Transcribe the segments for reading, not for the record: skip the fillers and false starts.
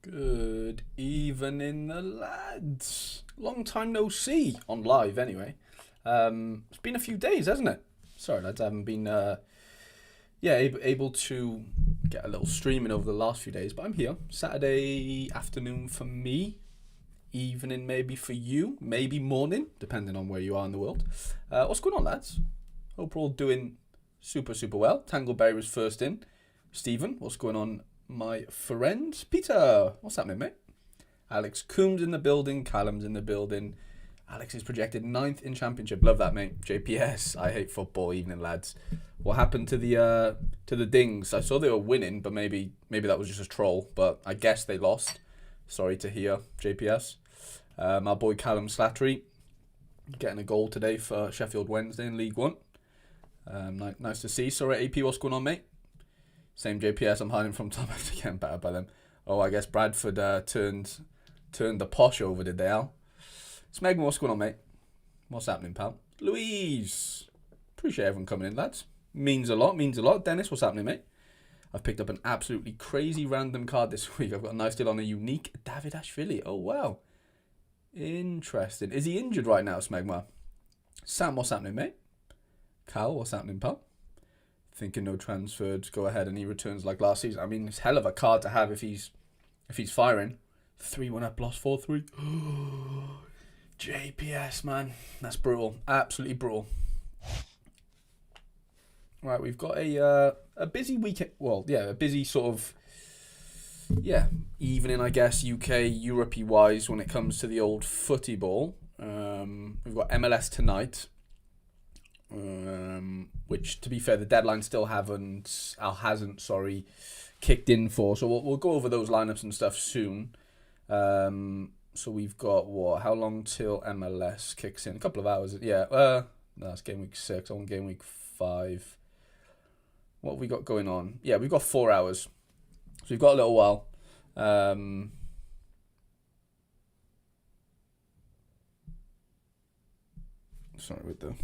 Good evening, lads. Long time no see on live, anyway. It's been a few days, hasn't it? Sorry, lads, I haven't been, able to get a little streaming over the last few days, but I'm here. Saturday afternoon for me, evening maybe for you, maybe morning, depending on where you are in the world. What's going on, lads? Hope we're all doing super, super well. Tangleberry was first in. Stephen, what's going on, my friend? Peter, what's happening, mate? Alex Coombs in the building. Callum's in the building. Alex is projected 9th in championship. Love that, mate. JPS. I hate football. Evening, lads. What happened to the Dings? I saw they were winning, but maybe that was just a troll. But I guess they lost. Sorry to hear, JPS. My boy Callum Slattery getting a goal today for Sheffield Wednesday in League One. Nice to see. Sorare AP, what's going on, mate? Same JPS, I'm hiding from Tom after getting better by them. Oh, I guess Bradford turned the posh over, did they, Al? Smegma, what's going on, mate? What's happening, pal? Louise. Appreciate everyone coming in, lads. Means a lot. Dennis, what's happening, mate? I've picked up an absolutely crazy random card this week. I've got a nice deal on a unique David Ashvili. Oh, wow. Interesting. Is he injured right now, Smegma? Sam, what's happening, mate? Cal, what's happening, pal? Thinking no transfers, go ahead and he returns like last season. I mean, it's hell of a card to have if he's firing. 3-1 up, lost 4-3. JPS, man. That's brutal. Absolutely brutal. Right, we've got a busy weekend. Well, yeah, a busy sort of, evening, I guess, UK, Europe-y wise when it comes to the old footy ball. We've got MLS tonight. Which, to be fair, the deadline still hasn't kicked in for. So we'll go over those lineups and stuff soon. So we've got how long till MLS kicks in? A couple of hours. Yeah. No, it's game week 6. On game week 5. What have we got going on? Yeah, we've got 4 hours. So we've got a little while. Sorry with the.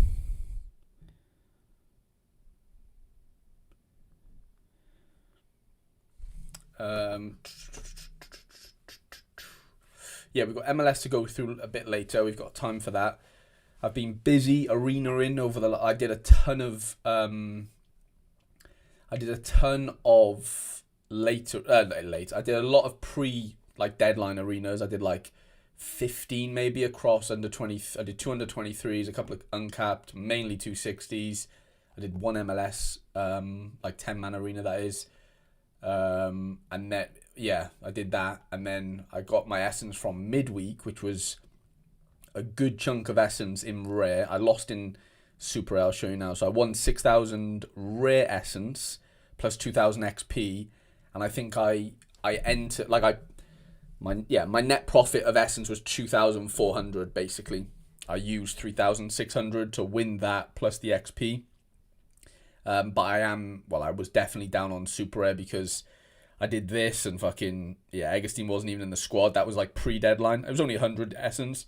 We've got MLS to go through a bit later. We've got time for that. I've been busy arenaing over I did a ton of later. I did a lot of deadline arenas. I did 15 maybe across under 20. I did 2 under 23s, a couple of uncapped, mainly 260s. I did one MLS 10-man arena, that is. And then I did that, and then I got my essence from midweek, which was a good chunk of essence in rare. I lost in super. I'll show you now. So I won 6,000 rare essence plus 2,000 XP, and I think I entered my net profit of essence was 2,400 basically. I used 3,600 to win that plus the XP. But I was definitely down on super rare because I did this and Eggestein wasn't even in the squad. That was pre-deadline. It was only 100 essence.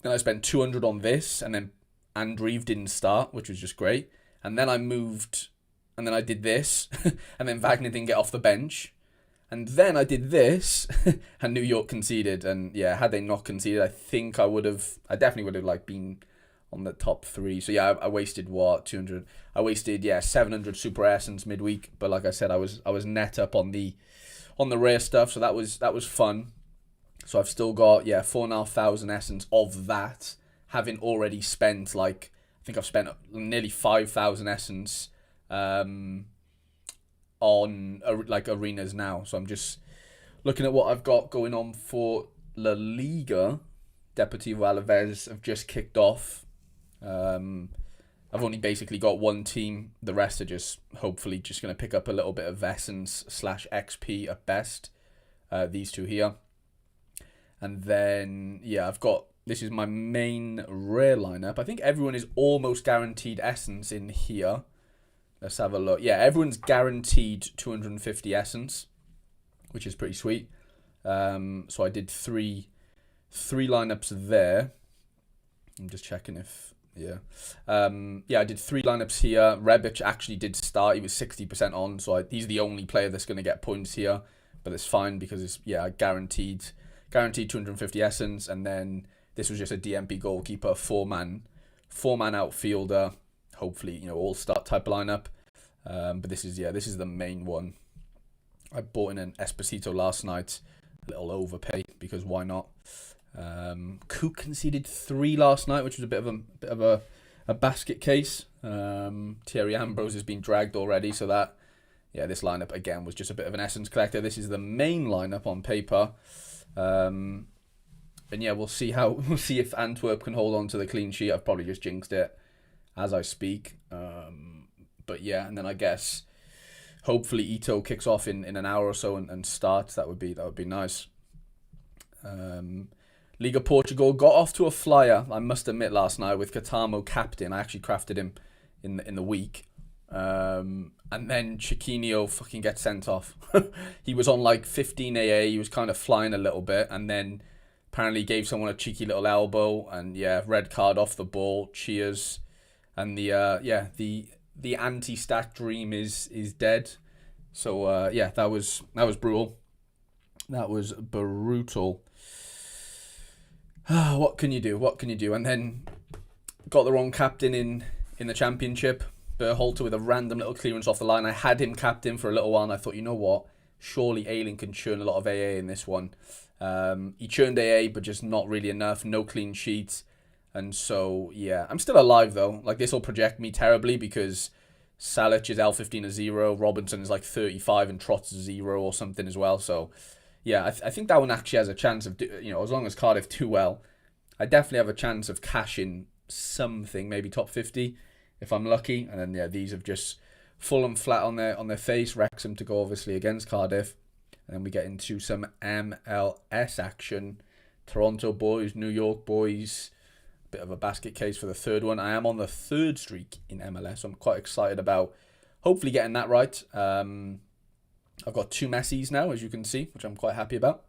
And I spent 200 on this, and then Andreev didn't start, which was just great. And then I moved, and then I did this, and then Wagner didn't get off the bench. And then I did this, and New York conceded. And had they not conceded, I definitely would have been on the top 3. So I wasted 200. I wasted 700 super essence midweek, but like I said, I was net up on the rare stuff, so that was fun. So I've still got 4,500 essence of that, having already spent I think I've spent nearly 5,000 essence on arenas now. So I'm just looking at what I've got going on for La Liga. Deportivo Alaves have just kicked off. I've only basically got one team. The rest are just hopefully just going to pick up a little bit of essence / XP at best. These two here. And then, this is my main rare lineup. I think everyone is almost guaranteed essence in here. Let's have a look. Yeah, everyone's guaranteed 250 essence, which is pretty sweet. So I did three lineups there. I'm just checking if I did 3 lineups here. Rebic actually did start. He was 60% on, so he's the only player that's going to get points here. but it's fine because it's guaranteed 250 essence, and then this was just a DMP goalkeeper, four-man outfielder, hopefully all-star type lineup. But this is the main one. I bought in an Esposito last night, a little overpay because why not? Cook conceded 3 last night, which was a bit of a basket case. Thierry Ambrose has been dragged already, so that this lineup again was just a bit of an essence collector. This is the main lineup on paper, and we'll see if Antwerp can hold on to the clean sheet. I've probably just jinxed it as I speak, but and then I guess hopefully Ito kicks off in an hour or so and starts. That would be nice. Liga Portugal got off to a flyer, I must admit, last night with Katamo captain. I actually crafted him in the week. And then Chiquinho fucking gets sent off. He was on like 15 AA, he was kind of flying a little bit, and then apparently gave someone a cheeky little elbow, and red card off the ball, cheers. And the anti-stack dream is dead. So that was brutal. That was brutal. What can you do? And then got the wrong captain in the championship. Berhalter with a random little clearance off the line. I had him captain for a little while, and I thought, you know what? Surely Ayling can churn a lot of AA in this one. He churned AA, but just not really enough. No clean sheets. And so, I'm still alive, though. Like, this will project me terribly because Salic is L15 a 0. Robinson is like 35 and Trott's 0 or something as well. So, I think that one actually has a chance of, as long as Cardiff do well, I definitely have a chance of cashing something, maybe top 50 if I'm lucky. And then, these have just fallen flat on their face. Wrexham to go, obviously, against Cardiff. And then we get into some MLS action. Toronto boys, New York boys. Bit of a basket case for the third one. I am on the 3rd streak in MLS, so I'm quite excited about hopefully getting that right. I've got 2 Messis now, as you can see, which I'm quite happy about.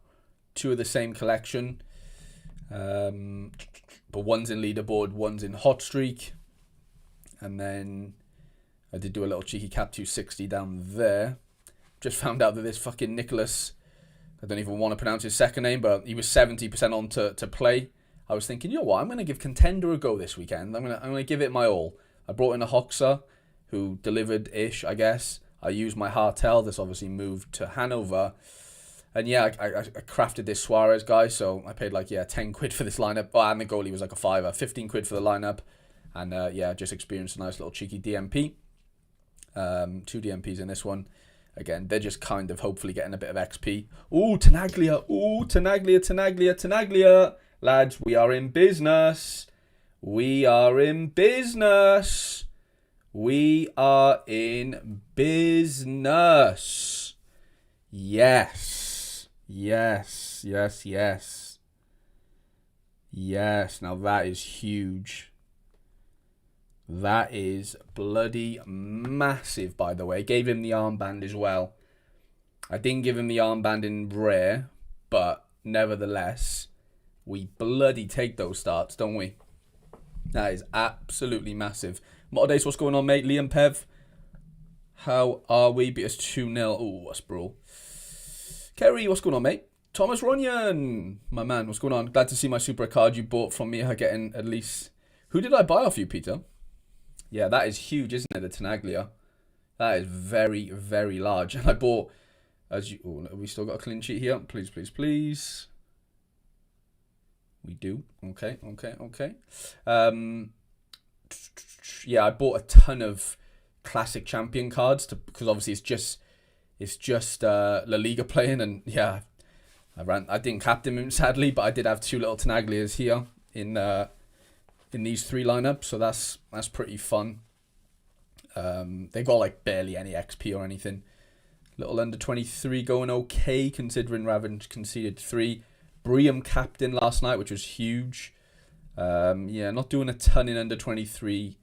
2 of the same collection. But one's in leaderboard, one's in hot streak. And then I did do a little cheeky cap 260 down there. Just found out that this fucking Nicholas, I don't even want to pronounce his second name, but he was 70% on to play. I was thinking, you know what, I'm going to give Contender a go this weekend. I'm going to give it my all. I brought in a Hoxer who delivered-ish, I guess. I used my Hartel. This obviously moved to Hanover. And I crafted this Suarez guy, so I paid like, 10 quid for this lineup. Oh, and the goalie was like a fiver. 15 quid for the lineup. And just experienced a nice little cheeky DMP. 2 DMPs in this one. Again, they're just kind of hopefully getting a bit of XP. Ooh, Tenaglia. Ooh, Tenaglia. Lads, we are in business. We are in business. We are in business. Yes. Yes. Yes. Yes. Yes. Now that is huge. That is bloody massive, by the way. Gave him the armband as well. I didn't give him the armband in rare, but nevertheless, we bloody take those starts, don't we? That is absolutely massive. Motordays, what's going on, mate? Liam Pev, how are we? Beat us 2-0. Oh, that's bro. Kerry, what's going on, mate? Thomas Ronyan, my man, what's going on? Glad to see my super card you bought from me getting at least... Who did I buy off you, Peter? Yeah, that is huge, isn't it, the Tenaglia? That is very, very large. And I bought... have we still got a clean sheet here? Please, please, please. We do. Okay. I bought a ton of classic champion cards because obviously it's just La Liga playing, and I didn't captain him sadly, but I did have 2 little Tenaglias here in these 3 lineups, so that's pretty fun. They got like barely any XP or anything. Little under 23 going okay considering Raven conceded 3. Briam captain last night, which was huge. Not doing a ton in under 23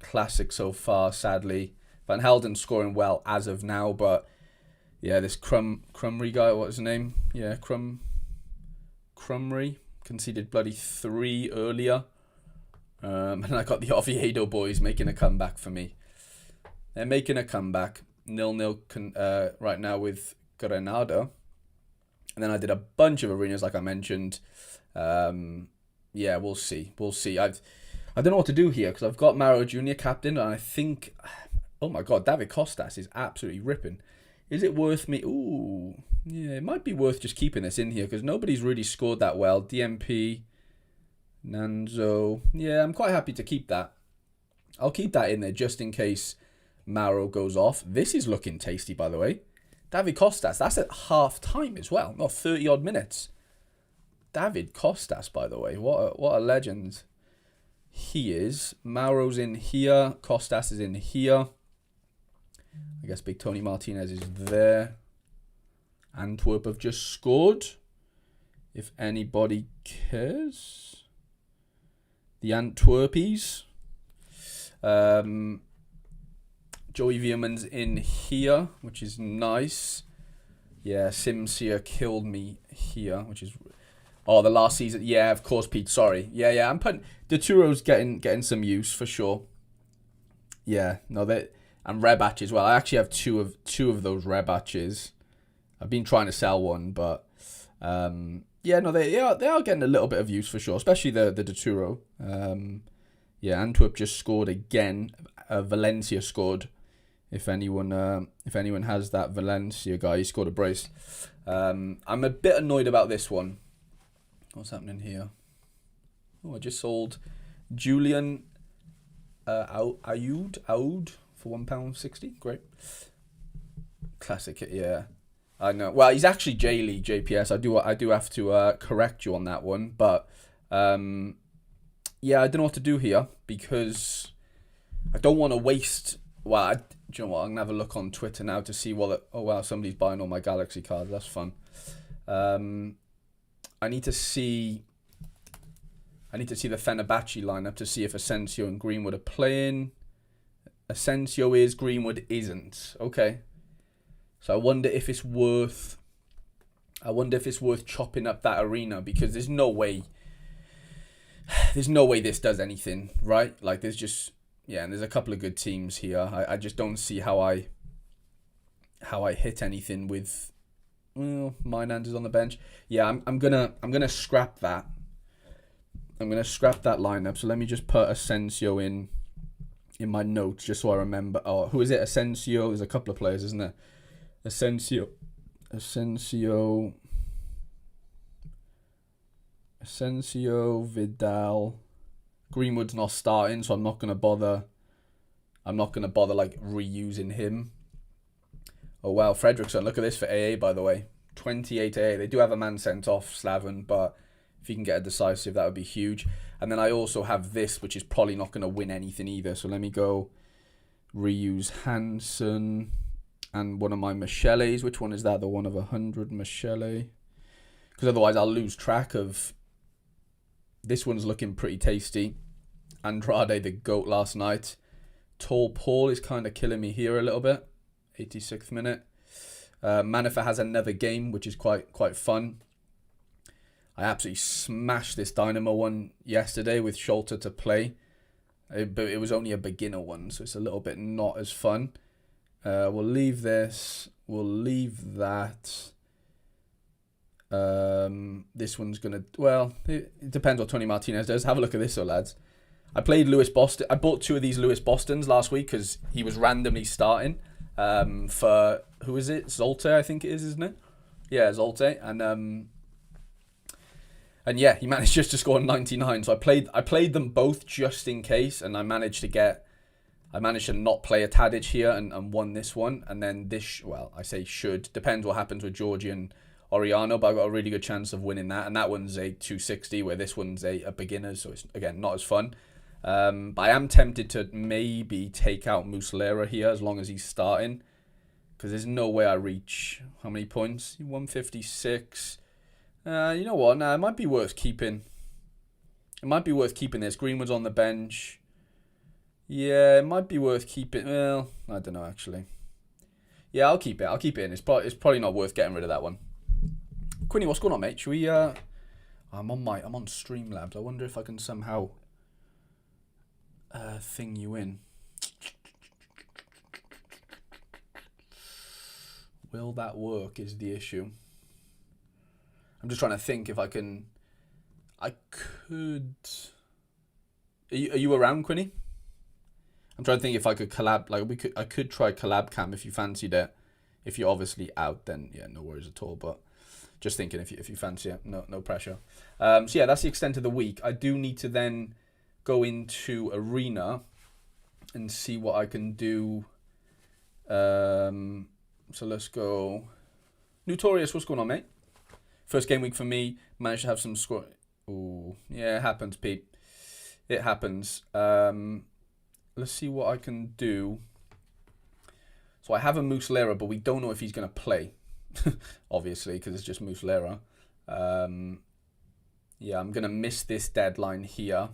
classic so far, sadly. Van Helden scoring well as of now, but this Crumry guy, what's his name? Crumry conceded bloody 3 earlier. And I got the Oviedo boys making a comeback for me. They're making a comeback. 0-0 right now with Granada. And then I did a bunch of arenas, like I mentioned. Yeah, we'll see. We'll see. I don't know what to do here because I've got Mauro Jr. captain, and I think, oh my God, David Costas is absolutely ripping. Is it worth me? Ooh, yeah, it might be worth just keeping this in here because nobody's really scored that well. DMP, Nanzo. Yeah, I'm quite happy to keep that. I'll keep that in there just in case Mauro goes off. This is looking tasty, by the way. David Costas, that's at half time as well, not 30 odd minutes. David Costas, by the way, what a legend he is. Mauro's in here, Costas is in here. I guess Big Tony Martinez is there. Antwerp have just scored. If anybody cares. The Antwerpies. Joey Veerman's in here, which is nice. Yeah, Sims here killed me here, which is... Oh, the last season. Yeah, of course, Pete. Sorry. Yeah. I'm putting... Daturo's getting some use, for sure. Yeah, no, that... And Rebatch as well. I actually have two of those Rebatches. I've been trying to sell one, but... yeah, no, they are getting a little bit of use, for sure. Especially the Daturo. Yeah, Antwerp just scored again. Valencia scored. If anyone has that Valencia guy, he scored a brace. I'm a bit annoyed about this one. What's happening here? Oh, I just sold Julian Aoud for £1.60. Great. Classic, yeah. I know. Well, he's actually J-League JPS. I do have to correct you on that one, but yeah, I don't know what to do here because I don't want to waste. Well, do you know what? I'm gonna have a look on Twitter now to see what. Oh wow, somebody's buying all my Galaxy cards. That's fun. I need to see the Fenerbahce lineup to see if Asensio and Greenwood are playing. Asensio is, Greenwood isn't. Okay. So I wonder if it's worth chopping up that arena because there's no way this does anything, right? Like there's just and there's a couple of good teams here. I just don't see how I hit anything with Minand is on the bench. Yeah, I'm gonna scrap that. I'm gonna scrap that lineup. So let me just put Asensio in my notes just so I remember. Oh, who is it? Asensio. There's a couple of players, isn't there? Asensio, Vidal, Greenwood's not starting, so I'm not gonna bother like reusing him. Oh wow, Fredrickson, look at this for AA, by the way, 28 AA. They do have a man sent off, Slaven, but if he can get a decisive, that would be huge. And then I also have this, which is probably not gonna win anything either. So let me go reuse Hansen. And one of my Micheles. Which one is that? The one of 100 Michele. Because otherwise I'll lose track of... This one's looking pretty tasty. Andrade, the GOAT last night. Tall Paul is kind of killing me here a little bit. 86th minute. Manifa has another game, which is quite fun. I absolutely smashed this Dynamo one yesterday with Scholter to play. But it was only a beginner one, so it's a little bit not as fun. We'll leave this. We'll leave that. This one's going to... Well, it depends what Tony Martinez does. Have a look at this, lads. I played Lewis Boston. I bought 2 of these Lewis Bostons last week because he was randomly starting for... Who is it? Zolte, I think it is, isn't it? Yeah, Zolte. And yeah, he managed just to score 99. So I played them both just in case, and I managed to not play a Tadic here and won this one. And then this, well, I say should. Depends what happens with Georgie and Oriano, but I've got a really good chance of winning that. And that one's a 260, where this one's a beginner, so it's, again, not as fun. But I am tempted to maybe take out Muslera here as long as he's starting. Because there's no way I reach... How many points? 156. You know what? Nah, it might be worth keeping. It might be worth keeping this. Greenwood's on the bench. Yeah, it might be worth keeping. Well, I don't know, actually. Yeah, I'll keep it. I'll keep it in. It's probably not worth getting rid of that one. Quinny, what's going on, mate? Should we... I'm on Streamlabs. I wonder if I can somehow... thing you in. Will that work is the issue. I'm just trying to think if I can. I could. Are you around, Quinny? I'm trying to think if I could collab. Like I could try collab cam if you fancied it. If you're obviously out, then yeah, no worries at all. But just thinking if you fancy it, no pressure. So yeah, that's the extent of the week. I do need to then go into Arena and see what I can do. So let's go. Notorious, what's going on, mate? First game week for me. Managed to have some score. Ooh, yeah, it happens, Pete. It happens. Let's see what I can do. So I have a Muslera, but we don't know if he's going to play. Obviously, because it's just Muslera. Yeah, I'm going to miss this deadline here.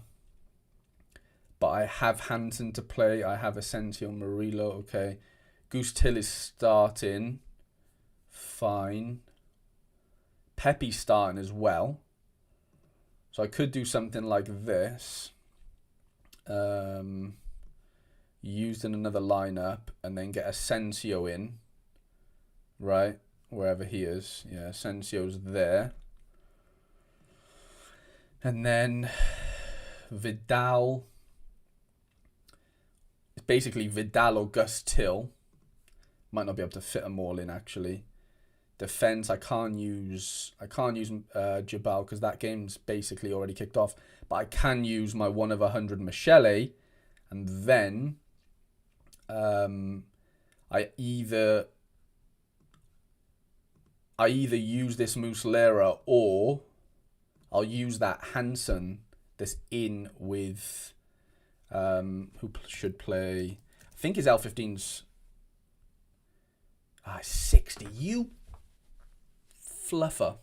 But I have Hansen to play. I have Asensio, Murillo. Okay. Goose Till is starting. Fine. Pepe's starting as well. So I could do something like this. Used in another lineup and then get Asensio in. Right? Wherever he is. Yeah, Asensio's there. And then Vidal. It's basically Vidal or Gus Till. Might not be able to fit them all in actually. Defense, I can't use Jabal because that game's basically already kicked off. But I can use my 1 of 100 Michele, and then I either use this Muslera or I'll use that Hansen that's in with who should play. I think his L15's 60. You fluffer.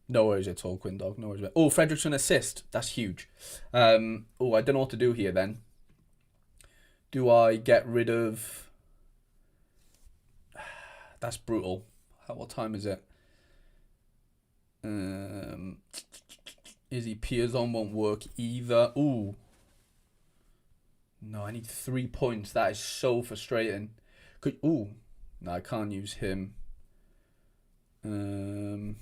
No worries at all, Quindog. No worries. Oh, Fredrickson assist. That's huge. I don't know what to do here then. Do I get rid of... That's brutal. What time is it? Izzy Piazon won't work either. Ooh. No, I need 3 points. That is so frustrating. No, I can't use him. Anyone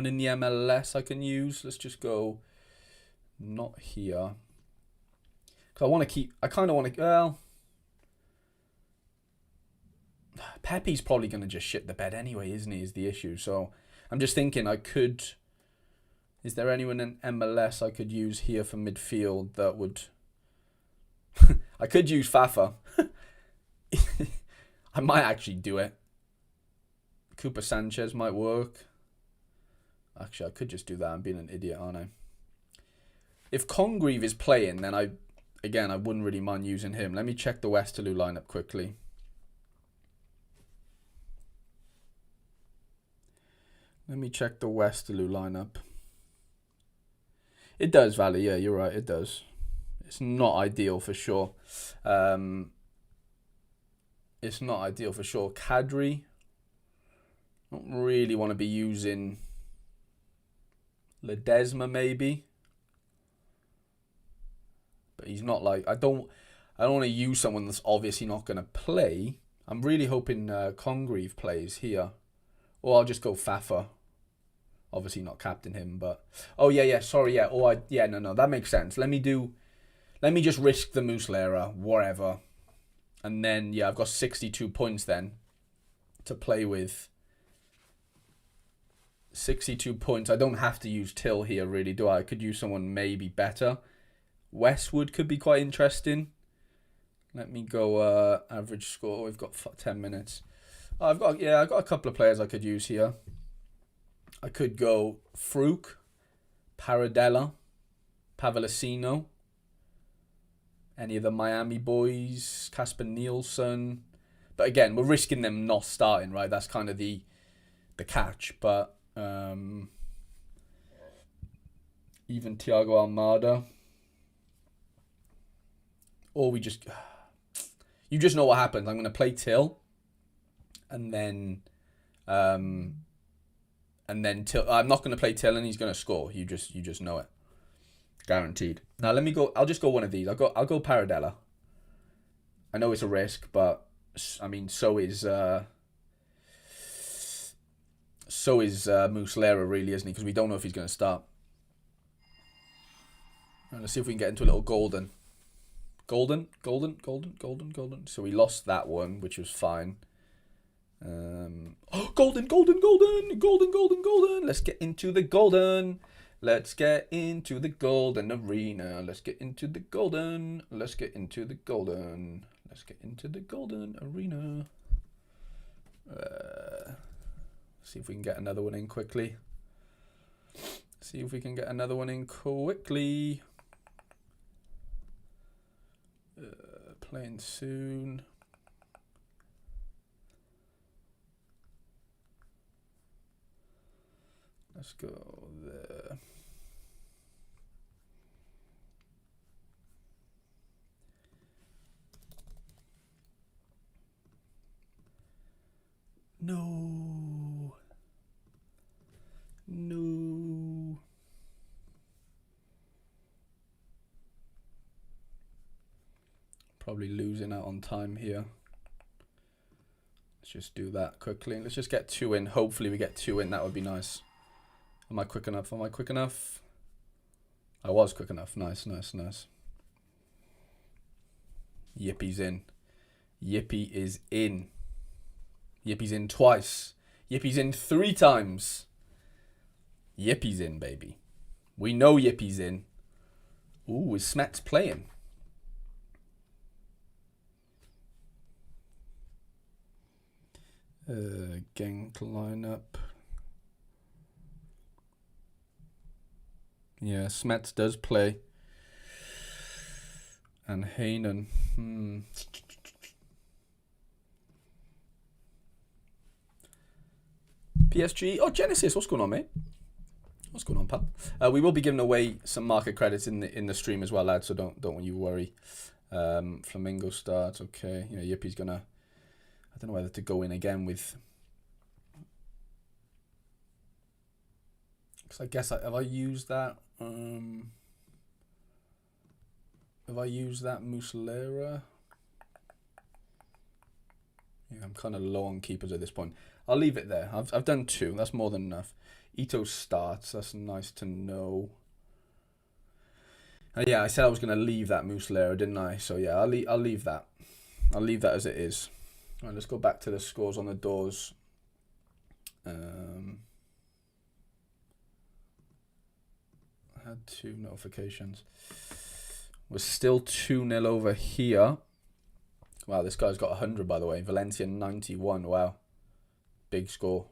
in the MLS I can use? Let's just go. Not here. Cause I want to keep. I kind of want to. Well, Pepe's probably going to just shit the bed anyway, isn't he? Is the issue. So I'm just thinking I could. Is there anyone in MLS I could use here for midfield that would? I could use Fafa. I might actually do it. Cooper Sanchez might work. Actually, I could just do that. I'm being an idiot, aren't I? If Congreve is playing, then I wouldn't really mind using him. Let me check the Westerlo lineup quickly. Let me check the Westerlo lineup. It does, Valley. Yeah, you're right. It does. It's not ideal for sure. It's not ideal for sure. Kadri. Don't really want to be using Ledesma maybe. But he's not like... I don't want to use someone that's obviously not going to play. I'm really hoping Congreve plays here. Or I'll just go Fafa. Obviously not captain him, but... Oh, yeah, sorry, yeah. No, that makes sense. Let me just risk the Muslera, whatever. And then, yeah, I've got 62 points then to play with. 62 points. I don't have to use Till here, really, do I? I could use someone maybe better. Westwood could be quite interesting. Let me go average score. We've got 10 minutes. I've got a couple of players I could use here. I could go Fruk, Paradella, Pavlicino, any of the Miami boys, Casper Nielsen. But again, we're risking them not starting, right? That's kind of the catch. But even Thiago Almada. Or we just... You just know what happens. I'm going to play Till. And then Till... I'm not going to play Till and he's going to score. You just know it. Guaranteed. Now let me go... I'll just go one of these. I'll go Paradella. I know it's a risk, but... I mean, so is So is Muslera, really, isn't he? Because we don't know if he's going to start. Right, let's see if we can get into a little golden. Golden. So we lost that one, which was fine. Oh, golden. Let's get into the golden. Let's get into the golden arena. Let's get into the golden. Let's get into the golden. Let's get into the golden arena. See if we can get another one in quickly. Playing soon. Let's go there. No. Probably losing out on time here. Let's just do that quickly. Let's just get 2 in. Hopefully we get 2 in. That would be nice. Am I quick enough? I was quick enough. Nice. Yippie's in. Yippie is in. Yippie's in twice. Yippie's in 3 times. Yippie's in, baby. We know Yippie's in. Ooh, is Smets playing? Genk lineup. Yeah, Smets does play. And Heynen. PSG. Oh, Genesis. What's going on, mate? What's going on, pal? We will be giving away some market credits in the stream as well, lads. So don't you worry. Flamingo starts. Okay. You know, Yippie's gonna. I don't know whether to go in again with. Because I guess have I used that? Have I used that Muslera? Yeah, I'm kind of low on keepers at this point. I'll leave it there. I've done 2. That's more than enough. Ito starts. That's nice to know. Yeah, I said I was going to leave that Muslera, didn't I? So yeah, I'll leave that. I'll leave that as it is. All right, let's go back to the scores on the doors. I had 2 notifications. We're still 2-0 over here. Wow, this guy's got 100, by the way. Valencia 91. Wow. Big score.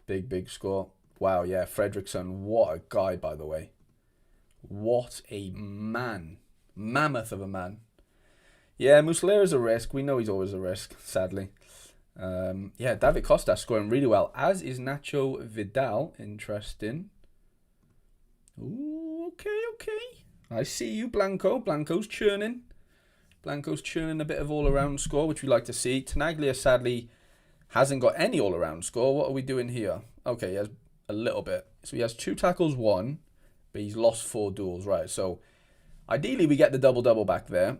Big score. Wow, yeah. Fredrickson, what a guy, by the way. What a man. Mammoth of a man. Yeah, Muslera's a risk. We know he's always a risk, sadly. Yeah, David Costa scoring really well, as is Nacho Vidal. Interesting. Ooh, okay. I see you, Blanco. Blanco's churning a bit of all-around score, which we like to see. Tenaglia, sadly, hasn't got any all-around score. What are we doing here? Okay, he has a little bit. So he has 2 tackles, 1, but he's lost 4 duels. Right, so ideally we get the double-double back there.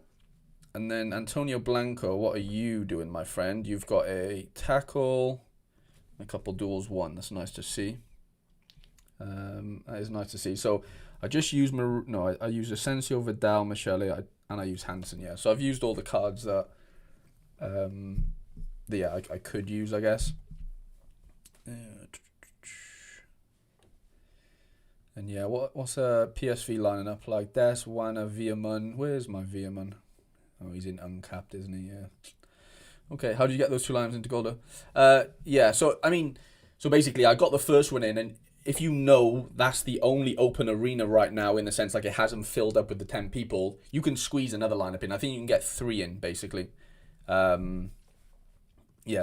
And then Antonio Blanco, what are you doing, my friend? You've got a tackle, a couple duels, 1. That's nice to see. That is nice to see. So I just used I used Asensio, Vidal, Michele, and I used Hansen. Yeah, so I've used all the cards that I could use, I guess. And yeah, what's a PSV lining up like? Des, Wana, Veerman. Where's my Veerman? Oh, he's in uncapped, isn't he? Yeah. Okay, how did you get those 2 lines into Golda? Yeah, so basically I got the first one in, and if you know that's the only open arena right now, in the sense like it hasn't filled up with the 10 people, you can squeeze another lineup in. I think you can get 3 in, basically. Yeah,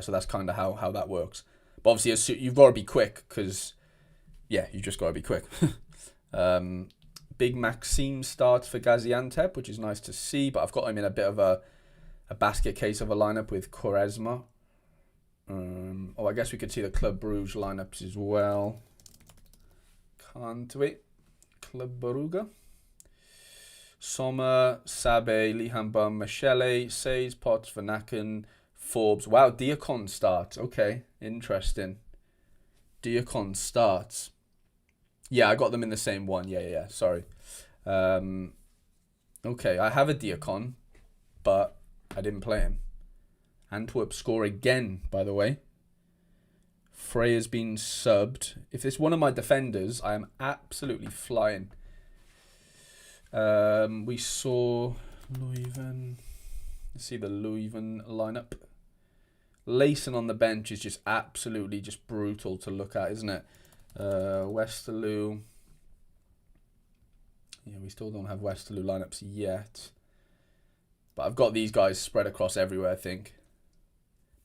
so that's kind of how that works. But obviously, you've got to be quick, because, yeah, you just got to be quick. Big Maxime starts for Gaziantep, which is nice to see, but I've got him in a bit of a basket case of a lineup with Quaresma. I guess we could see the Club Brugge lineups as well. Can't we? Club Brugge. Sommer, Sabe, Lihanbum, Michele, Says, Potts, Vanaken, Forbes. Wow, Diakon starts. Okay, interesting. Diacon starts. Yeah, I got them in the same one. Yeah. Sorry. Okay, I have a Diacon, but I didn't play him. Antwerp score again, by the way. Freya's been subbed. If it's one of my defenders, I am absolutely flying. We saw Leuven. Let's see the Leuven lineup. Leysen on the bench is just absolutely just brutal to look at, isn't it? Westerlo. Yeah, we still don't have Westerlo lineups yet. But I've got these guys spread across everywhere, I think.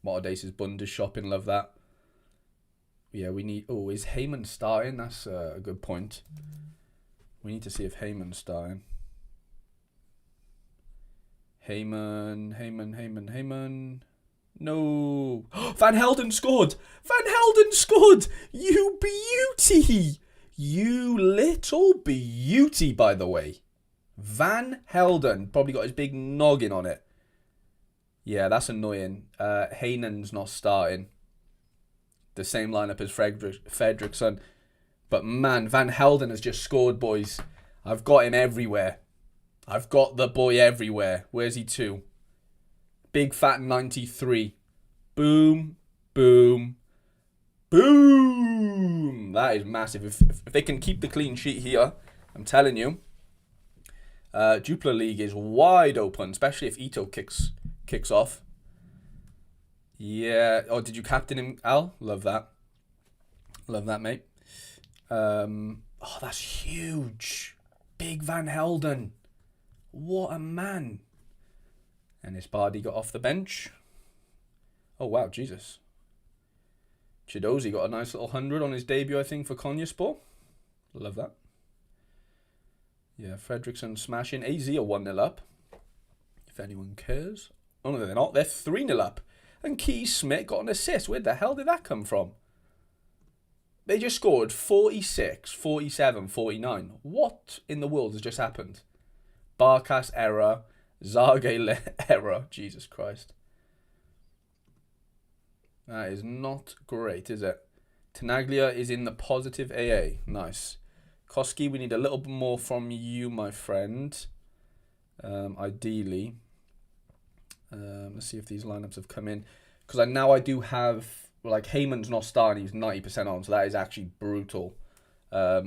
Motordace's Bundeshopping, love that. Yeah, we need... Oh, is Heyman starting? That's a good point. We need to see if Heyman's starting. Heyman. No. Van Helden scored. Van Helden scored. You beauty. You little beauty, by the way. Van Helden. Probably got his big noggin on it. Yeah, that's annoying. Heynen's not starting. The same lineup as Fredriksson. But man, Van Helden has just scored, boys. I've got him everywhere. I've got the boy everywhere. Where's he to? Big fat 93. Boom, boom, boom. That is massive. If they can keep the clean sheet here, I'm telling you, Jupiler League is wide open, especially if Ito kicks off. Yeah. Oh, did you captain him, Al? Love that. Love that, mate. Oh, that's huge. Big Van Helden. What a man. And his Bardi got off the bench. Oh, wow, Jesus. Chidozi got a nice little 100 on his debut, I think, for Konyaspor. Love that. Yeah, Fredriksson smashing. AZ are 1-0 up. If anyone cares. Oh, no, they're not. They're 3-0 up. And Keys Smith got an assist. Where the hell did that come from? They just scored 46, 47, 49. What in the world has just happened? Barkas error. Zarge error. Jesus Christ. That is not great, is it? Tenaglia is in the positive AA. Nice. Koski, we need a little bit more from you, my friend. Ideally. Let's see if these lineups have come in. Because I do have... Like, Heyman's not starting. He's 90% on. So that is actually brutal. Yeah,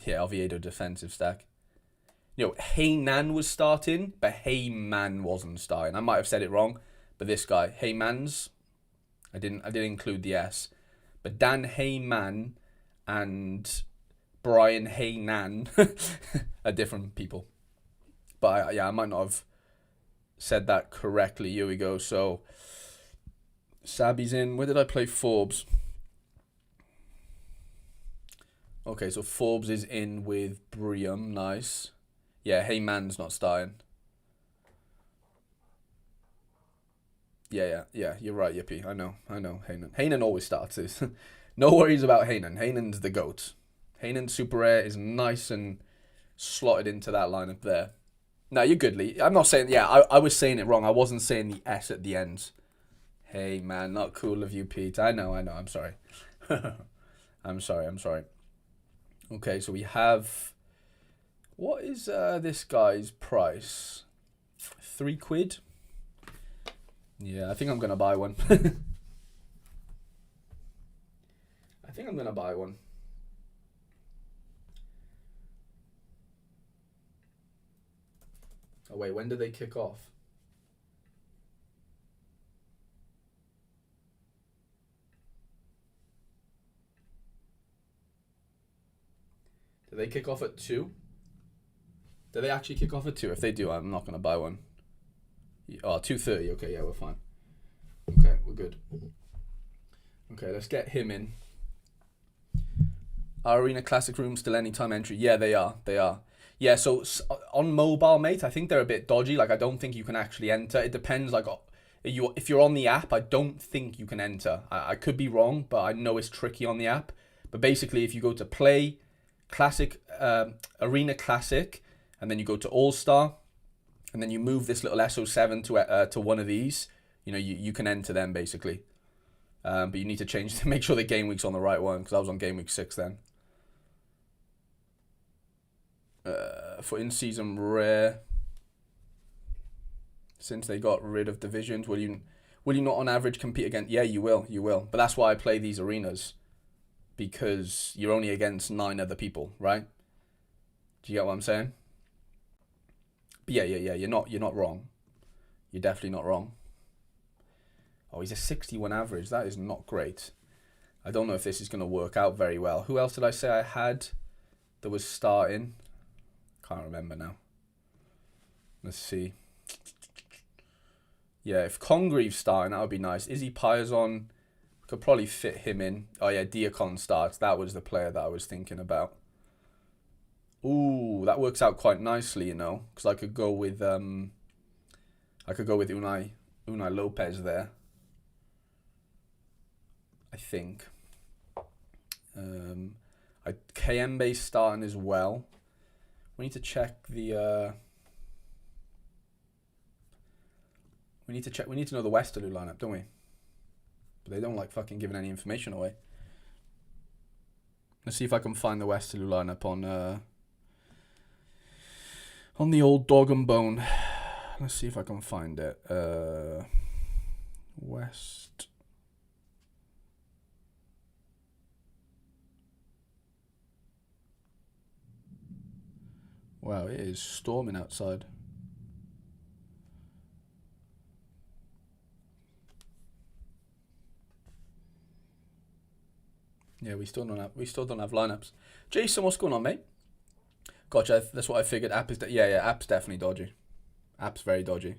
Oviedo defensive stack. You know, Heynan was starting, but Heyman wasn't starting. I might have said it wrong, but this guy, Heymans, I didn't include the S. But Dan Heyman and Brian Heynan are different people. But yeah, I might not have said that correctly. Here we go. So Sabi's in. Where did I play Forbes? Okay, so Forbes is in with Briam. Nice. Yeah, Heyman's not starting. Yeah, you're right, Yippee. I know, Heynan. Heynan always starts this. No worries about Heynan. Heynan's the GOAT. Heynan Super Rare is nice and slotted into that lineup there. No, you're good, Lee. I'm not saying, yeah, I was saying it wrong. I wasn't saying the S at the end. Hey, man, not cool of you, Pete. I know, I'm sorry. I'm sorry. Okay, so we have... What is this guy's price? £3? Yeah, I think I'm going to buy one. Oh, wait, when do they kick off? Do they kick off at 2? Do they actually kick off at 2? If they do, I'm not going to buy one. Oh, 2:30. Okay, yeah, we're fine. Okay, we're good. Okay, let's get him in. Are Arena Classic rooms still anytime entry? Yeah, they are. Yeah, so on mobile, mate, I think they're a bit dodgy. Like, I don't think you can actually enter. It depends, like, if you're on the app, I don't think you can enter. I could be wrong, but I know it's tricky on the app. But basically, if you go to Play, Classic, Arena Classic, and then you go to All-Star, and then you move this little SO7 to one of these, you know, you can enter them, basically. But you need to change to make sure the game week's on the right one, because I was on game week 6 then. For in-season rare, since they got rid of divisions, will you not on average compete against? Yeah, you will. But that's why I play these arenas, because you're only against 9 other people, right? Do you get what I'm saying? But yeah. You're not wrong. You're definitely not wrong. Oh, he's a 61 average. That is not great. I don't know if this is going to work out very well. Who else did I say I had that was starting? Can't remember now. Let's see. Yeah, if Congreve's starting, that would be nice. Izzy Piazon, could probably fit him in. Oh yeah, Diakon starts. That was the player that I was thinking about. Ooh, that works out quite nicely, you know, because I could go with Unai Lopez there. I think. Kayembe's starting as well. We need to check the. We need to know the Westerlo lineup, don't we? But they don't like fucking giving any information away. Let's see if I can find the Westerlo lineup on the old dog and bone. Let's see if I can find it. West. Wow, it is storming outside. Yeah, we still don't have lineups. Jason, what's going on, mate? Gotcha. That's what I figured. App's definitely dodgy. App's very dodgy.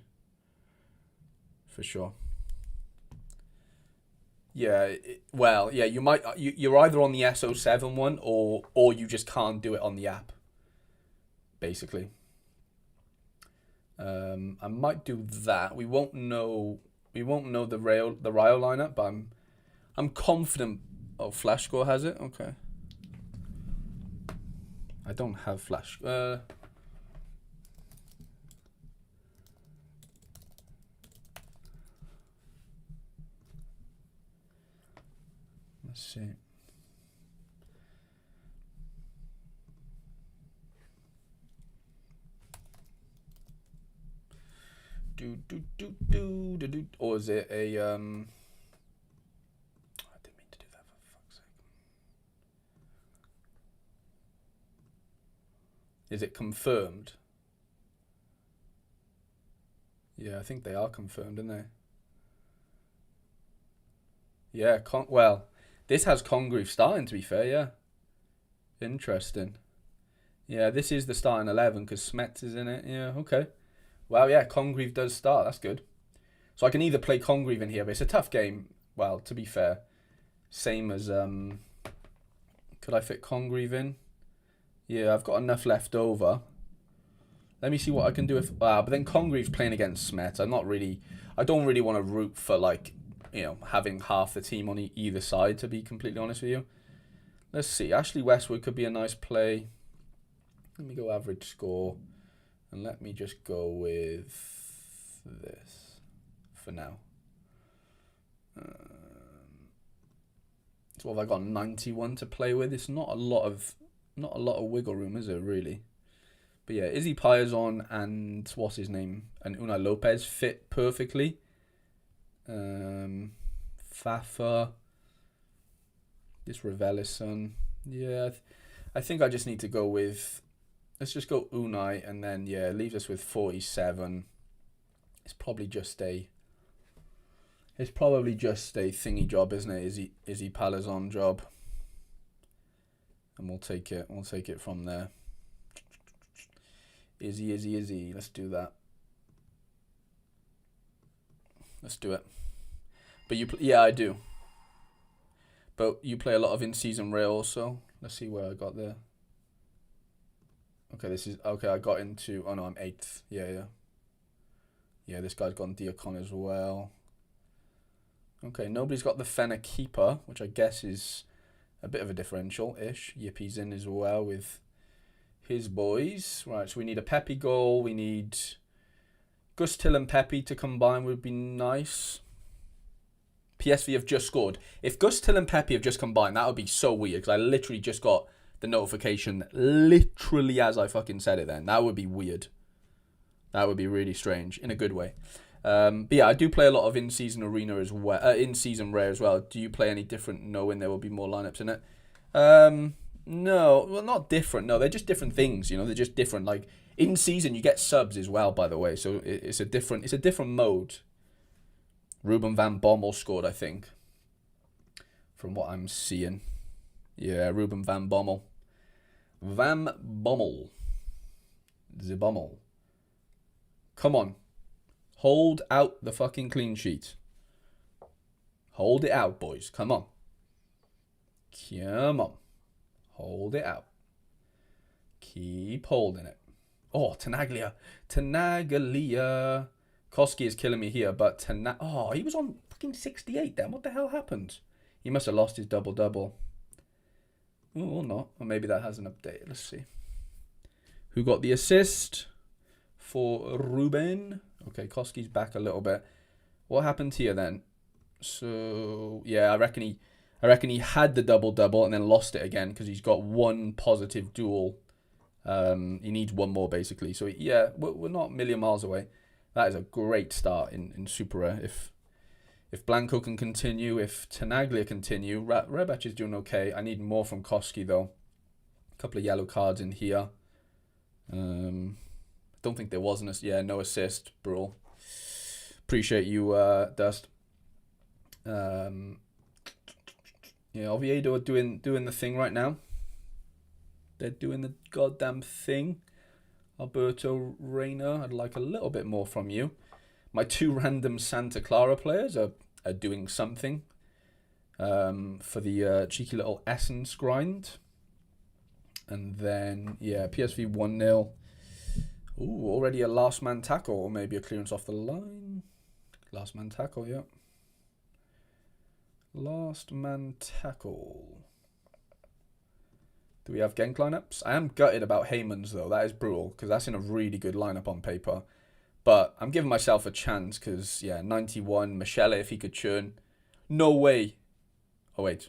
For sure. Yeah, you're either on the SO7 one or you just can't do it on the app. Basically. I might do that. We won't know the Rayo lineup, but I'm confident. Oh, Flash Score has it? Okay. I don't have Flash. Let's see. Or is it a I didn't mean to do that, for fuck's sake. Is it confirmed? Yeah, I think they are confirmed, aren't they? Yeah, well, this has Congreve starting, to be fair, yeah. Interesting. Yeah, this is the starting 11 because Smets is in it. Yeah, okay. Well, yeah, Congreve does start. That's good. So I can either play Congreve in here, but it's a tough game. Well, to be fair, same as could I fit Congreve in? Yeah, I've got enough left over. Let me see what I can do if. But then Congreve's playing against Smet. I don't really want to root for having half the team on either side. To be completely honest with you. Let's see. Ashley Westwood could be a nice play. Let me go average score. And let me just go with this for now. So what have I got? 91 to play with. It's not a lot of wiggle room, is it really? But yeah, Izzy Piazon and what's his name? And Unai Lopez fit perfectly. Fafa. This Ravelison. Yeah, I think I just need to go with. Let's just go Unai, and then yeah, leaves us with 47. It's probably just a thingy job, isn't it? Izzy Palazon job, and we'll take it. We'll take it from there. Izzy. Let's do that. Let's do it. But yeah, I do. But you play a lot of in-season rail also. Let's see where I got there. Okay, I got into. Oh no, I'm 8th. Yeah. Yeah, this guy's gone Diakon as well. Okay, nobody's got the Fenner keeper, which I guess is a bit of a differential-ish. Yippie's in as well with his boys. Right, so we need a Pepe goal. We need Gustil and Pepe to combine would be nice. PSV have just scored. If Gustil and Pepe have just combined, that would be so weird, because I literally just got the notification literally as I fucking said it then. That would be weird. That would be really strange, in a good way. But yeah, I do play a lot of in-season arena as well, in-season rare as well. Do you play any different, knowing there will be more lineups in it? No, well, not different. No, they're just different things, you know. They're just different. Like, in-season, you get subs as well, by the way. So it's a different mode. Ruben van Bommel scored, I think, from what I'm seeing. Yeah, Ruben van Bommel. Van Bommel. The Bommel. Come on. Hold out the fucking clean sheet. Hold it out, boys. Come on. Come on. Hold it out. Keep holding it. Oh, Tenaglia. Tenaglia. Koski is killing me here, but oh, he was on fucking 68 then. What the hell happened? He must have lost his double-double. Oh, or not. Or maybe that hasn't updated. Let's see. Who got the assist for Ruben? Okay, Koski's back a little bit. What happened here then? So, yeah, I reckon he had the double-double and then lost it again, because he's got one positive duel. He needs one more, basically. So, yeah, we're not a million miles away. That is a great start in Super Rare. If Blanco can continue, if Tenaglia continue, Rebec is doing okay. I need more from Koski, though. A couple of yellow cards in here. Don't think there was no assist, Brutal. Appreciate you, Dust. Yeah, Oviedo are doing the thing right now. They're doing the goddamn thing. Alberto Reina, I'd like a little bit more from you. My two random Santa Clara players are doing something for the cheeky little essence grind. And then, yeah, PSV 1-0. Ooh, already a last man tackle, or maybe a clearance off the line. Last man tackle, yeah. Last man tackle. Do we have Genk lineups? I am gutted about Heyman's, though. That is brutal, because that's in a really good lineup on paper. But I'm giving myself a chance, because, yeah, 91, Michele, if he could churn. No way. Oh, wait.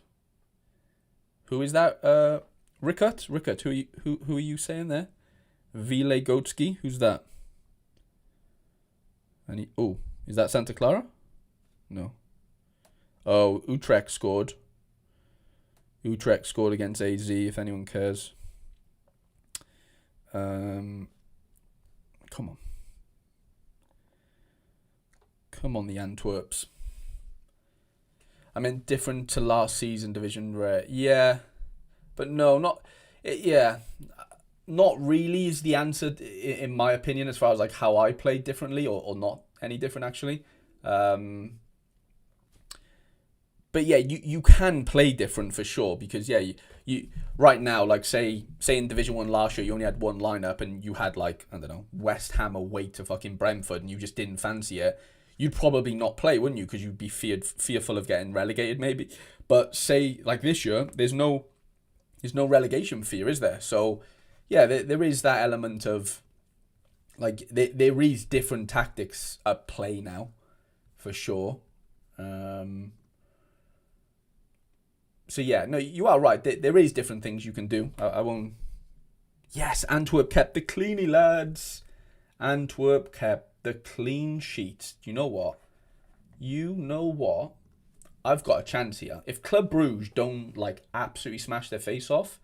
Who is that? Rickert? Rickert, who are you saying there? Vile Gotsky? Who's that? Oh, is that Santa Clara? No. Oh, Utrecht scored. Utrecht scored against AZ, if anyone cares. Come on. Come on, the Antwerps. I mean, different to last season, Division Rare. Yeah. But no, not... Yeah. Not really is the answer, in my opinion, as far as like how I played differently, or not any different, actually. But yeah, you can play different for sure, because yeah, you right now, like say in Division 1 last year, you only had one lineup and you had like, I don't know, West Ham away to fucking Brentford and you just didn't fancy it, you'd probably not play, wouldn't you? Because you'd be fearful of getting relegated maybe. But say like this year, there's no relegation fear, is there? So yeah, there is that element of like there is different tactics at play now, for sure. So yeah, no, you are right. There is different things you can do. I won't... Yes, Antwerp kept the cleanie, lads. Antwerp kept the clean sheet. Do you know what? I've got a chance here. If Club Brugge don't like absolutely smash their face off,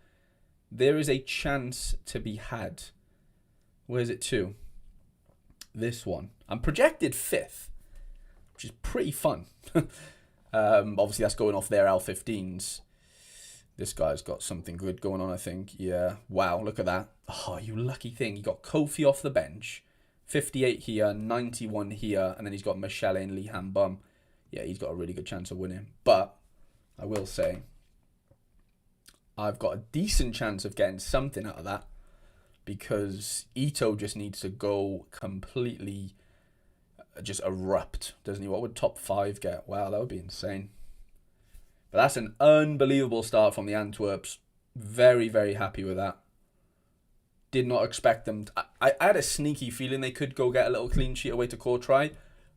there is a chance to be had. Where's it to? This one. I'm projected 5th, which is pretty fun. Obviously, that's going off their L15s. This guy's got something good going on, I think. Yeah. Wow, look at that. Oh, you lucky thing. He got Kofi off the bench. 58 here, 91 here, and then he's got Michele and Lee Hambum. Yeah, he's got a really good chance of winning. But I will say, I've got a decent chance of getting something out of that, because Ito just needs to go completely... just erupt, doesn't he? What would top 5 get? Wow, that would be insane. But that's an unbelievable start from the Antwerps. Very, very happy with that. Did not expect them. I had a sneaky feeling they could go get a little clean sheet away to Courtrai,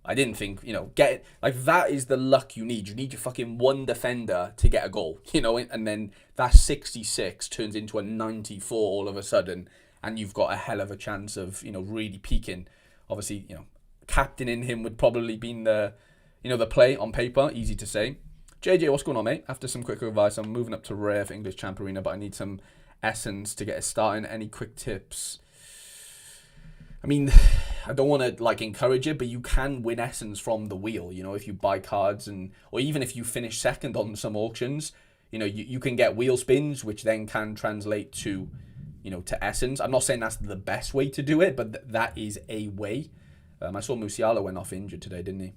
I didn't think, that is the luck you need. You need your fucking one defender to get a goal, and then that 66 turns into a 94 all of a sudden, and you've got a hell of a chance of, really peaking. Obviously, captaining him would probably been the play on paper, easy to say. JJ, what's going on, mate? After some quick advice, I'm moving up to rare for English Champ Arena, but I need some essence to get us starting. Any quick tips? I mean, I don't want to encourage it, but you can win essence from the wheel, if you buy cards or even if you finish second on some auctions, you can get wheel spins, which then can translate to, to essence. I'm not saying that's the best way to do it, but that is a way. I saw Musiala went off injured today, didn't he?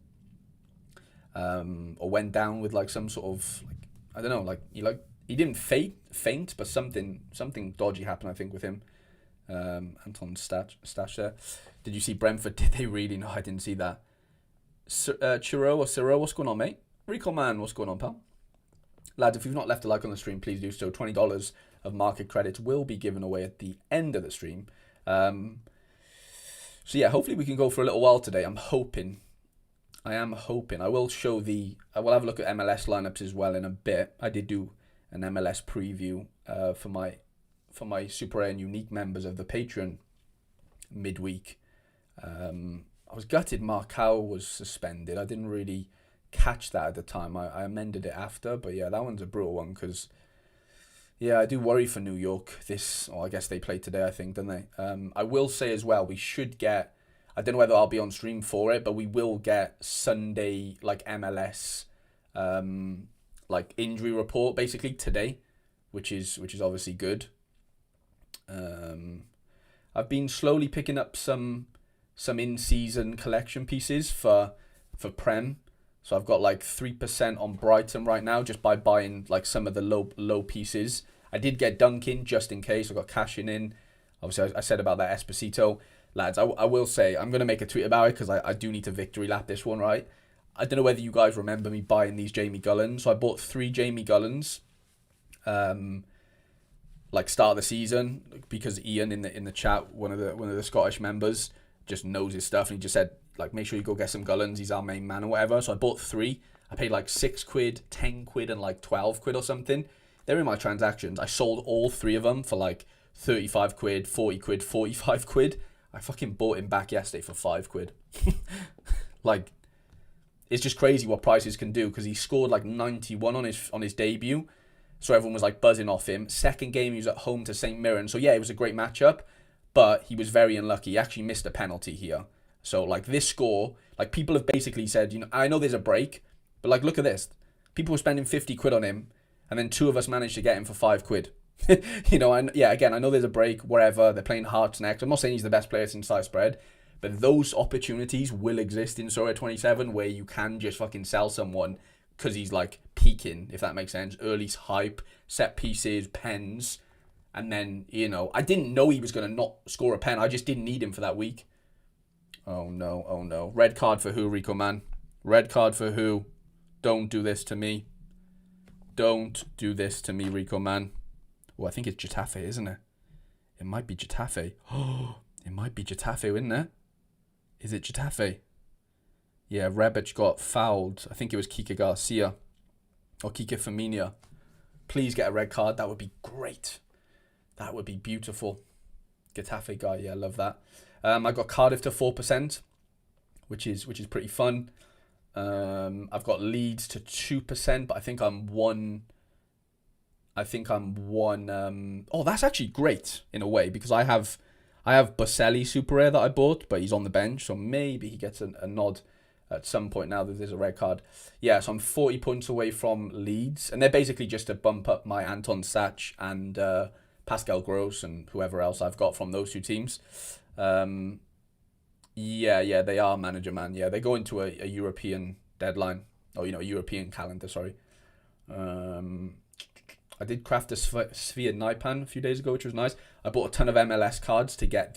Or went down with some sort of I don't know, he didn't faint, but something dodgy happened, I think, with him. Anton Stash there. Did you see Brentford? Did they really? No, I didn't see that. Chiro or Ciro, what's going on, mate? Rico Man, what's going on, pal? Lads, if you've not left a like on the stream, please do so. $20 of market credits will be given away at the end of the stream. So yeah, hopefully we can go for a little while today. I am hoping. I will I will have a look at MLS lineups as well in a bit. I did do an MLS preview for my Super Rare and Unique members of the Patreon midweek. I was gutted Marcao was suspended. I didn't really catch that at the time. I amended it after, but yeah, that one's a brutal one because, yeah, I do worry for New York. I guess they played today, I think, don't they? I will say as well, we should get, I don't know whether I'll be on stream for it, but we will get Sunday, MLS, injury report basically today, which is obviously good. I've been slowly picking up some in-season collection pieces for Prem. So I've got 3% on Brighton right now just by buying some of the low pieces. I did get Duncan just in case. I got cashing in. Obviously, I said about that Esposito. Lads, I will say, I'm going to make a tweet about it because I do need to victory lap this one, right? I don't know whether you guys remember me buying these Jamie Gullans. So I bought 3 Jamie Gullans. Start of the season, because Ian in the chat, one of the Scottish members, just knows his stuff, and he just said make sure you go get some Gullans, he's our main man or whatever. So I bought 3. I paid £6, £10 and £12 or something. They're in my transactions. I sold all 3 of them for £35, £40, £45. I fucking bought him back yesterday for £5. It's just crazy what prices can do, because he scored 91 on his debut. So everyone was buzzing off him. Second game, he was at home to St. Mirren. So yeah, it was a great matchup, but he was very unlucky. He actually missed a penalty here. So this score, people have basically said, I know there's a break, but look at this. People were spending £50 on him, and then 2 of us managed to get him for £5. And yeah, again, I know there's a break, wherever. They're playing Hearts next. I'm not saying he's the best player since sliced bread, but those opportunities will exist in Sorare 27 where you can just fucking sell someone because he's peaking, if that makes sense. Early hype, set pieces, pens, and then, I didn't know he was going to not score a pen. I just didn't need him for that week. Oh no. Red card for who, Rico man? Red card for who? Don't do this to me. Don't do this to me, Rico man. Oh, I think it's Getafe, isn't it? It might be Getafe. Oh, it might be Getafe, isn't it? Is it Getafe? Yeah, Rebic got fouled. I think it was Kike Garcia or Kike Firmino. Please get a red card. That would be great. That would be beautiful. Getafe guy, yeah, I love that. I got Cardiff to 4%, which is pretty fun. I've got Leeds to 2%, but I think I'm one. Oh, that's actually great in a way, because I have Boselli Super Rare that I bought, but he's on the bench, so maybe he gets a nod at some point now that there's a red card. Yeah, so I'm 40 points away from Leeds, and they're basically just to bump up my Anton Sach and Pascal Gross and whoever else I've got from those 2 teams. Yeah, they are, manager man. Yeah, they go into a European deadline, or European calendar. Sorry. I did craft a Sphere Naipan a few days ago, which was nice. I bought a ton of MLS cards to get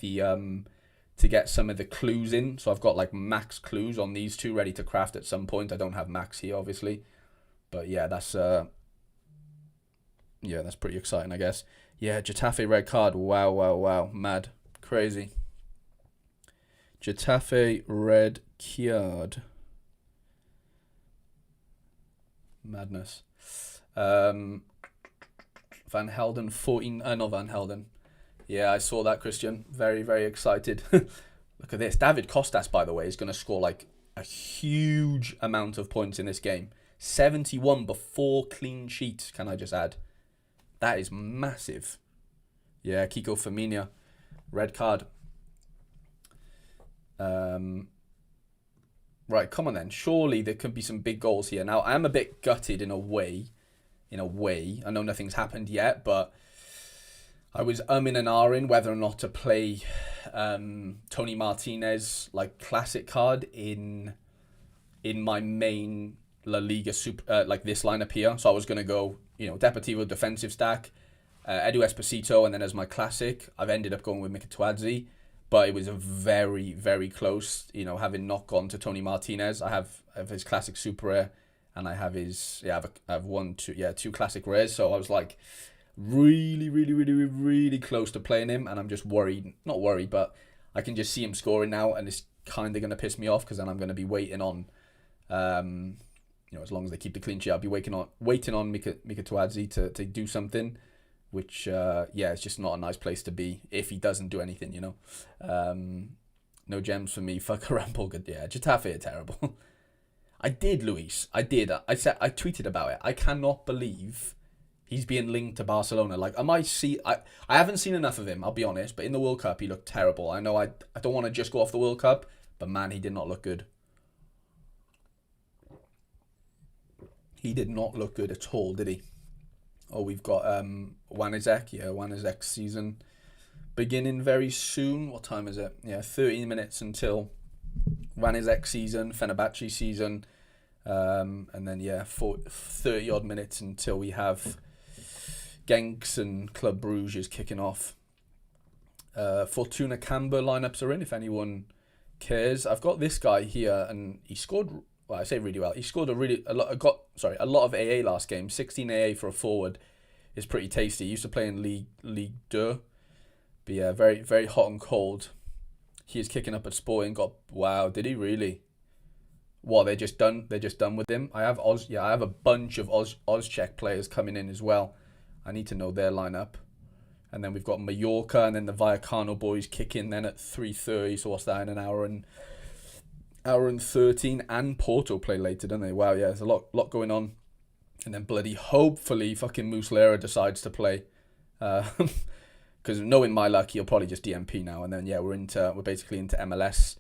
some of the clues in. So I've got max clues on these 2 ready to craft at some point. I don't have max here, obviously, but yeah, that's pretty exciting, I guess. Yeah, Getafe red card. Wow, mad, crazy. Getafe red Kjerd. Madness. Van Helden 14. Not Van Helden. Yeah, I saw that, Christian. Very, very excited. Look at this. David Costas, by the way, is going to score like a huge amount of points in this game. 71 before clean sheet, can I just add? That is massive. Yeah, Kiko Firmino. Red card. Right, come on then. Surely there could be some big goals here. Now, I am a bit gutted in a way. I know nothing's happened yet, but I was umming and ahhing whether or not to play Tony Martinez like classic card in my main La Liga super like this lineup here. So I was gonna go, Deportivo defensive stack, Edu Esposito, and then as my classic, I've ended up going with Mikatwadze. But it was a very, very close, having not gone to Tony Martinez. I have his classic super rare, and I have his, I have two classic rares. So I was like really, really, really, really close to playing him, and I'm just worried. Not worried, but I can just see him scoring now, and it's kind of going to piss me off because then I'm going to be waiting on, as long as they keep the clean sheet, I'll be waiting on Mikatwadze to do something. Which, it's just not a nice place to be if he doesn't do anything, No gems for me. Fuck around, good. Yeah, Getafe are terrible. I did, Luis. I did. I tweeted about it. I cannot believe he's being linked to Barcelona. Like, I haven't seen enough of him, I'll be honest. But in the World Cup, he looked terrible. I know I don't want to just go off the World Cup. But, man, he did not look good. He did not look good at all, did he? Oh, we've got Wanizek. Yeah, Wanizek's season beginning very soon. What time is it? Yeah, 13 minutes until Wanizek season, Fenerbahce season. And then, 30-odd minutes until we have Genks and Club Bruges kicking off. Fortuna Camber lineups are in, if anyone cares. I've got this guy here, and he scored... Well, I say really well. He scored a lot of AA last game. 16 AA for a forward is pretty tasty. He used to play in Ligue 2. But yeah, very, very hot and cold. He is kicking up at Sporting. Wow, did he really? What, they're just done with him? I have a bunch of Ozchek players coming in as well. I need to know their lineup. And then we've got Mallorca, and then the Vallecano boys kick in then at 3:30. So what's that, in an hour and 13, and Porto play later, don't they? Wow, yeah, there's a lot going on. And then hopefully fucking Muslera decides to play. Because knowing my luck, he'll probably just DMP now. And then, we're basically into MLS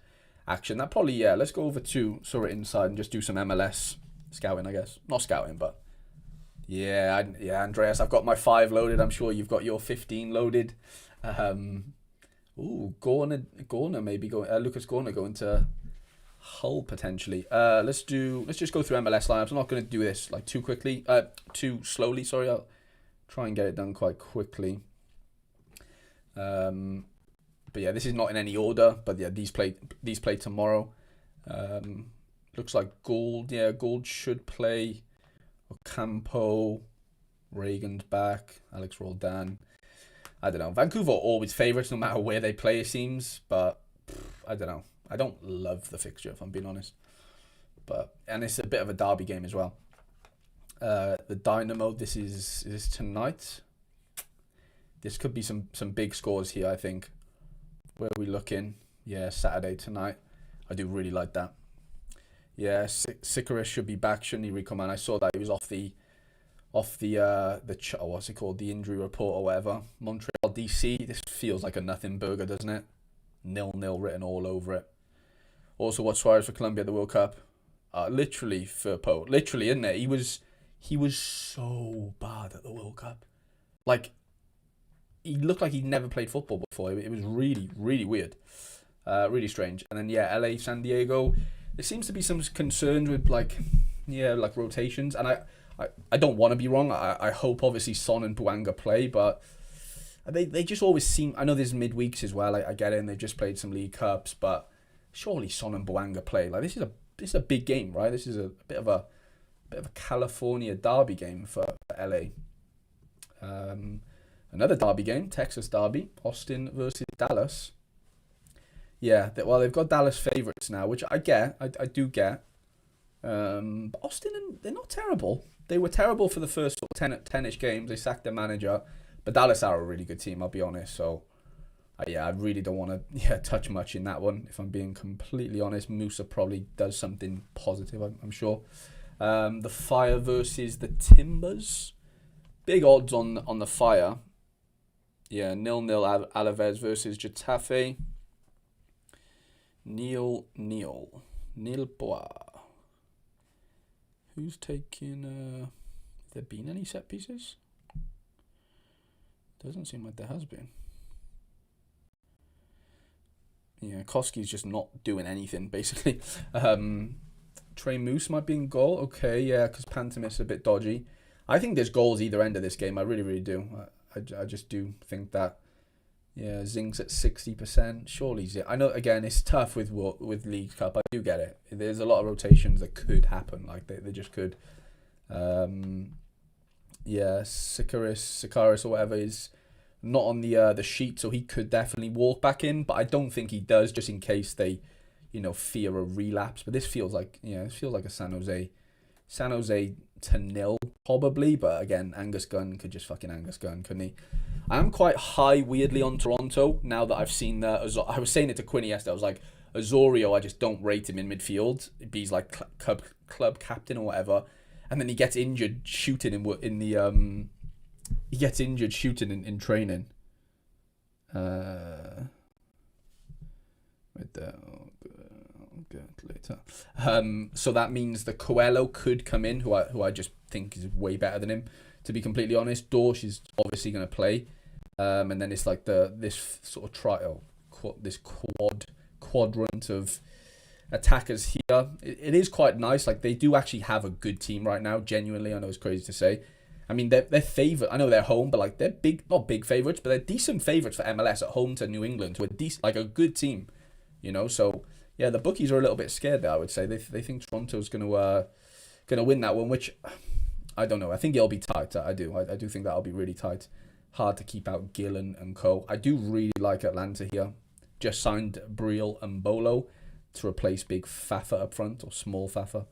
action. That probably, let's go over to Sorare Inside and just do some MLS scouting, I guess. Not scouting, but... Yeah, Andreas, I've got my 5 loaded. I'm sure you've got your 15 loaded. Gorner maybe going... Lucas Gorner going to... Hull potentially. Let's just go through MLS lineups. I'm not going to do this like too slowly. Sorry, I'll try and get it done quite quickly. But yeah, this is not in any order. But yeah, these play tomorrow. Looks like Gould. Yeah, Gould should play. Ocampo, Reagan's back. Alex Roldan. I don't know. Vancouver are always favourites no matter where they play. It seems, but I don't know. I don't love the fixture, if I'm being honest. And it's a bit of a derby game as well. The Dynamo, this is tonight. This could be some big scores here, I think. Where are we looking? Yeah, Saturday tonight. I do really like that. Yeah, Sikaris should be back, shouldn't he, Rico, man? I saw that he was off the what's it called? The injury report or whatever. Montreal DC, this feels like a nothing burger, doesn't it? 0-0 written all over it. Also, what's Suarez for Colombia at the World Cup? Literally, Firpo. Literally, isn't it? He was so bad at the World Cup. Like, he looked like he'd never played football before. It was really, really weird. Really strange. And then, LA, San Diego. There seems to be some concerns with, like rotations. And I don't want to be wrong. I hope, obviously, Son and Buanga play, but... They just always seem... I know there's midweeks as well. I get it, and they've just played some League Cups, but surely Son and Buanga play. Like, this is a big game, right? This is a bit of a California derby game for LA. Another derby game, Texas derby, Austin versus Dallas. Yeah, well, they've got Dallas favourites now, which I get. I do get. But Austin, they're not terrible. They were terrible for the first sort of 10-ish games. They sacked their manager. But Dallas are a really good team, I'll be honest. So, yeah, I really don't want to touch much in that one. If I'm being completely honest, Musa probably does something positive, I'm sure. The Fire versus the Timbers. Big odds on the Fire. Yeah, 0-0 Alaves versus Getafe. Neil Bois. Who's taking... Have there been any set pieces? Doesn't seem like there has been. Yeah, Koski's just not doing anything, basically. Trey Moose might be in goal. Okay, yeah, because Pantomis a bit dodgy. I think there's goals either end of this game. I really, really do. I just do think that. Yeah, Zing's at 60%. Surely, I know, again, it's tough with League Cup. I do get it. There's a lot of rotations that could happen. Like, they just could. Yeah, Sikaris or whatever is not on the sheet, so he could definitely walk back in, but I don't think he does, just in case they, fear a relapse. But this feels like, a San Jose to nil probably. But again, Angus Gunn could just fucking Angus Gunn, couldn't he? I am quite high weirdly on Toronto now that I've seen I was saying it to Quinny yesterday. I was like, Osorio, I just don't rate him in midfield. He's like club captain or whatever. And then he gets injured shooting in the he gets injured shooting in training. Right there. I'll get later. So that means the Coelho could come in, who I just think is way better than him. To be completely honest, Dorsch is obviously going to play, and then it's like this sort of trial, this quadrant of attackers here. It is quite nice. Like, they do actually have a good team right now. Genuinely, I know it's crazy to say. I mean, they're favourite. I know they're home, but like they're not big favourites, but they're decent favourites for MLS at home to New England, who are like a good team, So yeah, the bookies are a little bit scared there. I would say they think Toronto's gonna win that one, which I don't know. I think it'll be tight. I do think that'll be really tight. Hard to keep out Gill and co. I do really like Atlanta here. Just signed Briel and Bolo to replace big Fafa up front, or small Fafa.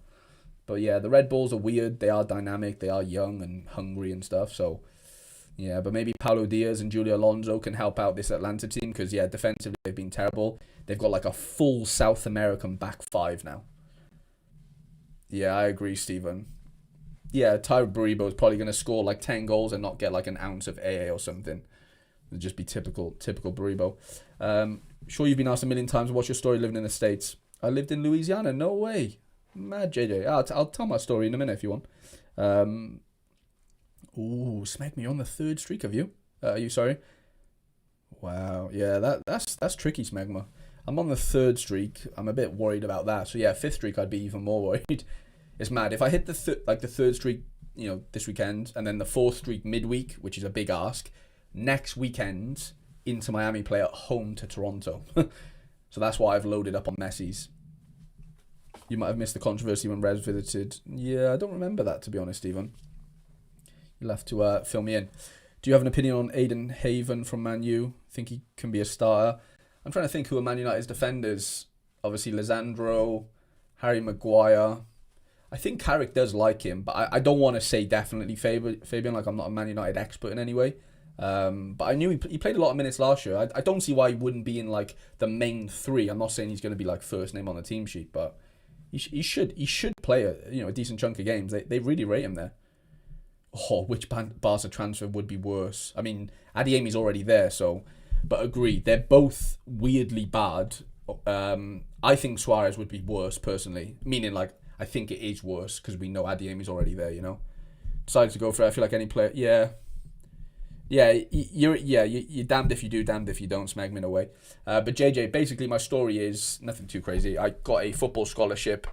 But yeah, the Red Bulls are weird. They are dynamic. They are young and hungry and stuff. So yeah, but maybe Paulo Diaz and Julio Alonso can help out this Atlanta team, because yeah, defensively they've been terrible. They've got like a full South American back five now. Yeah, I agree, Stephen. Yeah, Tyro Baribo is probably going to score like 10 goals and not get like an ounce of AA or something. It'd just be typical Baribo. Sure, you've been asked a million times, what's your story living in the States? I lived in Louisiana. No way. Mad JJ. I'll tell my story in a minute if you want. Smeg me on the third streak of you. Are you sorry? Wow. Yeah, that's tricky, Smegma. I'm on the third streak. I'm a bit worried about that. So yeah, fifth streak, I'd be even more worried. It's mad. If I hit the third streak, this weekend, and then the fourth streak midweek, which is a big ask, next weekend into Miami play at home to Toronto. So that's why I've loaded up on Messi's. You might have missed the controversy when Rez visited. Yeah, I don't remember that, to be honest, Stephen. You'll have to fill me in. Do you have an opinion on Aiden Haven from Man U? Think he can be a starter? I'm trying to think who are Man United's defenders. Obviously, Lisandro, Harry Maguire. I think Carrick does like him, but I don't want to say definitely Fabian. Like, I'm not a Man United expert in any way. But I knew he played a lot of minutes last year. I don't see why he wouldn't be in like the main three. I'm not saying he's going to be like first name on the team sheet, but he should play a decent chunk of games. They really rate him there. Oh, which Barca transfer would be worse? I mean, Adeyemi's already there, so. But agree, they're both weirdly bad. I think Suarez would be worse personally. Meaning, like, I think it is worse because we know Adeyemi's already there. Decided to go for it. I feel like any player. Yeah, you're damned if you do, damned if you don't. Smeg me in a way. But JJ, basically, my story is nothing too crazy. I got a football scholarship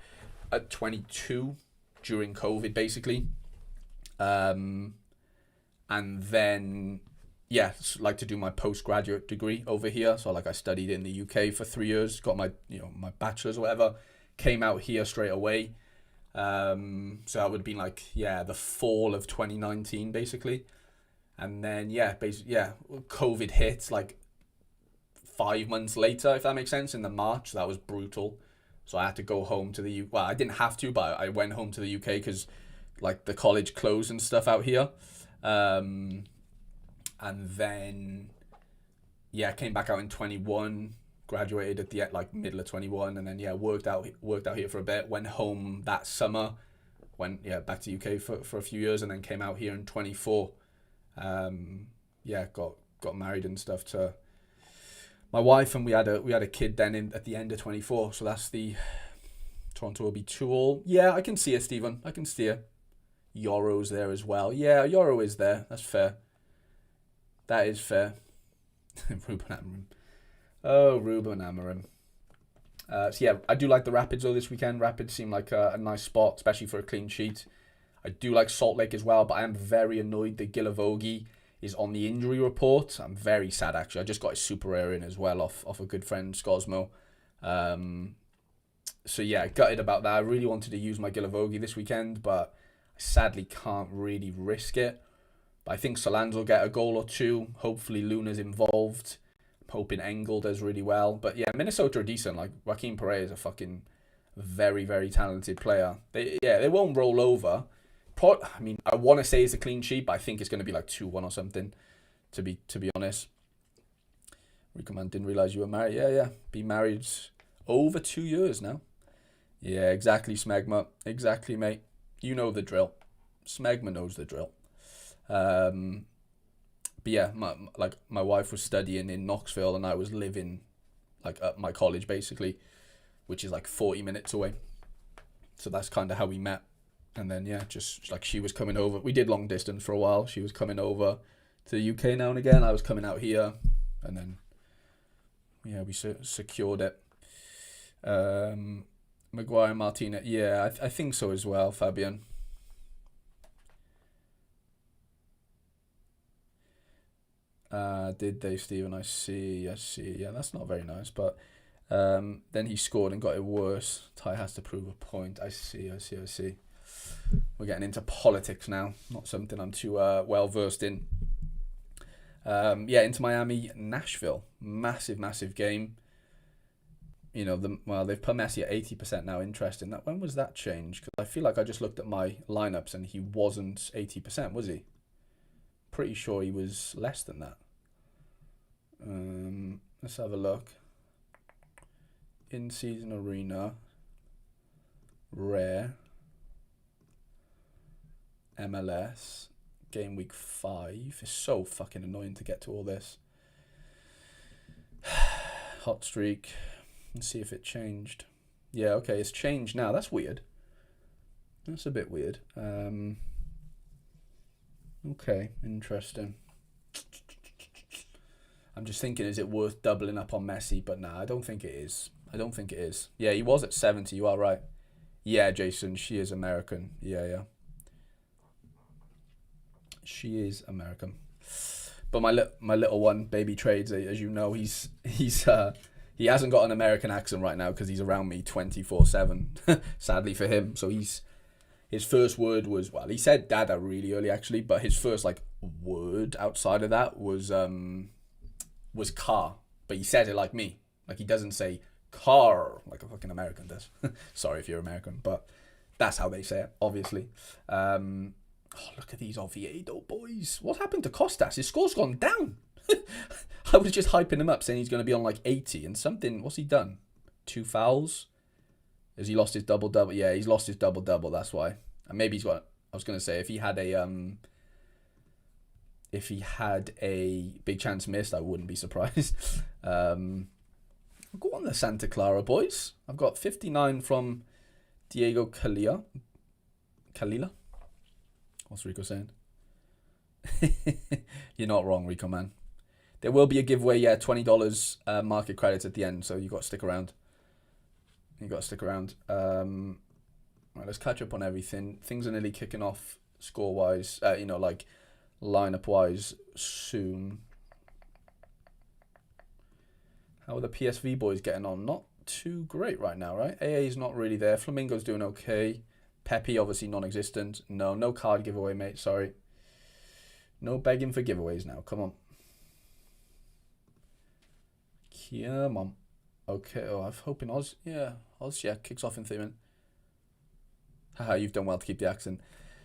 at 22 during COVID, basically. And then, like to do my postgraduate degree over here. So like I studied in the UK for 3 years, got my my bachelor's or whatever, came out here straight away. So that would have been like the fall of 2019 basically, and then COVID hit like 5 months later, if that makes sense, in the March. That was brutal. So I had to go home to the U. Well, I didn't have to, but I went home to the UK because like the college closed and stuff out here. And then yeah, came back out in 21, graduated at the like middle of 21, and then yeah, worked out here for a bit. Went home that summer, went back to UK for a few years, and then came out here in 24. Got married and stuff to my wife, and we had a kid then at the end of 24. So that's the Toronto will be 2-2. Yeah, I can see it, Stephen. I can see it. Yoro's there as well. Yeah, Yoro is there. That's fair. That is fair. Ruben Amorim. Oh, Ruben Amorim. So yeah, I do like the Rapids though this weekend. Rapids seem like a nice spot, especially for a clean sheet. I do like Salt Lake as well, but I am very annoyed that Gilavogi is on the injury report. I'm very sad, actually. I just got his super rare in as well off a good friend, Scosmo. So yeah, gutted about that. I really wanted to use my Gilavogi this weekend, but I sadly can't really risk it. But I think Solans will get a goal or two. Hopefully Luna's involved. I'm hoping Engel does really well. But yeah, Minnesota are decent. Like Joaquin Perez is a fucking very, very talented player. They won't roll over. I mean, I want to say it's a clean sheet, but I think it's going to be like 2-1 or something, to be honest. Rico Man, didn't realize you were married. Yeah. Been married over 2 years now. Yeah, exactly, Smegma. Exactly, mate. You know the drill. Smegma knows the drill. But yeah, my wife was studying in Knoxville, and I was living like at my college, basically, which is like 40 minutes away. So that's kind of how we met. And then, yeah, just like she was coming over. We did long distance for a while. She was coming over to the UK now and again. I was coming out here. And then, yeah, we secured it. Maguire and Martinez. Yeah, I think so as well, Fabian. Did they, Stephen? I see. Yeah, that's not very nice. But then he scored and got it worse. Ty has to prove a point. I see. We're getting into politics now. Not something I'm too well versed in. Into Miami, Nashville. Massive game. You know, they've put Messi at 80% now. Interesting. When was that changed? Because I feel like I just looked at my lineups and he wasn't 80%, was he? Pretty sure he was less than that. Let's have a look. In-season arena. Rare. MLS. Game week 5. It's so fucking annoying to get to all this. Hot streak. Let's see if it changed. Yeah, okay, it's changed now. That's weird. That's a bit weird. Okay, interesting. I'm just thinking, is it worth doubling up on Messi? But nah, I don't think it is. Yeah, he was at 70. You are right. Yeah, Jason, she is American. Yeah. She is American. But my little one, Baby Trades, as you know, he hasn't got an American accent right now because he's around me 24/7. Sadly for him. So his first word was, well, he said dada really early actually, but his first like word outside of that was car. But he said it like me. Like he doesn't say car like a fucking American does. Sorry if you're American, but that's how they say it, obviously. Look at these Oviedo boys. What happened to Costas? His score's gone down. I was just hyping him up, saying he's going to be on like 80 and something. What's he done? 2 fouls? Has he lost his double-double? Yeah, he's lost his double-double, that's why. And maybe he's got... I was going to say, if he had a big chance missed, I wouldn't be surprised. Go on the Santa Clara boys. I've got 59 from Diego Calila. What's Rico saying? You're not wrong, Rico, man. There will be a giveaway, yeah, $20 market credits at the end, so you got to stick around. Right, let's catch up on everything. Things are nearly kicking off score-wise, like lineup-wise soon. How are the PSV boys getting on? Not too great right now, right? AA's not really there. Flamingo's doing okay. Pepe, obviously non-existent. No card giveaway, mate. Sorry. No begging for giveaways now. Come on. here, mom. Okay, oh, I'm hoping Oz, yeah, kicks off in 3 minutes. Haha, you've done well to keep the accent.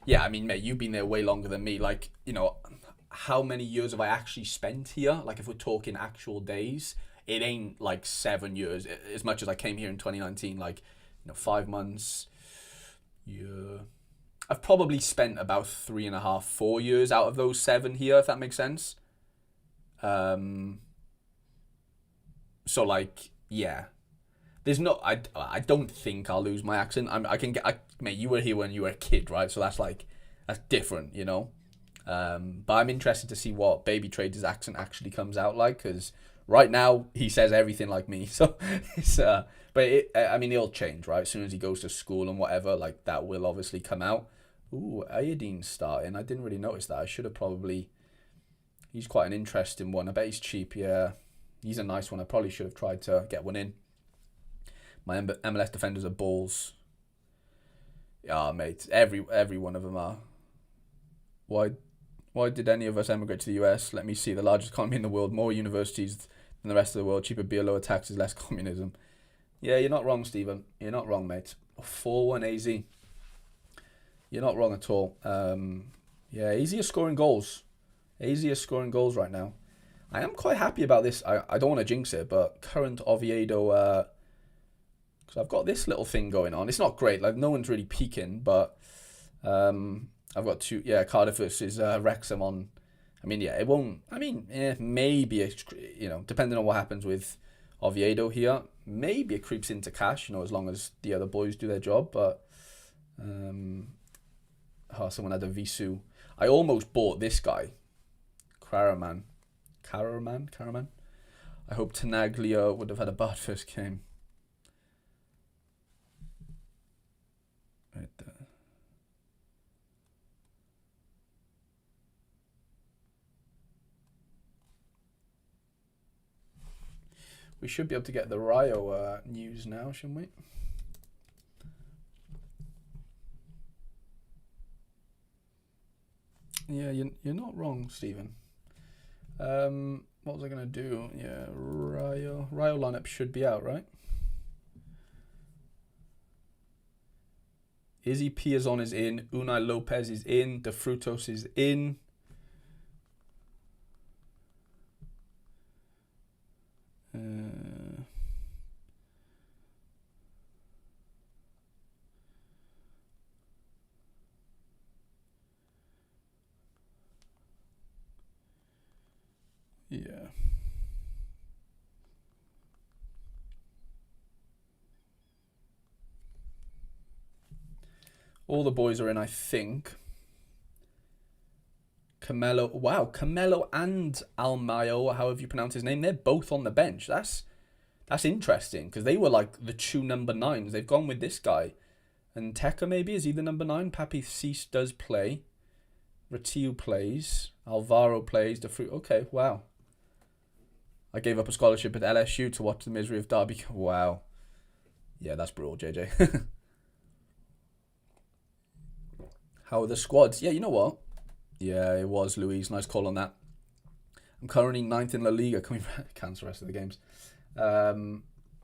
Yeah, I mean, mate, you've been there way longer than me. Like, you know, how many years have I actually spent here? Like, if we're talking actual days, it ain't like 7 years. As much as I came here in 2019, like, you know, 5 months. Yeah, I've probably spent about 3.5, 4 years out of those 7 here, if that makes sense. So like, yeah, there's no, I don't think I'll lose my accent. Mate, you were here when you were a kid, right? So that's different, you know. But I'm interested to see what Baby Trader's accent actually comes out like, because right now he says everything like me. So it's I mean, it'll change, right? As soon as he goes to school and whatever, like that will obviously come out. Ooh, Ayadine's starting. I didn't really notice that. I should have probably. He's quite an interesting one. I bet he's cheap. Yeah, he's a nice one. I probably should have tried to get one in. My MLS defenders are balls. Yeah, mate. Every one of them are. Why did any of us emigrate to the US? Let me see. The largest economy in the world, more universities than the rest of the world, cheaper beer, lower taxes, less communism. Yeah, you're not wrong, Stephen. You're not wrong, mate. 4-1 AZ. You're not wrong at all. Yeah, AZ are scoring goals. AZ are scoring goals right now. I am quite happy about this. I don't want to jinx it, but current Oviedo, because I've got this little thing going on. It's not great. Like, no one's really peaking, but I've got Cardiff versus Wrexham on. I mean, yeah, it won't. I mean, maybe, you know, depending on what happens with Oviedo here, maybe it creeps into cash, you know, as long as the other boys do their job. But someone had a Visu. I almost bought this guy, Karaman. I hope Tenaglia would have had a bad first game. Right there. We should be able to get the Rayo news now, shouldn't we? Yeah, you're not wrong, Stephen. What was I going to do? Yeah, Rayo lineup should be out, right? Izzy Piazon is in. Unai Lopez is in. De Frutos is in. Yeah. All the boys are in, I think. Camelo and Almayo, however you pronounce his name, they're both on the bench. That's interesting, because they were like the 2 number 9s. They've gone with this guy. And Teka maybe, is he the number 9? Papi Cease does play. Ratiu plays. Alvaro plays. Okay, wow. I gave up a scholarship at LSU to watch the misery of Derby. Wow. Yeah, that's brutal, JJ. How are the squads? Yeah, you know what? Yeah, it was Luis. Nice call on that. I'm currently 9th in La Liga. Coming back. Cancel the rest of the games.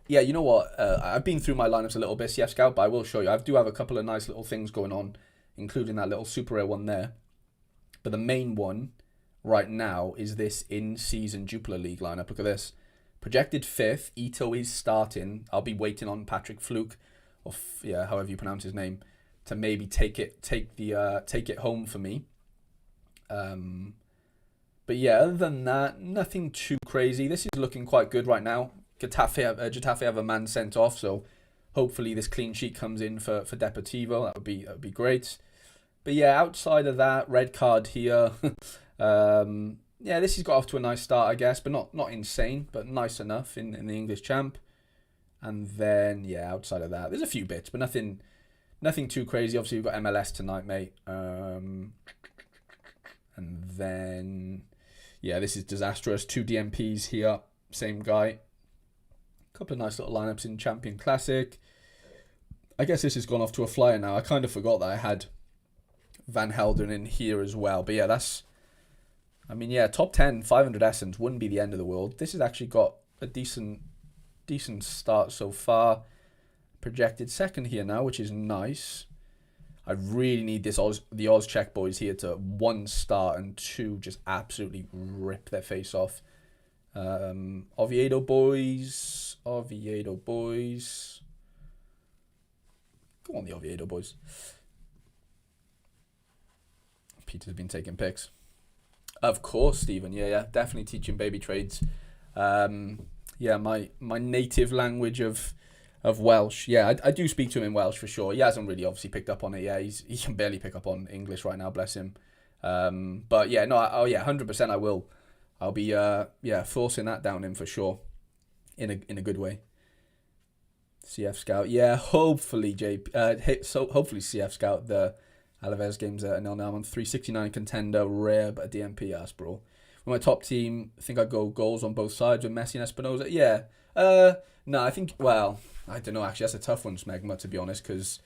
Yeah, you know what? I've been through my lineups a little bit, CF Scout, but I will show you. I do have a couple of nice little things going on, including that little super rare one there. But the main one right now is this in-season Jupiler League lineup. Look at this. Projected 5th. Ito is starting. I'll be waiting on Patrick Fluke, or however you pronounce his name, to maybe take it home for me. But yeah, other than that, nothing too crazy. This is looking quite good right now. Getafe have a man sent off, so hopefully this clean sheet comes in for Deportivo. That would be great. But yeah, outside of that, red card here. Yeah, this has got off to a nice start, I guess, but not insane, but nice enough in the English champ. And then yeah, outside of that, there's a few bits, but nothing too crazy. Obviously, we've got MLS tonight, mate. And then yeah, this is disastrous. 2 DMPs here, same guy. Couple of nice little lineups in Champion Classic. I guess this has gone off to a flyer now. I kind of forgot that I had Van Helden in here as well. But yeah, top 10, 500 essence wouldn't be the end of the world. This has actually got a decent start so far. Projected second here now, which is nice. I really need the Auscheck boys here to 1 start and 2 just absolutely rip their face off. Oviedo boys. Go on, the Oviedo boys. Peter's been taking pics. Of course, Stephen. Yeah, definitely teaching baby trades. Yeah, my native language of Welsh. Yeah, I do speak to him in Welsh for sure. He hasn't really obviously picked up on it. Yeah, he can barely pick up on English right now, bless him. But yeah, no, 100% I will. I'll be forcing that down him for sure, in a good way. CF Scout, yeah, hopefully hopefully CF Scout, the Alaves game's at 0-0. I'm 369 contender, rare, but a DMP ass, bro. With my top team, I think I'd go goals on both sides with Messi and Espinosa. Yeah. No, I think, well, I don't know, actually, that's a tough one, Smegma, to be honest, because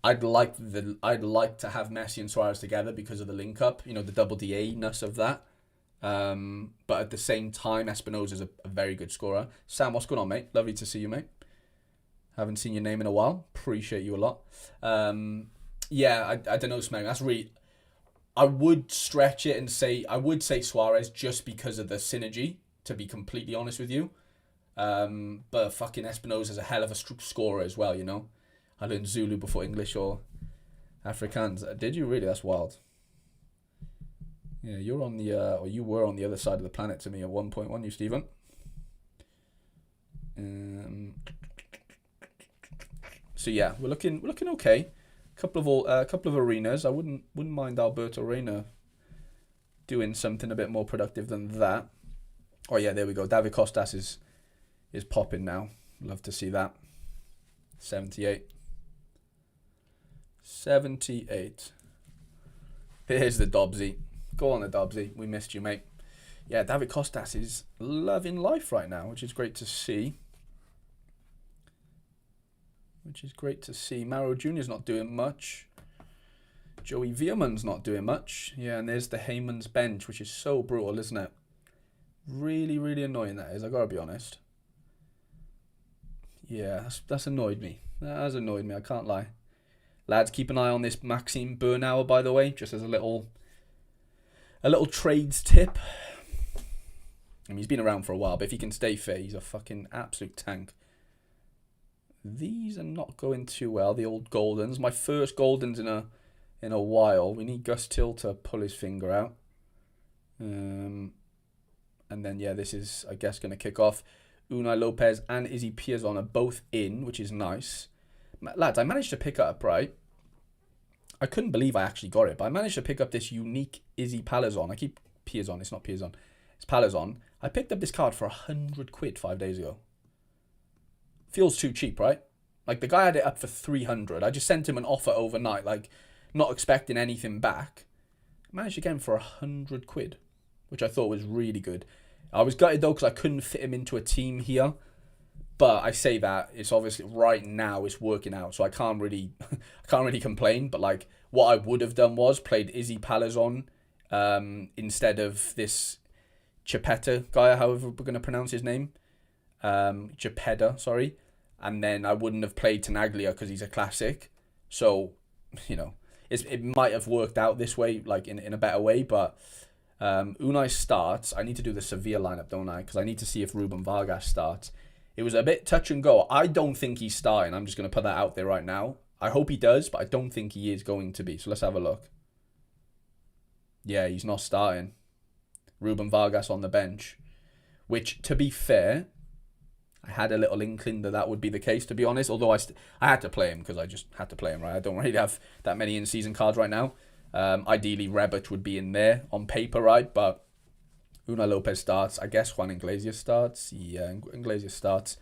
I'd like to have Messi and Suarez together because of the link-up, the double DA-ness of that. But at the same time, Espinosa's a very good scorer. Sam, what's going on, mate? Lovely to see you, mate. Haven't seen your name in a while. Appreciate you a lot. Yeah, I don't know, Smeg. That's really... I would stretch it and say... I would say Suarez just because of the synergy, to be completely honest with you. But fucking Espinosa's a hell of a scorer as well, I learned Zulu before English or Afrikaans. Did you really? That's wild. Yeah, you're on the... or you were on the other side of the planet to me at one point, weren't you, Stephen? So yeah, we're looking okay. Couple of arenas. I wouldn't mind Alberto Reina doing something a bit more productive than that. Oh yeah, there we go. David Costas is popping now. Love to see that. 78. Here's the Dobbsy. Go on, the Dobbsy. We missed you, mate. Yeah, David Costas is loving life right now, which is great to see. Mauro Jr.'s not doing much. Joey Veerman's not doing much. Yeah, and there's the Heyman's bench, which is so brutal, isn't it? Really, really annoying that is, I gotta be honest. Yeah, that's annoyed me. That has annoyed me, I can't lie. Lads, keep an eye on this Maxime Bernauer, by the way, just as a little trades tip. I mean, he's been around for a while, but if he can stay fit, he's a fucking absolute tank. These are not going too well, the old Goldens. My first Goldens in a while. We need Gus Till to pull his finger out. And then, yeah, this is, I guess, going to kick off. Unai Lopez and Izzy Piazon are both in, which is nice. Lads, I managed to pick up, right? I couldn't believe I actually got it, but I managed to pick up this unique Izzy Palazon. I keep Piazon, it's not Piazon. It's Palazon. I picked up this card for £100 5 days ago. Feels too cheap, right? Like, the guy had it up for 300. I just sent him an offer overnight, like, not expecting anything back. I managed to get him for £100, which I thought was really good. I was gutted, though, because I couldn't fit him into a team here. But I say that, it's obviously, right now, it's working out, so I can't really complain. But, like, what I would have done was played Izzy Palazon instead of this Chepeta guy, however we're going to pronounce his name. Chepeda, sorry. And then I wouldn't have played Tenaglia because he's a classic. So, it might have worked out this way, like in a better way. But Unai starts. I need to do the Sevilla lineup, don't I? Because I need to see if Ruben Vargas starts. It was a bit touch and go. I don't think he's starting. I'm just going to put that out there right now. I hope he does, but I don't think he is going to be. So let's have a look. Yeah, he's not starting. Ruben Vargas on the bench. Which, to be fair, I had a little inkling that would be the case, to be honest. Although I had to play him because I just had to play him, right? I don't really have that many in-season cards right now. Ideally, Rebic would be in there on paper, right? But Unai Lopez starts. I guess Juan Iglesias starts. Yeah, Iglesias starts.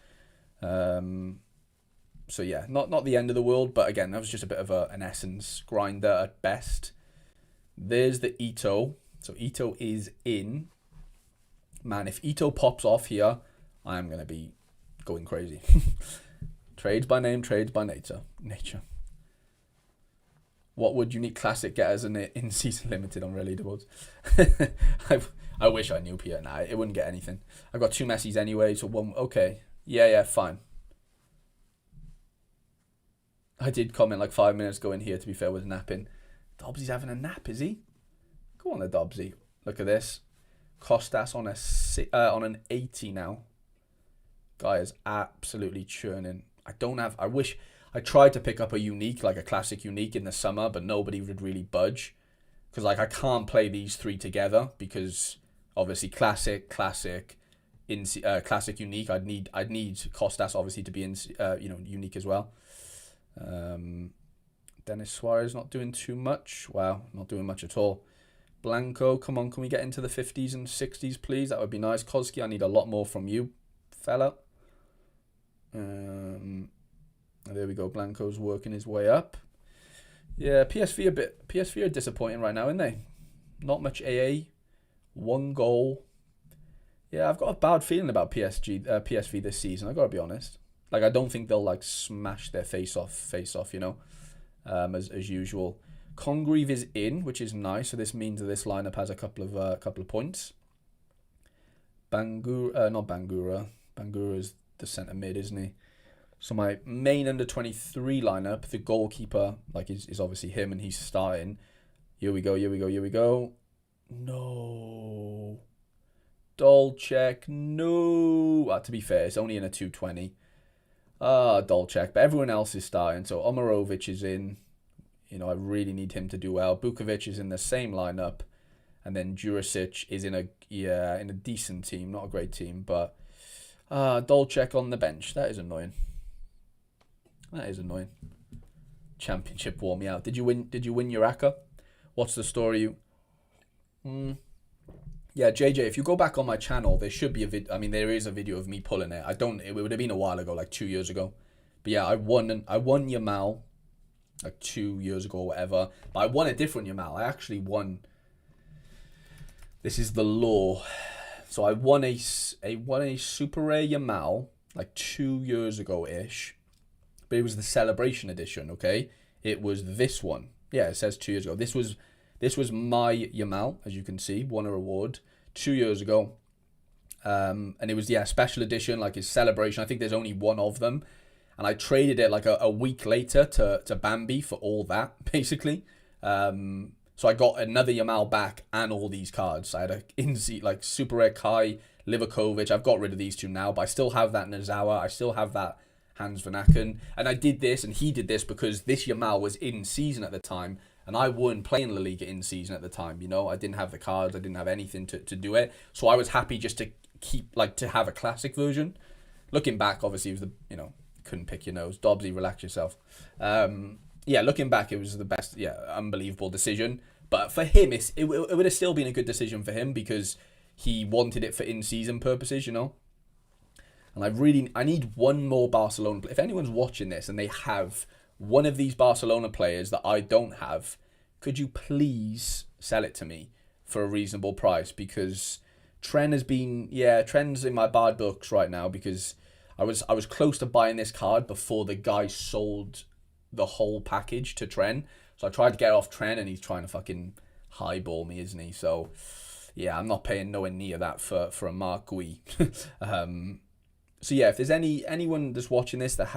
So yeah, not the end of the world. But again, that was just a bit of an essence grinder at best. There's the Ito. So Ito is in. Man, if Ito pops off here, I am going to be going crazy. Trades by name, trades by nature. What would Unique Classic get as an in-season limited on Rare Leaderboards? I wish I knew Pierre. Nah, it wouldn't get anything. I've got 2 Messis anyway, so one. Okay. Yeah, fine. I did comment like 5 minutes ago in here, to be fair, was napping. Dobbsy's having a nap, is he? Go on, the Dobbsy. Look at this. Costas on on an 80 now. Guy is absolutely churning. I wish I tried to pick up a unique, like a classic unique in the summer, but nobody would really budge. Because like I can't play these 3 together because obviously classic, classic unique. I'd need Costas obviously to be in unique as well. Dennis Suarez not doing too much. Wow, not doing much at all. Blanco, come on, can we get into the 50s and 60s, please? That would be nice. Koski, I need a lot more from you, fella. There we go. Blanco's working his way up. Yeah, PSV are disappointing right now, aren't they? Not much AA. 1 goal. Yeah, I've got a bad feeling about PSV this season. I gotta be honest. Like, I don't think they'll like smash their face off, you know, as usual. Congreve is in, which is nice. So this means that this lineup has a couple of points. Not Bangura. Bangura is the centre mid, isn't he? So my main under 23 lineup, the goalkeeper, like is obviously him, and he's starting. Here we go. No. Dolchek, no. To be fair, it's only in a 220. Dolchek, but everyone else is starting. So Omarovic is in. You know, I really need him to do well. Bukovic is in the same lineup, and then Jurisic is in a decent team, not a great team, but Dolchek on the bench. That is annoying. Championship wore me out. Did you win your ACCA? What's the story? Yeah, JJ, if you go back on my channel, there should be a video. I mean, there is a video of me pulling it. It would have been a while ago, like 2 years ago. But yeah, I won Yamal like 2 years ago or whatever. But I won a different Yamal. I actually won. This is the law. So I won a super rare Yamal like 2 years ago ish. But it was the celebration edition, okay? It was this one. Yeah, it says 2 years ago. This was my Yamal, as you can see, won a award 2 years ago. And it was, special edition, like his celebration. I think there's only one of them. And I traded it like a week later to Bambi for all that, basically. So I got another Yamal back and all these cards. I had a super rare Kai, Livakovic. I've got rid of these 2 now, but I still have that Nazawa. I still have that Hans Van Aken. And I did this, and he did this because this Yamal was in season at the time. And I weren't playing La Liga in season at the time, you know. I didn't have the cards. I didn't have anything to do it. So I was happy just to to have a classic version. Looking back, obviously, it was couldn't pick your nose. Dobbsy, relax yourself. Looking back, it was the best, unbelievable decision. But for him, it would have still been a good decision for him because he wanted it for in-season purposes, you know. And I need one more Barcelona player. If anyone's watching this and they have one of these Barcelona players that I don't have, could you please sell it to me for a reasonable price? Because Trent's in my bad books right now because I was close to buying this card before the guy sold the whole package to Trent. So I tried to get off Trent and he's trying to fucking highball me, isn't he? So yeah, I'm not paying nowhere near that for a Mark Gui. So yeah, if there's anyone that's watching this that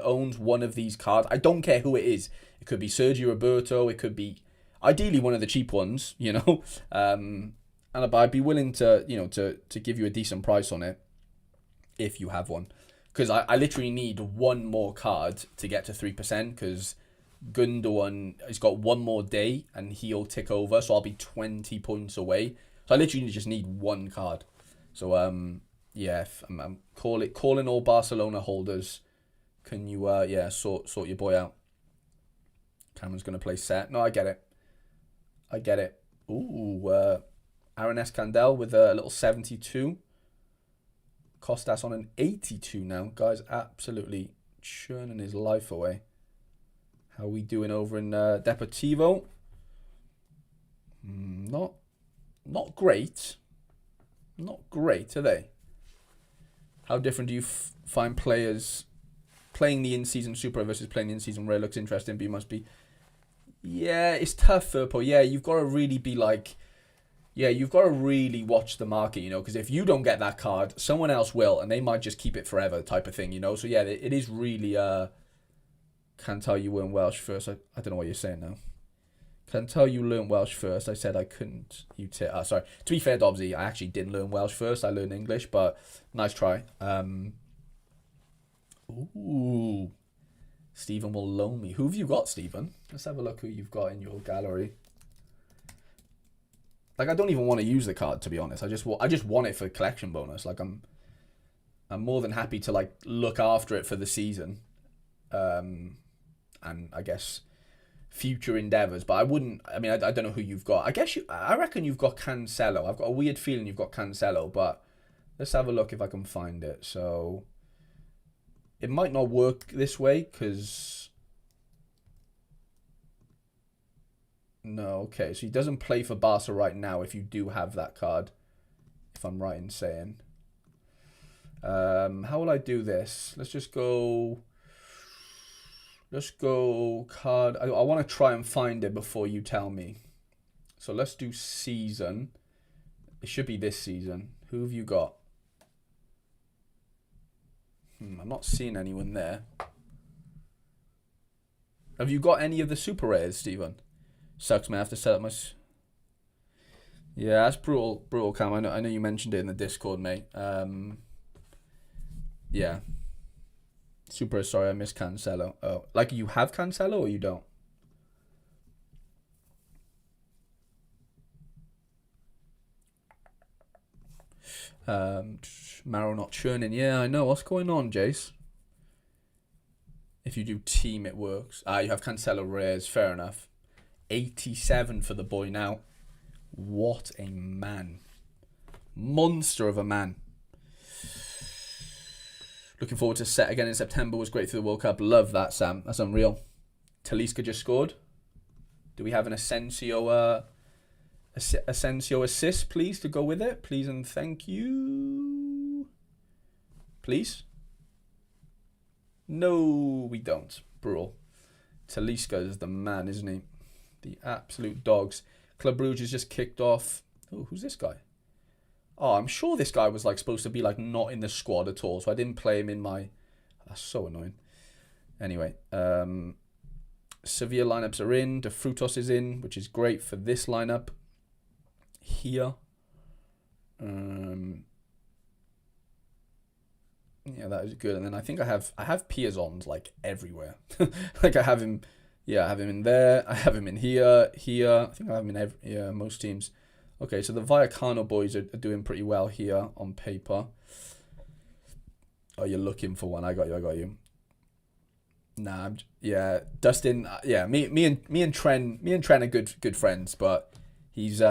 owns one of these cards, I don't care who it is. It could be Sergio Roberto. It could be ideally one of the cheap ones, you know. And I'd be willing to give you a decent price on it if you have one, because I literally need one more card to get to 3%. Because Gundogan has got one more day and he'll tick over, so I'll be 20 points away. So I literally just need one card. So I'm calling all Barcelona holders. Can you sort your boy out? Cameron's gonna play set. No, I get it. Ooh, Aaron Escandel with a little 72. Costas on an 82 now. Guy's absolutely churning his life away. How are we doing over in Deportivo? Not great. Not great, are they? How different do you find players playing the in-season Super versus playing the in-season Rare? Looks interesting, but you must be... Yeah, it's tough, Furpo. Yeah, you've got to really be like... Yeah, you've got to really watch the market, you know, because if you don't get that card, someone else will, and they might just keep it forever, type of thing, you know. So yeah, it is really. Can't tell you learn Welsh first. I don't know what you're saying now. Can't tell you learn Welsh first. I said I couldn't. Sorry. To be fair, Dobbsy, I actually didn't learn Welsh first. I learned English, but nice try. Ooh, Stephen will loan me. Who have you got, Stephen? Let's have a look who you've got in your gallery. Like, I don't even want to use the card, to be honest. I just want it for collection bonus. Like, I'm more than happy to like look after it for the season, and I guess future endeavors. But I wouldn't. I mean, I don't know who you've got. I reckon you've got Cancelo. I've got a weird feeling you've got Cancelo, but let's have a look if I can find it. So it might not work this way because no. Okay, so he doesn't play for Barca right now. If you do have that card, if I'm right in saying. How will I do this? Let's go card. I want to try and find it before you tell me. So let's do season. It should be this season. Who have you got? I'm not seeing anyone there. Have you got any of the super rares, Stephen? Sucks, man. I have to set up my... Yeah, that's brutal, Cam. I know you mentioned it in the Discord, mate. Yeah. Super sorry, I missed Cancelo. Oh, like you have Cancelo or you don't? Marrow not churning. Yeah, I know. What's going on, Jace? If you do team, it works. You have Cancelo rares. Fair enough. 87 for the boy now. What a man. Monster of a man. Looking forward to set again in September. Was great through the World Cup. Love that, Sam. That's unreal. Talisca just scored. Do we have an Asensio assist, please, to go with it? Please and thank you. Please? No, we don't. Brutal. Talisca is the man, isn't he? The absolute dogs. Club Brugge has just kicked off. Oh, who's this guy? Oh, I'm sure this guy was like supposed to be like not in the squad at all, so I didn't play him in my... That's so annoying. Anyway, Sevilla lineups are in. De Frutos is in, which is great for this lineup. Here. Yeah, that is good. And then I think I have Piazons like everywhere. Like I have him... Yeah, I have him in there. I have him in here. I think I have him in most teams. Okay, so the Vallecano boys are doing pretty well here on paper. Oh, you're looking for one. I got you. Nah, Dustin. Yeah, me and Trent are good friends, but he's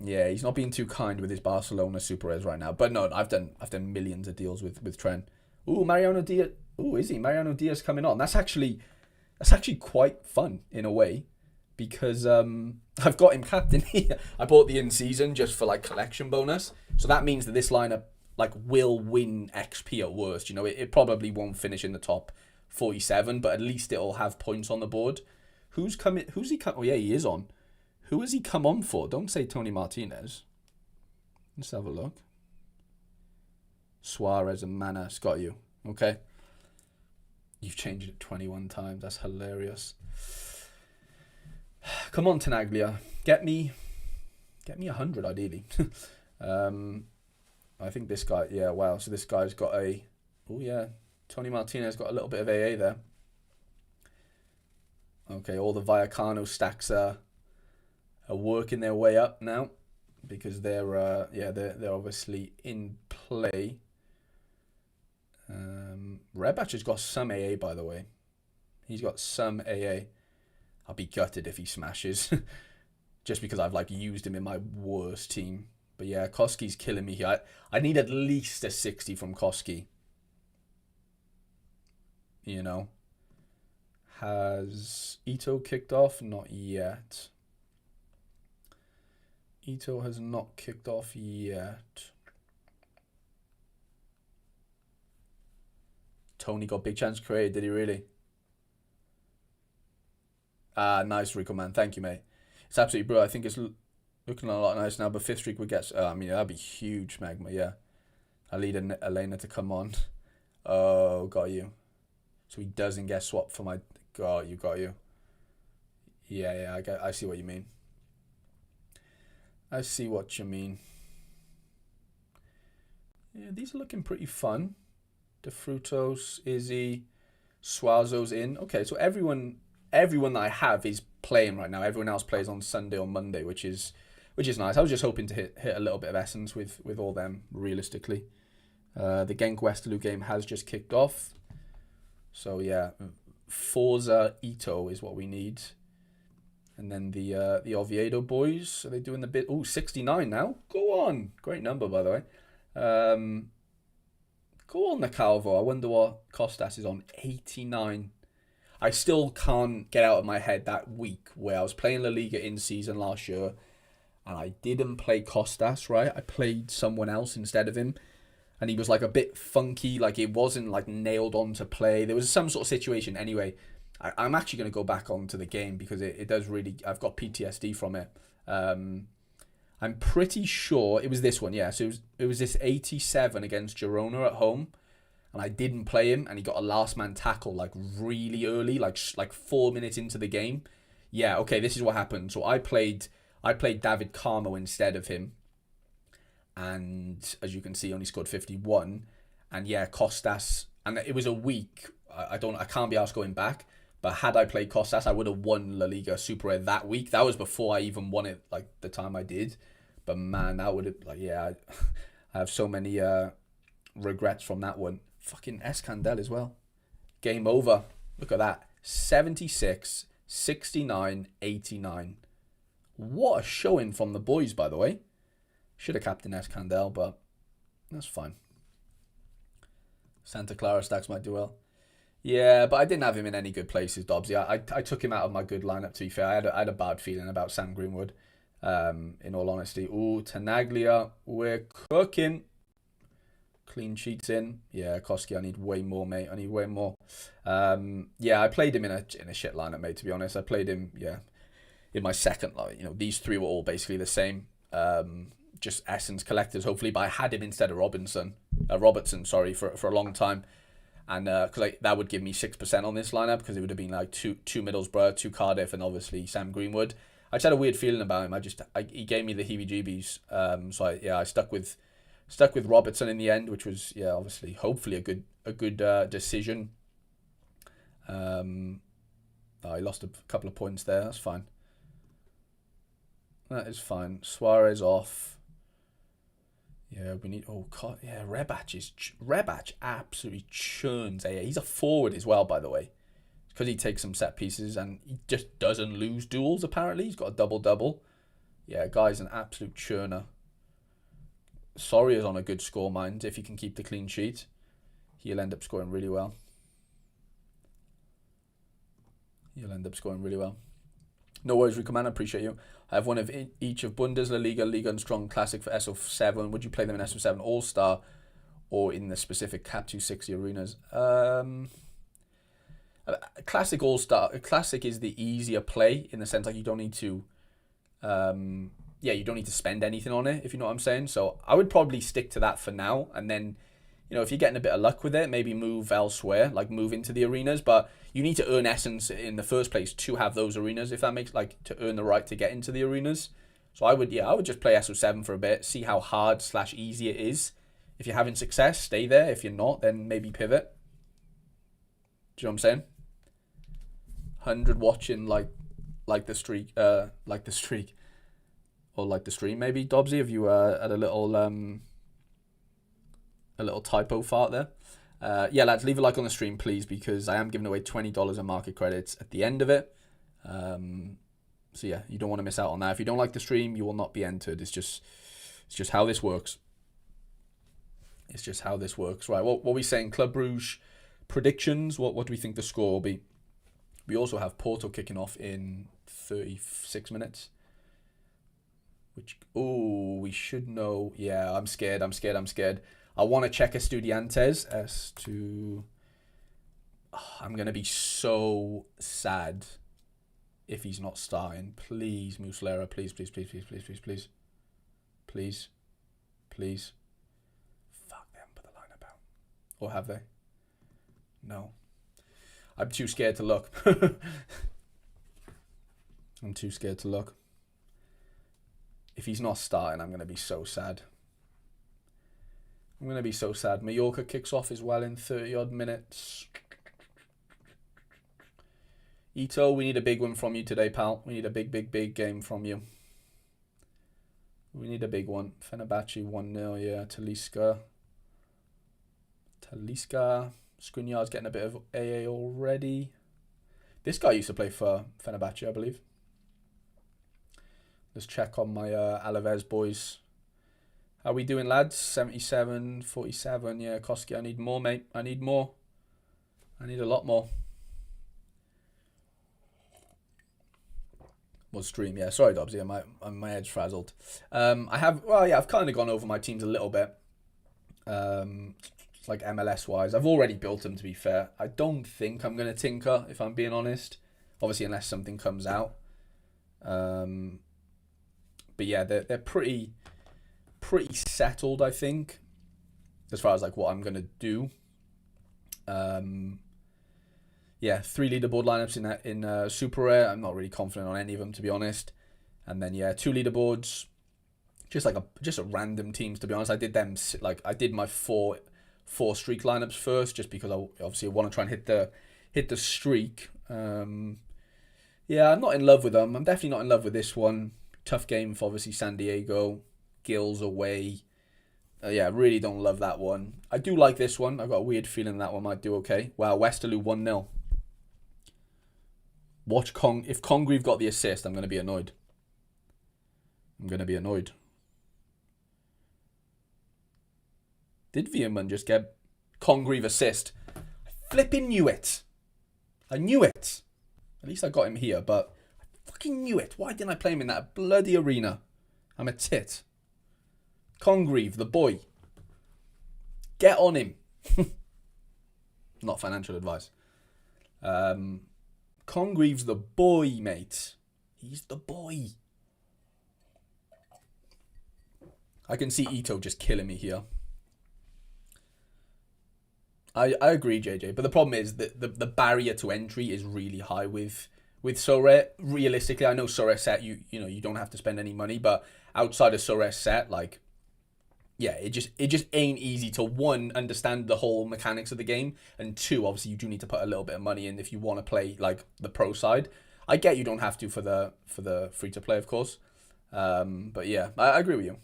he's not being too kind with his Barcelona Super Rares right now. But no, I've done millions of deals with Trent. Ooh, Mariano Diaz. Ooh, is he? Mariano Diaz coming on. That's actually quite fun in a way. Because I've got him captain here. I bought the in-season just for like collection bonus. So that means that this lineup like will win XP at worst. You know, it probably won't finish in the top 47, but at least it'll have points on the board. Who's he come? Oh yeah, he is on. Who has he come on for? Don't say Tony Martinez. Let's have a look. Suarez and Manas got you. Okay. You've changed it 21 times. That's hilarious. Come on, Tenaglia. Get me 100 ideally. I think this guy, yeah, wow. So this guy's got Tony Martinez got a little bit of AA there. Okay, all the Vallecano stacks are working their way up now because they're obviously in play. Rebach has got some AA, by the way. He's got some AA. I'll be gutted if he smashes. Just because I've like used him in my worst team. But yeah, Koski's killing me here. I need at least a 60 from Koski. You know. Has Ito kicked off? Not yet. Ito has not kicked off yet. Tony got big chance created, did he really? Nice, Rico, man. Thank you, mate. It's absolutely brilliant. I think it's Looking a lot nice now, but fifth streak would get... I mean, that'd be huge, Magma, yeah. I lead Elena to come on. Oh, got you. So he doesn't get swapped for my... Got you. Yeah, I see what you mean. I see what you mean. Yeah, these are looking pretty fun. De Frutos, Izzy, Suazo's in. Okay, so everyone that I have is playing right now. Everyone else plays on Sunday or Monday, which is nice. I was just hoping to hit a little bit of essence with all them, realistically. The Genk Westerlo game has just kicked off. So yeah, Forza Ito is what we need. And then the Oviedo boys, are they doing the bit? Oh, 69 now. Go on. Great number, by the way. Go on, the Calvo. I wonder what Costas is on. 89. I still can't get out of my head that week where I was playing La Liga in season last year and I didn't play Costas, right? I played someone else instead of him. And he was like a bit funky, like it wasn't like nailed on to play. There was some sort of situation. Anyway, I'm actually going to go back onto the game because it does really... I've got PTSD from it. I'm pretty sure it was this one, yeah. So it was this 87 against Girona at home. And I didn't play him, and he got a last man tackle like really early, like 4 minutes into the game. Yeah, okay, this is what happened. So I played David Carmo instead of him, and as you can see, only scored 51. And yeah, Costas, and it was a week. I can't be asked going back. But had I played Costas, I would have won La Liga Super Rare that week. That was before I even won it, like the time I did. But man, that would have I have so many regrets from that one. Fucking Escandel as well. Game over. Look at that. 76, 69, 89. What a showing from the boys, by the way. Should have captained Escandel, but that's fine. Santa Clara stacks might do well. Yeah, but I didn't have him in any good places, Dobbsy. I took him out of my good lineup, to be fair. I had a bad feeling about Sam Greenwood, in all honesty. Ooh, Tenaglia. We're cooking. Clean sheets in. Yeah, Koski, I need way more, mate. I need way more. Yeah, I played him in a shit lineup, mate, to be honest. I played him, in my second line. You know, these three were all basically the same. Just essence collectors, hopefully. But I had him instead of Robertson, for a long time. And because that would give me 6% on this lineup, because it would have been like two Middlesbrough, 2 Cardiff, and obviously Sam Greenwood. I just had a weird feeling about him. He gave me the heebie-jeebies. So I stuck with Robertson in the end, which was obviously hopefully a good decision. I lost a couple of points there. That's fine. That is fine. Suarez off. Yeah, we need... Oh, God. Yeah, Rebac absolutely churns. He's a forward as well, by the way. Because he takes some set pieces and he just doesn't lose duels, apparently. He's got a double-double. Yeah, guy's an absolute churner. Sorry is on a good score, mind. If he can keep the clean sheet, he'll end up scoring really well. No worries, Ricoman. I appreciate you. I have one of each of Bundes, La Liga, Liga and Strong Classic for SO7. Would you play them in SO7 All-Star or in the specific Cap 260 arenas? Classic All-Star. Classic is the easier play in the sense like you don't need to... you don't need to spend anything on it, if you know what I'm saying. So I would probably stick to that for now. And then, if you're getting a bit of luck with it, maybe move elsewhere, like move into the arenas. But you need to earn essence in the first place to have those arenas, if that makes, to earn the right to get into the arenas. So I would just play SO7 for a bit, see how hard / easy it is. If you're having success, stay there. If you're not, then maybe pivot. Do you know what I'm saying? 100 watching like the streak. Or like the stream, maybe. Dobbsy, if you had a little typo fart there. Lads, leave a like on the stream, please, because I am giving away $20 in market credits at the end of it. So yeah, you don't want to miss out on that. If you don't like the stream, you will not be entered. It's just how this works. Right, what are we saying? Club Brugge predictions. What do we think the score will be? We also have Porto kicking off in 36 minutes. We should know. Yeah, I'm scared. I want to check Estudiantes I'm going to be so sad if he's not starting. Please, Muslera, please, please, please, please, please, please, please. Please. Please. Fuck, they haven't put the lineup out. Or have they? No. I'm too scared to look. I'm too scared to look. If he's not starting, I'm going to be so sad. I'm going to be so sad. Mallorca kicks off as well in 30-odd minutes. Ito, we need a big one from you today, pal. We need a big, big, big game from you. We need a big one. Fenerbahce 1-0, yeah. Talisca. Skriniar's getting a bit of AA already. This guy used to play for Fenerbahce, I believe. Let's check on my Alaves boys. How we doing, lads? 77, 47. Yeah, Koski, I need more, mate. I need more. I need a lot more. Well, stream, yeah. Sorry, Dobbs. Yeah, my head's frazzled. I've kind of gone over my teams a little bit. Like MLS-wise. I've already built them, to be fair. I don't think I'm going to tinker, if I'm being honest. Obviously, unless something comes out. But yeah, they're pretty settled, I think, as far as like what I'm gonna do. Yeah, 3 leaderboard lineups in Super Rare. I'm not really confident on any of them, to be honest. And then yeah, 2 leaderboards, just a random teams, to be honest. I did them I did my four streak lineups first, just because I obviously want to try and hit the streak. Yeah, I'm not in love with them. I'm definitely not in love with this one. Tough game for obviously San Diego. Gills away. Yeah, really don't love that one. I do like this one. I've got a weird feeling that one might do okay. Wow, Westerlo 1-0. If Congreve got the assist, I'm going to be annoyed. Did Veerman just get Congreve assist? I flipping knew it. I knew it. At least I got him here, but I fucking knew it. Why didn't I play him in that bloody arena? I'm a tit. Congreve, the boy. Get on him. Not financial advice. Congreve's the boy, mate. He's the boy. I can see Ito just killing me here. I agree, JJ, but the problem is that the barrier to entry is really high with Sorare. Realistically, I know Sorare set you don't have to spend any money, but outside of Sorare set, like, yeah, it just ain't easy to, one, understand the whole mechanics of the game, and two, obviously you do need to put a little bit of money in if you want to play like the pro side. I get you don't have to for the free to play, of course, but yeah, I agree with you.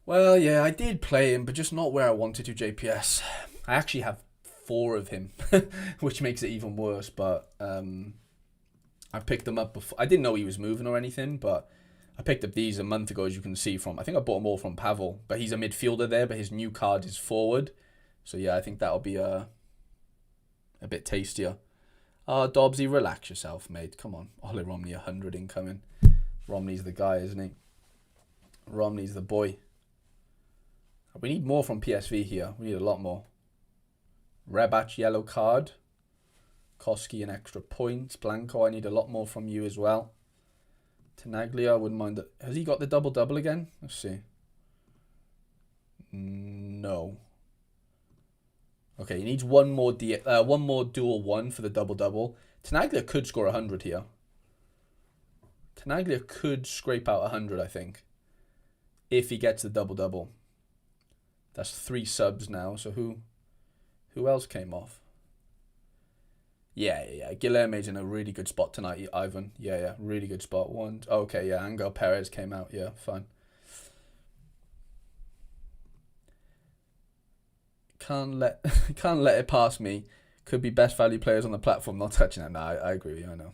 Well, yeah, I did play him, but just not where I wanted to, JPS. I actually have 4 of him, which makes it even worse, but I picked them up before. I didn't know he was moving or anything, but I picked up these a month ago, as you can see from, I think I bought them all from Pavel, but he's a midfielder there, but his new card is forward. So yeah, I think that'll be a bit tastier. Dobbsy, relax yourself, mate. Come on. Ollie Romney, 100 incoming. Romney's the guy, isn't he? Romney's the boy. We need more from PSV here. We need a lot more. Rebac, yellow card. Koski, an extra point. Blanco, I need a lot more from you as well. Tenaglia, I wouldn't mind that. Has he got the double-double again? Let's see. No. Okay, he needs one more dual 1 for the double-double. Tenaglia could score 100 here. Tenaglia could scrape out 100, I think, if he gets the double-double. That's 3 subs now. So who else came off? Yeah. Guilherme's in a really good spot tonight, Ivan. Yeah, really good spot. Okay, yeah, Angel Perez came out. Yeah, fine. Can't let it pass me. Could be best value players on the platform, not touching it. No, I agree with you, I know.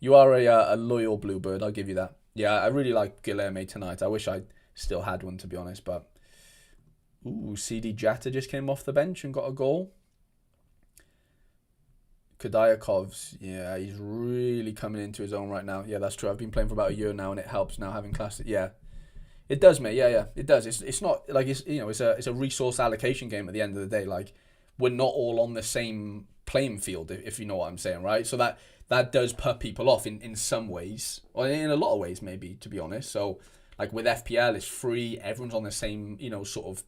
You are a loyal Bluebird, I'll give you that. Yeah, I really like Guilherme tonight. I wish I still had one, to be honest, but... Ooh, CD Jata just came off the bench and got a goal. Kodyakov's, yeah, he's really coming into his own right now. Yeah, that's true. I've been playing for about a year now, and it helps now having classic. Yeah, it does, mate. Yeah, it does. It's not like it's a resource allocation game at the end of the day. Like, we're not all on the same playing field, if you know what I'm saying, right? So that does put people off in some ways, or in a lot of ways maybe, to be honest. So like with FPL, it's free, everyone's on the same, sort of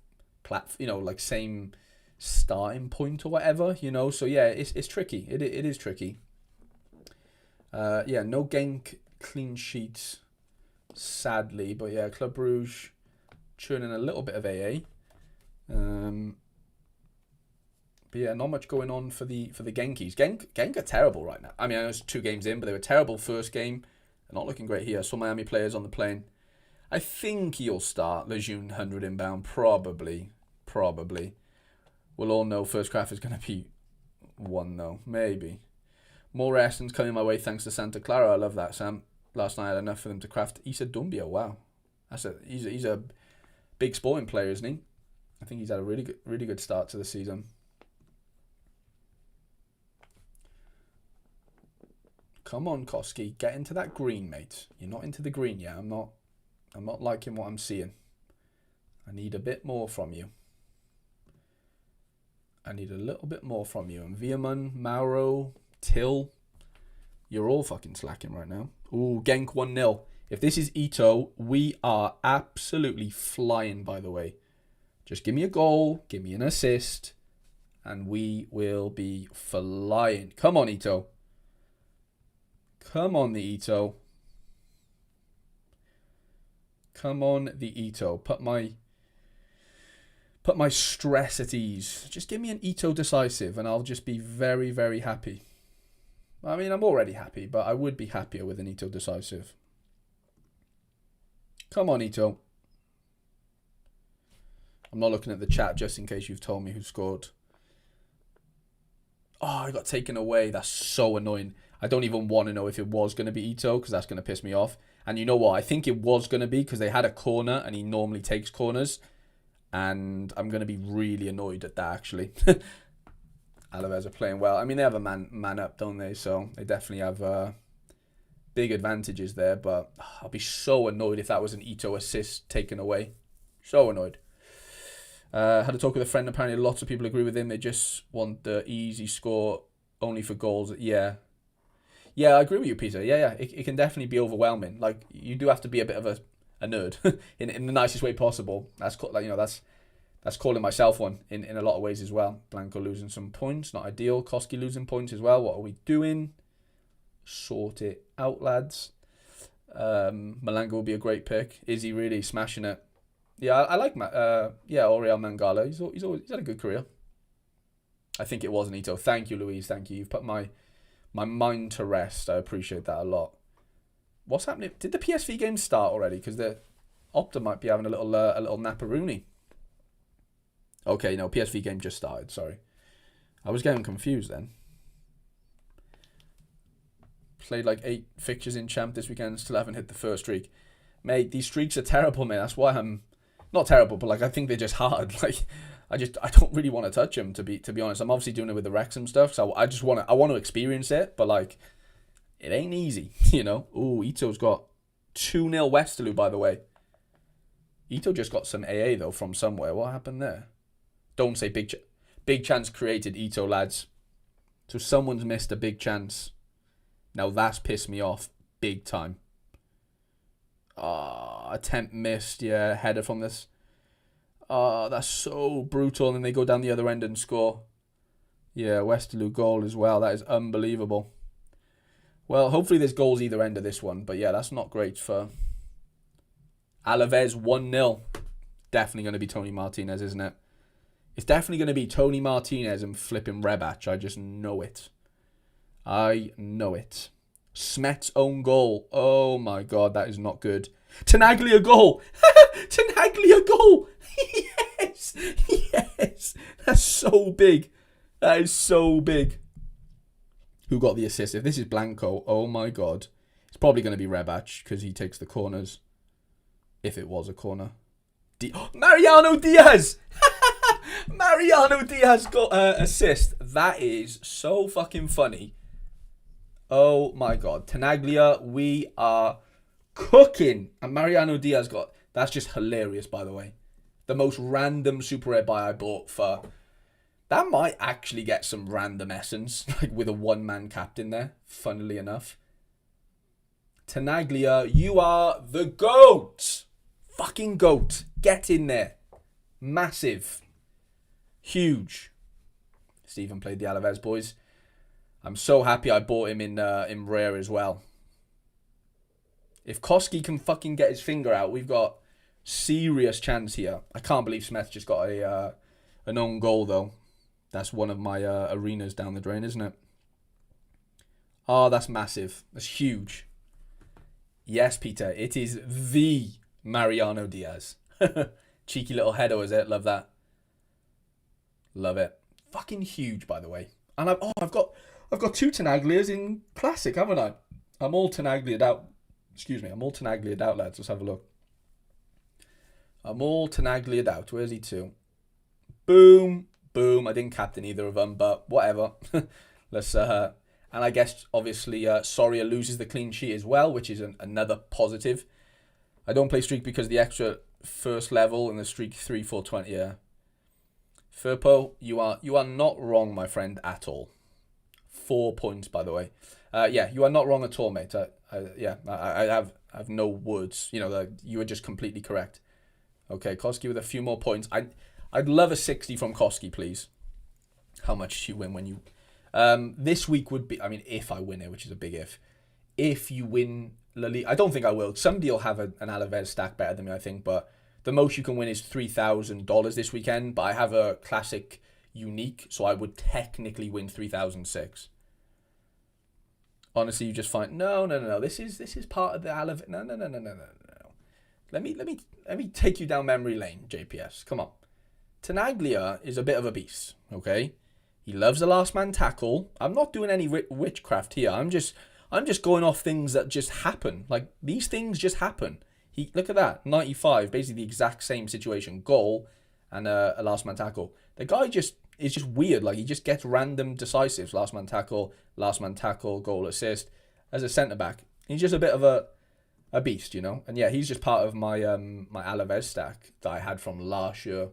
like same starting point or whatever, so yeah, it's tricky. It is tricky. Yeah, no Genk clean sheets, sadly, but yeah, Club Brugge churning a little bit of AA. But yeah, not much going on for the Genkies. Genk are terrible right now. I mean, I know it's 2 games in, but they were terrible first game. They're not looking great here. I saw Miami players on the plane. I think he'll start Lejeune 100 inbound, probably. We'll all know first craft is going to be 1 though, maybe. More Essence coming my way thanks to Santa Clara. I love that, Sam. Last night I had enough for them to craft Issa Doumbia. Wow, he's a big sporting player, isn't he? I think he's had a really good start to the season. Come on, Koski, get into that green, mate. You're not into the green yet. I'm not liking what I'm seeing. I need a bit more from you. I need a little bit more from you. And Veerman, Mauro, Till, you're all fucking slacking right now. Ooh, Genk 1-0. If this is Ito, we are absolutely flying, by the way. Just give me a goal, give me an assist, and we will be flying. Come on, Ito. Come on, the Ito. Come on, the Ito. Put my stress at ease. Just give me an Ito decisive and I'll just be very, very happy. I mean, I'm already happy, but I would be happier with an Ito decisive. Come on, Ito. I'm not looking at the chat just in case you've told me who scored. Oh, I got taken away. That's so annoying. I don't even want to know if it was going to be Ito because that's going to piss me off. And you know what? I think it was going to be because they had a corner and he normally takes corners. And I'm going to be really annoyed at that, actually. Alaves are playing well. I mean, they have a man up, don't they? So they definitely have big advantages there. But I'll be so annoyed if that was an Ito assist taken away. So annoyed. Had a talk with a friend. Apparently lots of people agree with him. They just want the easy score only for goals. Yeah, I agree with you, Peter. Yeah. It can definitely be overwhelming. Like, you do have to be a bit of a nerd in the nicest way possible. That's calling myself one in a lot of ways as well. Blanco losing some points, not ideal. Koski losing points as well. What are we doing? Sort it out, lads. Malanga will be a great pick. Is he really smashing it? Yeah, I like Oriel Mangala. He's had a good career. I think it was an Ito. Thank you, Louise. Thank you. You've put my mind to rest. I appreciate that a lot. What's happening? Did the PSV game start already? Because the Opta might be having a little napperoonie. Okay, no, PSV game just started. Sorry, I was getting confused then. Played like 8 fixtures in Champ this weekend. Still haven't hit the first streak, mate. These streaks are terrible, mate. That's why I'm not terrible, but like I think they're just hard. Like I don't really want to touch them to be honest. I'm obviously doing it with the Wrexham stuff, so I want to experience it, but like. It ain't easy, Ooh, Ito's got 2-0 Westerlo, by the way. Ito just got some AA, though, from somewhere. What happened there? Don't say big chance created, Ito, lads. So someone's missed a big chance. Now that's pissed me off big time. Attempt missed, yeah. Header from this. That's so brutal. And then they go down the other end and score. Yeah, Westerlo goal as well. That is unbelievable. Well, hopefully there's goals either end of this one. But yeah, that's not great for Alaves 1-0. Definitely going to be Tony Martinez, isn't it? It's definitely going to be Tony Martinez and flipping Rebac. I just know it. I know it. Smet's own goal. Oh my God, that is not good. Tenaglia goal. Tenaglia goal. Yes. Yes. That's so big. That is so big. Who got the assist? If this is Blanco, oh my God. It's probably going to be Rebac because he takes the corners. If it was a corner. Mariano Diaz! Mariano Diaz got assist. That is so fucking funny. Oh my God. Tenaglia, we are cooking. And Mariano Diaz got... That's just hilarious, by the way. The most random super rare buy I bought for That might actually get some random essence, like with a one-man captain there, funnily enough. Tenaglia, you are the GOAT! Fucking GOAT. Get in there. Massive. Huge. Stephen played the Alaves boys. I'm so happy I bought him in rare as well. If Koski can fucking get his finger out, we've got serious chance here. I can't believe Smith just got an own goal, though. That's one of my arenas down the drain, isn't it? Oh, that's massive. That's huge. Yes, Peter. It is the Mariano Diaz. Cheeky little header, is it? Love that. Love it. Fucking huge, by the way. And I've got 2 Tenaglias in Classic, haven't I? I'm all Tenaglia'd out. Excuse me. I'm all Tenaglia'd out, lads. Let's have a look. I'm all Tenaglia'd out. Where's he to? Boom. Boom. I didn't captain either of them, but whatever. Let's and I guess obviously Sorare loses the clean sheet as well, which is another positive. I don't play streak because the extra first level and the streak 3, 4, 20. Yeah. Furpo, you are not wrong, my friend, at all. 4 points, by the way. Yeah, you are not wrong at all, mate. I have no words. You know, you are just completely correct. Okay, Koski with a few more points. I'd love a 60 from Koski, please. How much do you win when you... this week would be... I mean, if I win it, which is a big if. If you win La Liga... I don't think I will. Somebody will have an Alaves stack better than me, I think. But the most you can win is $3,000 this weekend. But I have a classic unique, so I would technically win 3,006. Honestly, you just find... No. This is part of the Alaves... No. Let me take you down memory lane, JPS. Come on. Tenaglia is a bit of a beast, okay? He loves the last man tackle. I'm not doing any witchcraft here. I'm just going off things that just happen. Like, these things just happen. Look at that, 95, basically the exact same situation. Goal and a last man tackle. The guy is just weird. Like, he just gets random decisives. Last man tackle, goal, assist. As a centre-back, he's just a bit of a beast, you know? And yeah, he's just part of my my Alaves stack that I had from last year.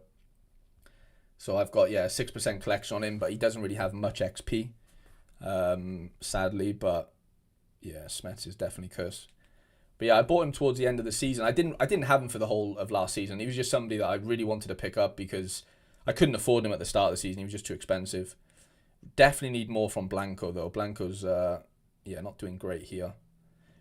So I've got, a 6% collection on him, but he doesn't really have much XP, sadly. But yeah, Smets is definitely cursed. But yeah, I bought him towards the end of the season. I didn't have him for the whole of last season. He was just somebody that I really wanted to pick up because I couldn't afford him at the start of the season. He was just too expensive. Definitely need more from Blanco, though. Blanco's, not doing great here.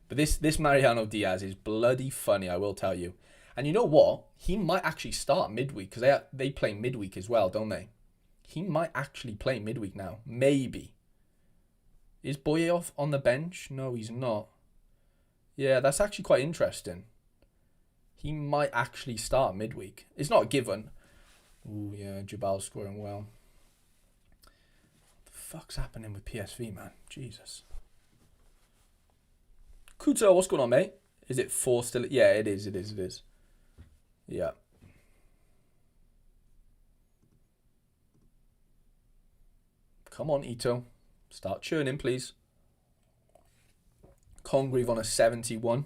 But this Mariano Diaz is bloody funny, I will tell you. And you know what? He might actually start midweek because they play midweek as well, don't they? He might actually play midweek now. Maybe. Is Boyev on the bench? No, he's not. Yeah, that's actually quite interesting. He might actually start midweek. It's not a given. Ooh, yeah, Jabal's scoring well. What the fuck's happening with PSV, man? Jesus. Kuto, what's going on, mate? Is it 4 still? Yeah, it is. Yeah. Come on, Ito. Start churning, please. Congreve on a 71.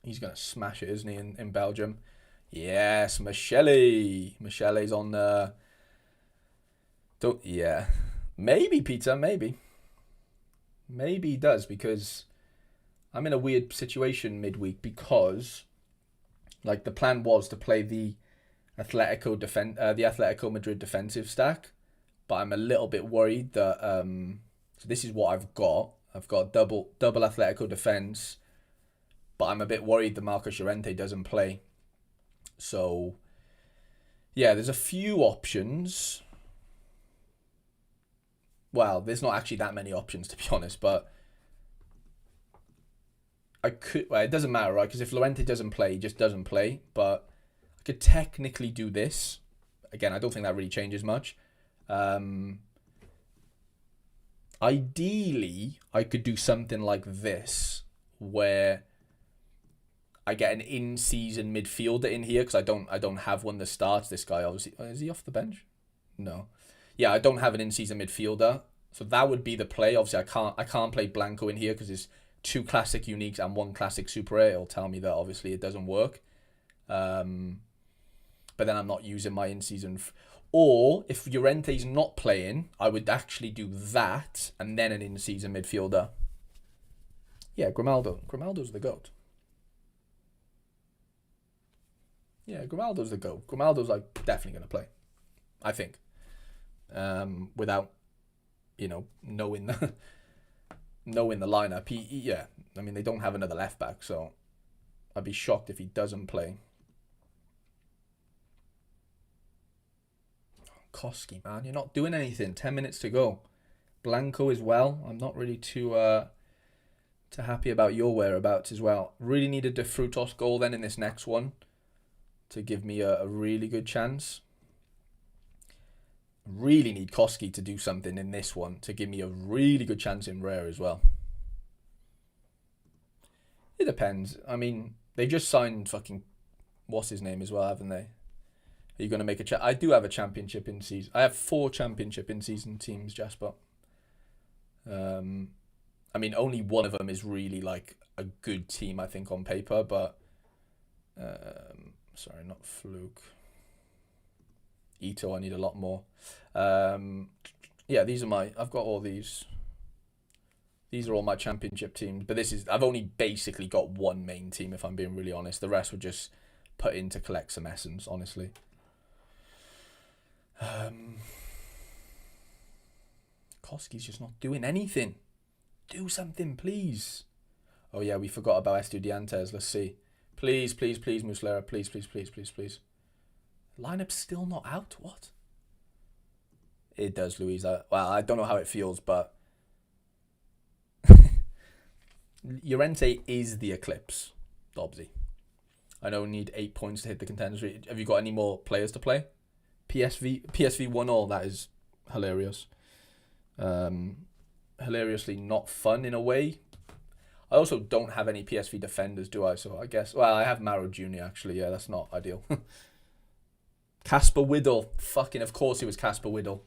He's going to smash it, isn't he, in Belgium? Yes, Michele. Michele's on... yeah. Maybe, Peter, maybe. Maybe he does, because I'm in a weird situation midweek because, like, the plan was to play the Atletico Madrid defensive stack, but I'm a little bit worried that so this is what I've got. I've got double Atletico defense, but I'm a bit worried that Marcos Llorente doesn't play. So yeah, there's a few options. Well, there's not actually that many options, to be honest, but I could... Well, it doesn't matter, right? Because if Llorente doesn't play, he just doesn't play. But I could technically do this. Again, I don't think that really changes much. Ideally, I could do something like this, where I get an in-season midfielder in here, because I don't have one that starts. This guy, obviously... Is he off the bench? No. Yeah, I don't have an in-season midfielder, so that would be the play. Obviously, I can't play Blanco in here because there's 2 classic uniques and 1 classic super rare. It'll tell me that obviously it doesn't work. But but then I'm not using my in-season. Or if Llorente's not playing, I would actually do that and then an in-season midfielder. Yeah, Grimaldo. Grimaldo's the GOAT. Yeah, Grimaldo's the GOAT. Grimaldo's like definitely going to play, I think. Without, knowing the lineup. Yeah, I mean, they don't have another left back, so I'd be shocked if he doesn't play. Koski, man, you're not doing anything. 10 minutes to go. Blanco as well. I'm not really too happy about your whereabouts as well. Really needed the Frutos goal then in this next one to give me a really good chance. Really need Koski to do something in this one to give me a really good chance in rare as well. It depends. I mean, they just signed fucking what's his name as well, haven't they? Are you going to make a I do have a championship in season. I have 4 championship in season teams, Jasper. I mean, only one of them is really like a good team, I think, on paper. But sorry, not Fluke. Ito, I need a lot more. Yeah, these are I've got all these. These are all my championship teams. But I've only basically got one main team, if I'm being really honest. The rest were just put in to collect some essence, honestly. Koski's just not doing anything. Do something, please. Oh, yeah, we forgot about Estudiantes. Let's see. Please, please, please, Muslera. Please, please, please, please, please. Lineup's still not out? What? It does, Louise. Well, I don't know how it feels, but Llorente is the eclipse. Dobbsy. I know we need 8 points to hit the contenders. Have you got any more players to play? PSV 1-all. That is hilarious. Hilariously not fun in a way. I also don't have any PSV defenders, do I? So I guess, well, I have Maro Jr. actually. Yeah, that's not ideal. Casper Whittle. Fucking, of course it was Casper Whittle.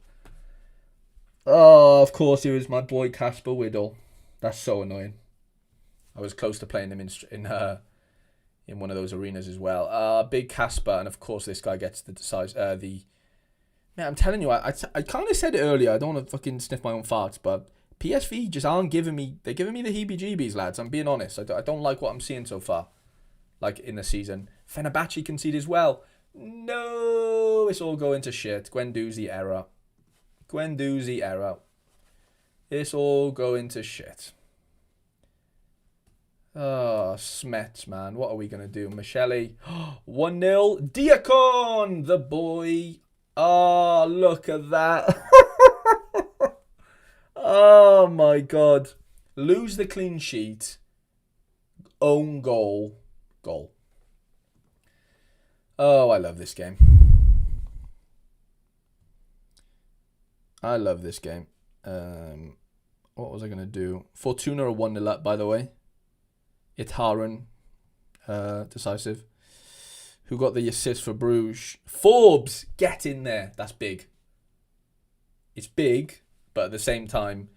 Oh, of course it was my boy Casper Whittle. That's so annoying. I was close to playing him in one of those arenas as well. Big Casper, and of course this guy gets the Man, I'm telling you, I kind of said it earlier. I don't want to fucking sniff my own farts, but PSV just aren't giving me. They're giving me the heebie-jeebies, lads. I'm being honest. I don't like what I'm seeing so far, like in the season. Fenerbahce concede as well. No, it's all going to shit. Guendouzi error. Guendouzi error. It's all going to shit. Oh, Smets, man. What are we going to do? Michele. 1-0. Diakon, the boy. Oh, look at that. Oh, my God. Lose the clean sheet. Own goal. Goal. Oh, I love this game. I love this game. What was I going to do? Fortuna are 1-0 up, by the way. Itaren, decisive. Who got the assist for Bruges? Forbes, get in there. That's big. It's big, but at the same time,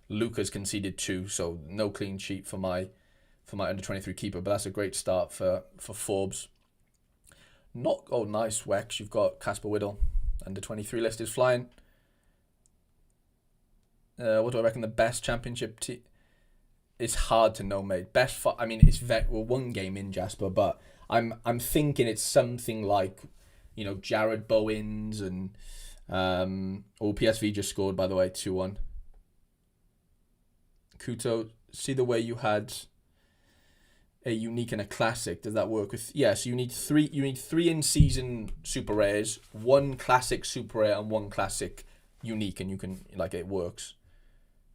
Lucas conceded 2, so no clean sheet for my under-23 keeper. But that's a great start for Forbes. Nice, Wex. You've got Casper Whittle. Under-23 list is flying. What do I reckon the best championship team? It's hard to know, mate. It's one game in, Jasper, but I'm thinking it's something like, Jared Bowens and PSV just scored, by the way, 2-1. Kuto, see the way you had a unique and a classic. Does that work with? Yeah, so you need 3 in-season super rares, 1 classic super rare and 1 classic unique, and you can it works.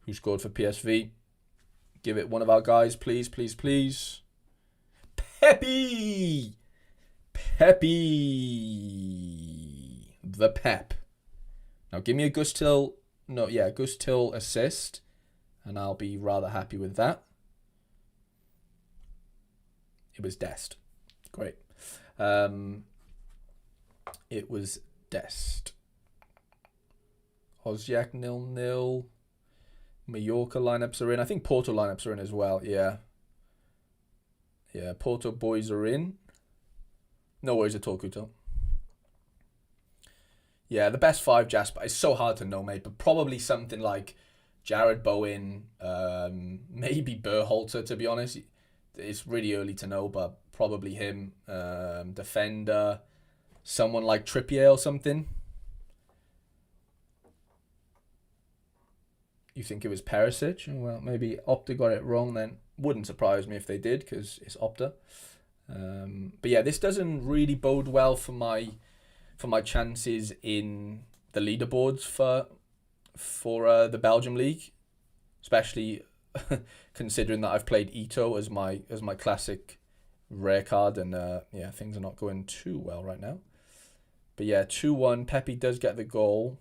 Who scored for PSV? Give it one of our guys, please, please, please. Pepe! The Pep. Now give me a Gus Till assist, and I'll be rather happy with that. It was Dest. Great. It was Dest. Osijek 0-0. Mallorca lineups are in. I think Porto lineups are in as well. Yeah. Yeah, Porto boys are in. No worries at all, Kuto. Yeah, the best five, Jasper. It's so hard to know, mate, but probably something like Jared Bowen, maybe Berhalter, to be honest. It's really early to know, but probably him. Defender, someone like Trippier or something. You think it was Perisic? Well, maybe Opta got it wrong then. Wouldn't surprise me if they did, because it's Opta. But yeah, this doesn't really bode well for my chances in the leaderboards for the Belgium league, especially considering that I've played Ito as my classic rare card, and yeah, things are not going too well right now. But yeah, 2-1. Pepe does get the goal,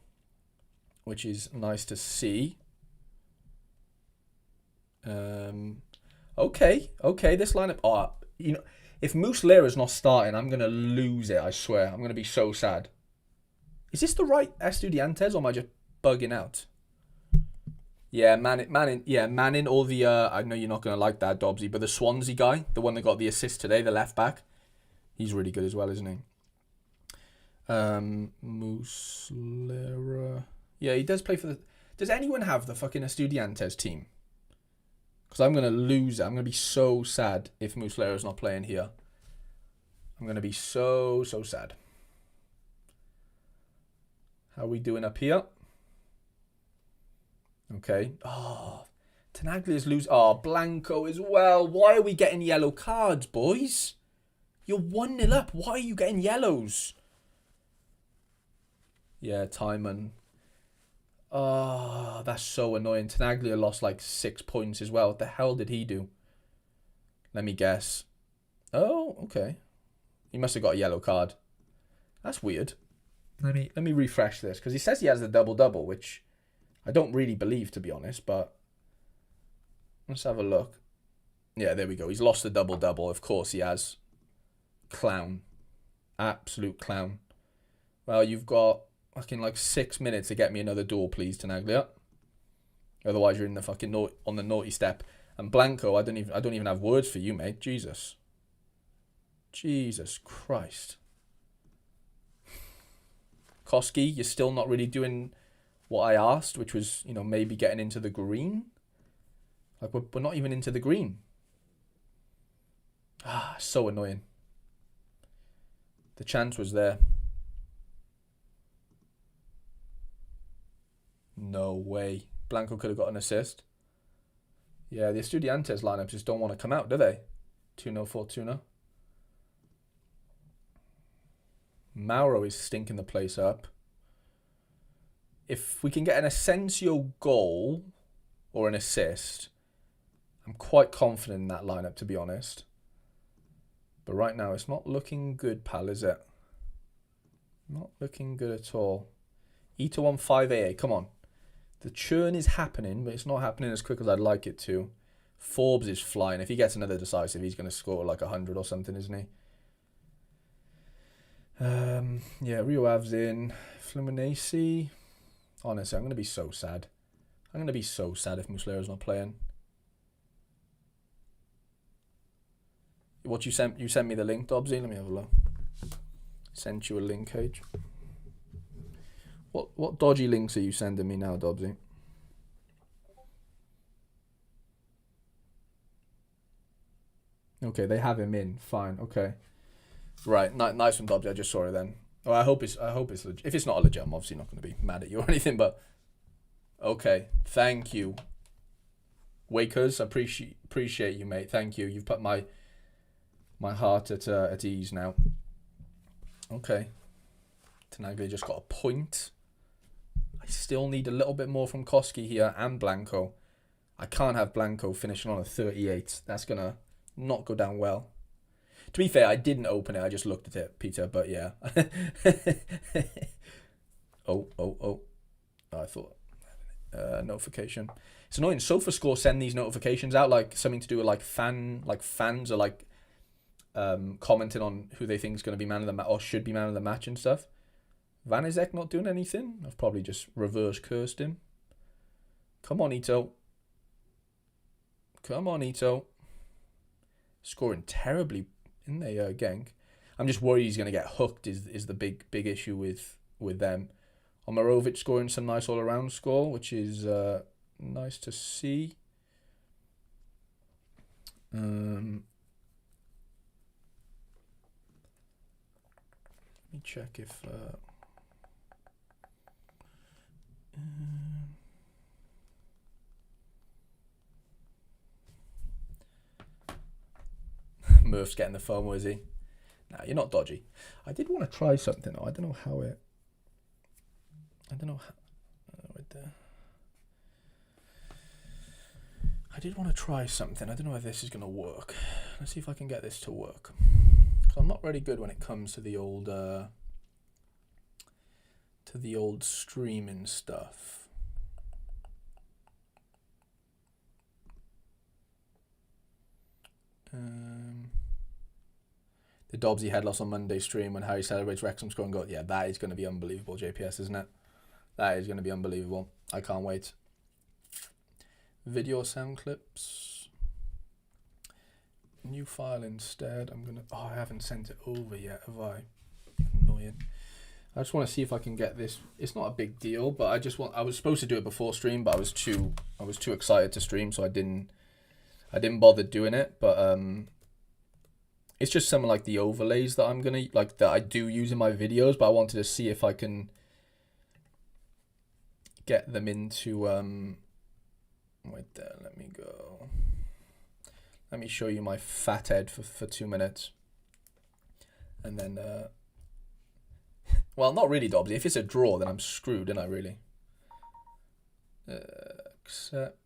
which is nice to see. Okay, this lineup. Oh, if Muslera's not starting, I'm gonna lose it. I swear, I'm gonna be so sad. Is this the right Estudiantes, or am I just bugging out? Yeah, Manning, or the I know you're not gonna like that, Dobbsy, but the Swansea guy, the one that got the assist today, the left back, he's really good as well, isn't he? Muslera. Yeah, he does play for the. Does anyone have the fucking Estudiantes team? Because I'm going to lose it. I'm going to be so sad if Muslera is not playing here. I'm going to be so sad. How are we doing up here? Okay. Oh, Tenaglia's lose. Oh, Blanco as well. Why are we getting yellow cards, boys? You're 1-0 up. Why are you getting yellows? Yeah, Timon. Oh, that's so annoying. Tenaglia lost like 6 points as well. What the hell did he do? Let me guess. Oh, okay. He must have got a yellow card. That's weird. Let me refresh this, because he says he has the double-double, which I don't really believe, to be honest, but let's have a look. Yeah, there we go. He's lost the double-double. Of course he has. Clown. Absolute clown. Well, you've got fucking like 6 minutes to get me another duel, please, Tenaglia. Otherwise, you're in the fucking on the naughty step. And Blanco, I don't even have words for you, mate. Jesus Christ. Koski, you're still not really doing what I asked, which was, maybe getting into the green. Like we're not even into the green. Ah, so annoying. The chance was there. No way. Blanco could have got an assist. Yeah, the Estudiantes lineups just don't want to come out, do they? 2-0, 4-2-0. Mauro is stinking the place up. If we can get an Asensio goal or an assist, I'm quite confident in that lineup, to be honest. But right now, it's not looking good, pal, is it? Not looking good at all. Ito on 5AA, come on. The churn is happening, but it's not happening as quick as I'd like it to. Forbes is flying. If he gets another decisive, he's going to score like 100 or something, isn't he? Yeah, Rio Ave's in. Fluminense. Honestly, I'm going to be so sad. I'm going to be so sad if Muslera's not playing. What you sent me the link, Dobbsy? Let me have a look. Sent you a link, H. What dodgy links are you sending me now, Dobbsy? Okay, they have him in. Fine. Okay. Right. Nice one, Dobbsy. I just saw it then. Oh, I hope it's legit. If it's not a legit, I'm obviously not going to be mad at you or anything. But okay, thank you, Wakers. I appreciate you, mate. Thank you. You've put my heart at ease now. Okay. Tenaglia just got a point. I still need a little bit more from Koski here and Blanco. I can't have Blanco finishing on a 38. That's going to not go down well. To be fair, I didn't open it. I just looked at it, Peter. But yeah. Oh. I thought notification. It's annoying. SofaScore send these notifications out like something to do with fans are like commenting on who they think is going to be man of the match or should be man of the match and stuff. Van Izek not doing anything. I've probably just reverse cursed him. Come on, Ito. Scoring terribly in the Genk. I'm just worried he's going to get hooked is the big issue with with them. Omarovic scoring some nice all-around score, which is nice to see. Let me check if... Murph's getting the FOMO, is he? Nah, you're not dodgy. I did want to try something, though. I don't know how it... I don't know how... right there. I did want to try something. I don't know if this is going to work. Let's see if I can get this to work. So I'm not really good when it comes to the old streaming stuff. The Dobbsy head loss on Monday stream when Harry celebrates Wrexham scoring goal. Yeah, that is going to be unbelievable, JPS, isn't it? That is going to be unbelievable. I can't wait. Video sound clips. New file instead. I'm going to... Oh, I haven't sent it over yet, have I? Annoying. I just want to see if I can get this. It's not a big deal, but I was supposed to do it before stream, but I was too excited to stream, so I didn't bother doing it. But it's just some of like the overlays that I'm gonna that I do use in my videos, but I wanted to see if I can get them into wait there, let me go. Let me show you my fat head for 2 minutes. And then well, not really, Dobbsy. If it's a draw, then I'm screwed, ain't I, really? Accept.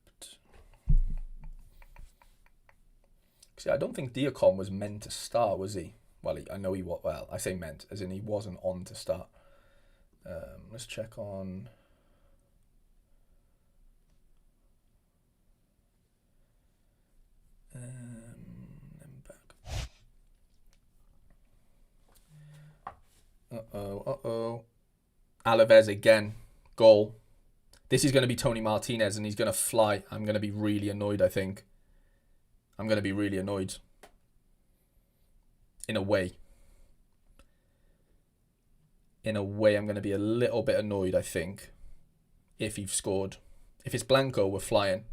See, I don't think Diacon was meant to start, was he? Well, I know he was. Well, I say meant, as in he wasn't on to start. Let's check on... back. Uh-oh. Alaves again. Goal. This is going to be Tony Martinez, and he's going to fly. I'm going to be really annoyed, I think. I'm going to be really annoyed. In a way. In a way, I'm going to be a little bit annoyed, I think. If he's scored. If it's Blanco, we're flying.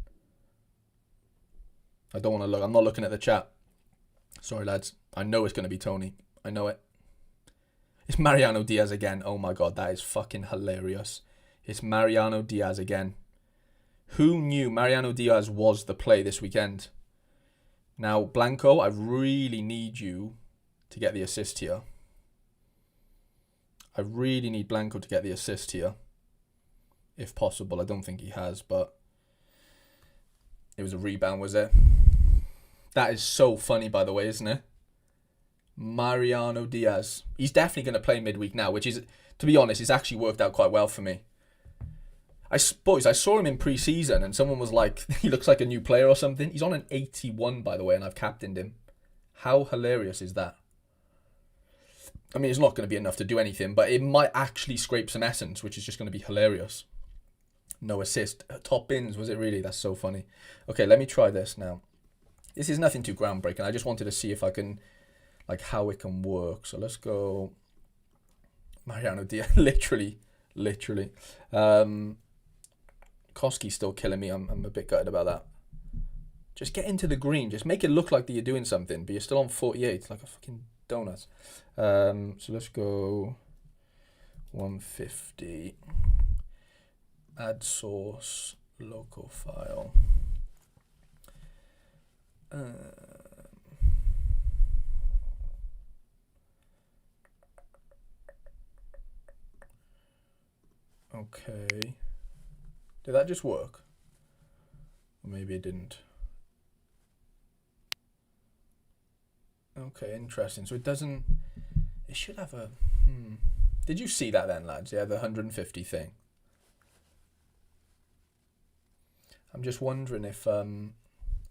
I don't want to look. I'm not looking at the chat. Sorry, lads. I know it's going to be Tony. I know it. It's Mariano Diaz again. Oh my god, that is fucking hilarious. It's Mariano Diaz again. Who knew Mariano Diaz was the play this weekend? Now, Blanco, I really need you to get the assist here. I really need Blanco to get the assist here. If possible. I don't think he has, but... It was a rebound, was it? That is so funny, by the way, isn't it? Mariano Diaz. He's definitely going to play midweek now, which is, to be honest, it's actually worked out quite well for me. Boys, I saw him in pre-season and someone was like, he looks like a new player or something. He's on an 81, by the way, and I've captained him. How hilarious is that? I mean, it's not going to be enough to do anything, but it might actually scrape some essence, which is just going to be hilarious. No assist. Top bins, was it really? That's so funny. Okay, let me try this now. This is nothing too groundbreaking. I just wanted to see if I can, like, how it can work. So let's go. Mariano Diaz, literally. Koski's still killing me. I'm a bit gutted about that. Just get into the green. Just make it look like that you're doing something, but you're still on 48, like a fucking donut. So let's go 150. Add source, local file. Okay. Did that just work? Or maybe it didn't. Okay, interesting. So it doesn't... It should have a... Did you see that then, lads? Yeah, the 150 thing. I'm just wondering if...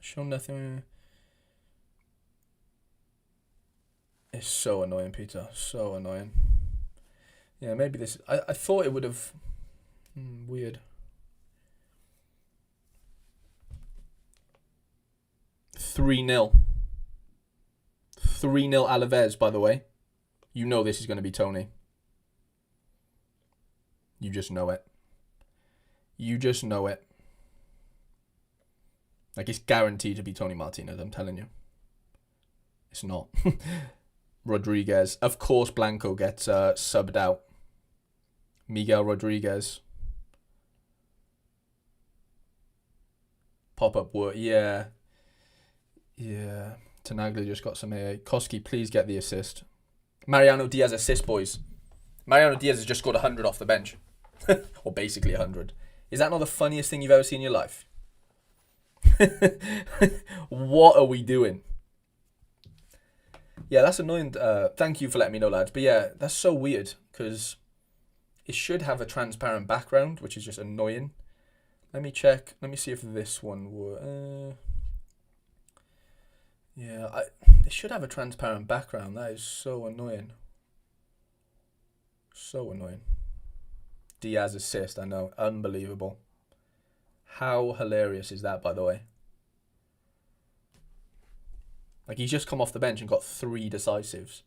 Show nothing... It's so annoying, Peter. So annoying. Yeah, maybe this... I thought it would have... weird. 3-0. 3-0 Alaves, by the way. You know this is going to be Tony. You just know it. You just know it. Like, it's guaranteed to be Tony Martinez, I'm telling you. It's not. Rodriguez. Of course Blanco gets subbed out. Miguel Rodriguez. Pop-up work. Yeah. Yeah. Tenaglia just got some AA. Koski, please get the assist. Mariano Diaz assist, boys. Mariano Diaz has just scored 100 off the bench. Or basically 100. Is that not the funniest thing you've ever seen in your life? What are we doing? Yeah, that's annoying. Thank you for letting me know, lads. But yeah, that's so weird because it should have a transparent background, which is just annoying. Let me check. Let me see if this one will. Yeah, it should have a transparent background. That is so annoying. So annoying. Diaz assist, I know. Unbelievable. How hilarious is that, by the way? Like, he's just come off the bench and got 3 decisives.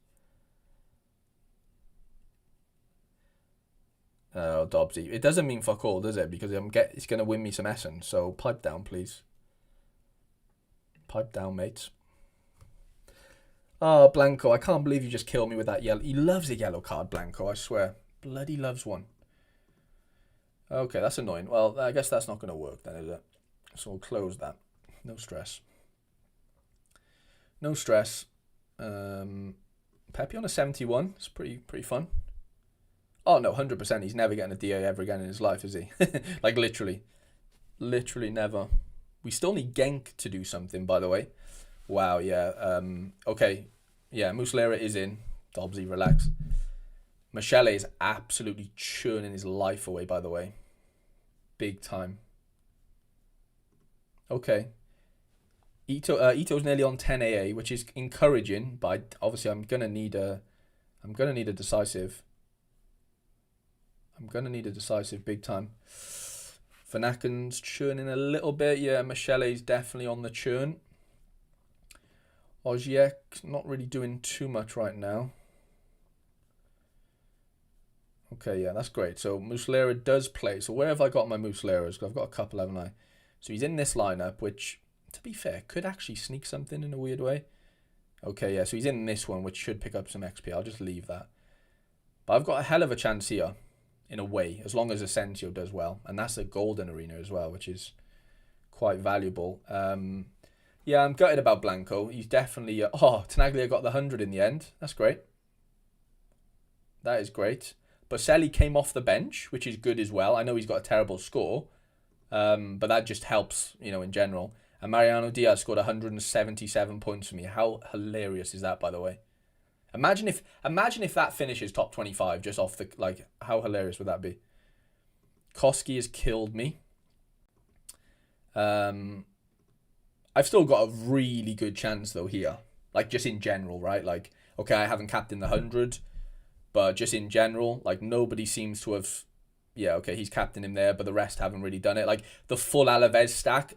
Oh, Dobbsy. It doesn't mean fuck all, does it? Because it's going to win me some Essen. So, pipe down, please. Pipe down, mates. Oh, Blanco, I can't believe you just killed me with that yellow. He loves a yellow card, Blanco, I swear. Bloody loves one. Okay, that's annoying. Well, I guess that's not going to work then, is it? So we'll close that. No stress. No stress. Pepe on a 71. It's pretty fun. Oh, no, 100%. He's never getting a DA ever again in his life, is he? Like, literally. Literally never. We still need Genk to do something, by the way. Wow, yeah. Okay. Yeah, Muslera is in. Dobbsy, relax. Michele is absolutely churning his life away, by the way. Big time. Okay. Ito's nearly on 10 AA, which is encouraging, but obviously I'm gonna need a decisive. I'm gonna need a decisive big time. Vanaken's churning a little bit. Yeah, Michele's definitely on the churn. Oziek not really doing too much right now. Okay, yeah, that's great. So Muslera does play. So where have I got my Musleras? Because I've got a couple, haven't I? So he's in this lineup, which, to be fair, could actually sneak something in a weird way. Okay, yeah, so he's in this one, which should pick up some XP. I'll just leave that. But I've got a hell of a chance here, in a way, as long as Asensio does well. And that's a golden arena as well, which is quite valuable. Yeah, I'm gutted about Blanco. He's definitely... oh, Tenaglia got the 100 in the end. That's great. That is great. Boselli came off the bench, which is good as well. I know he's got a terrible score, but that just helps, you know, in general. And Mariano Diaz scored 177 points for me. How hilarious is that, by the way? Imagine if that finishes top 25 just off the... like, how hilarious would that be? Koski has killed me. I've still got a really good chance, though, here. Like, just in general, right? Like, okay, I haven't captained the 100... but just in general, like, nobody seems to have... yeah, okay, he's captained him there, but the rest haven't really done it. Like, the full Alaves stack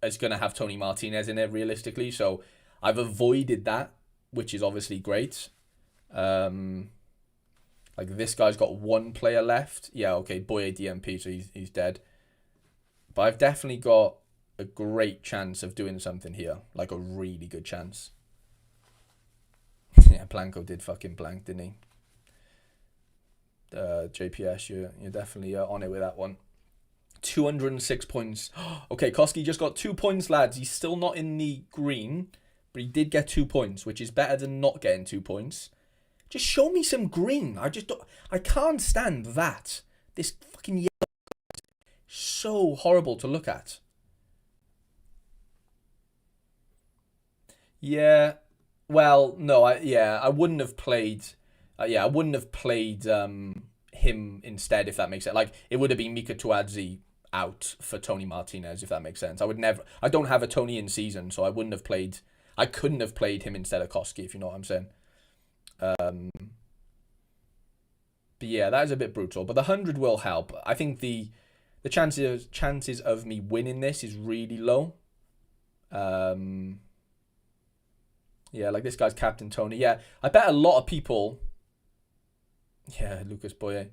is going to have Tony Martinez in it, realistically. So, I've avoided that, which is obviously great. Like, this guy's got 1 player left. Yeah, okay, Boye DMP, so he's dead. But I've definitely got a great chance of doing something here. Like, a really good chance. Yeah, Blanco did fucking blank, didn't he? JPS, you're definitely on it with that one. 206 points. Okay, Koski just got 2 points, lads. He's still not in the green, but he did get 2 points, which is better than not getting 2 points. Just show me some green. I can't stand that. This fucking yellow is so horrible to look at. Yeah. Well, no, I wouldn't have played... I wouldn't have played him instead, if that makes sense. Like, it would have been Mika Tuadzi out for Tony Martinez, if that makes sense. I don't have a Tony in season, so I couldn't have played him instead of Koski, if you know what I'm saying. But yeah, that is a bit brutal. But the 100 will help. I think the chances of me winning this is really low. Yeah, like this guy's Captain Tony. Yeah, I bet a lot of people... yeah, Lucas Boye.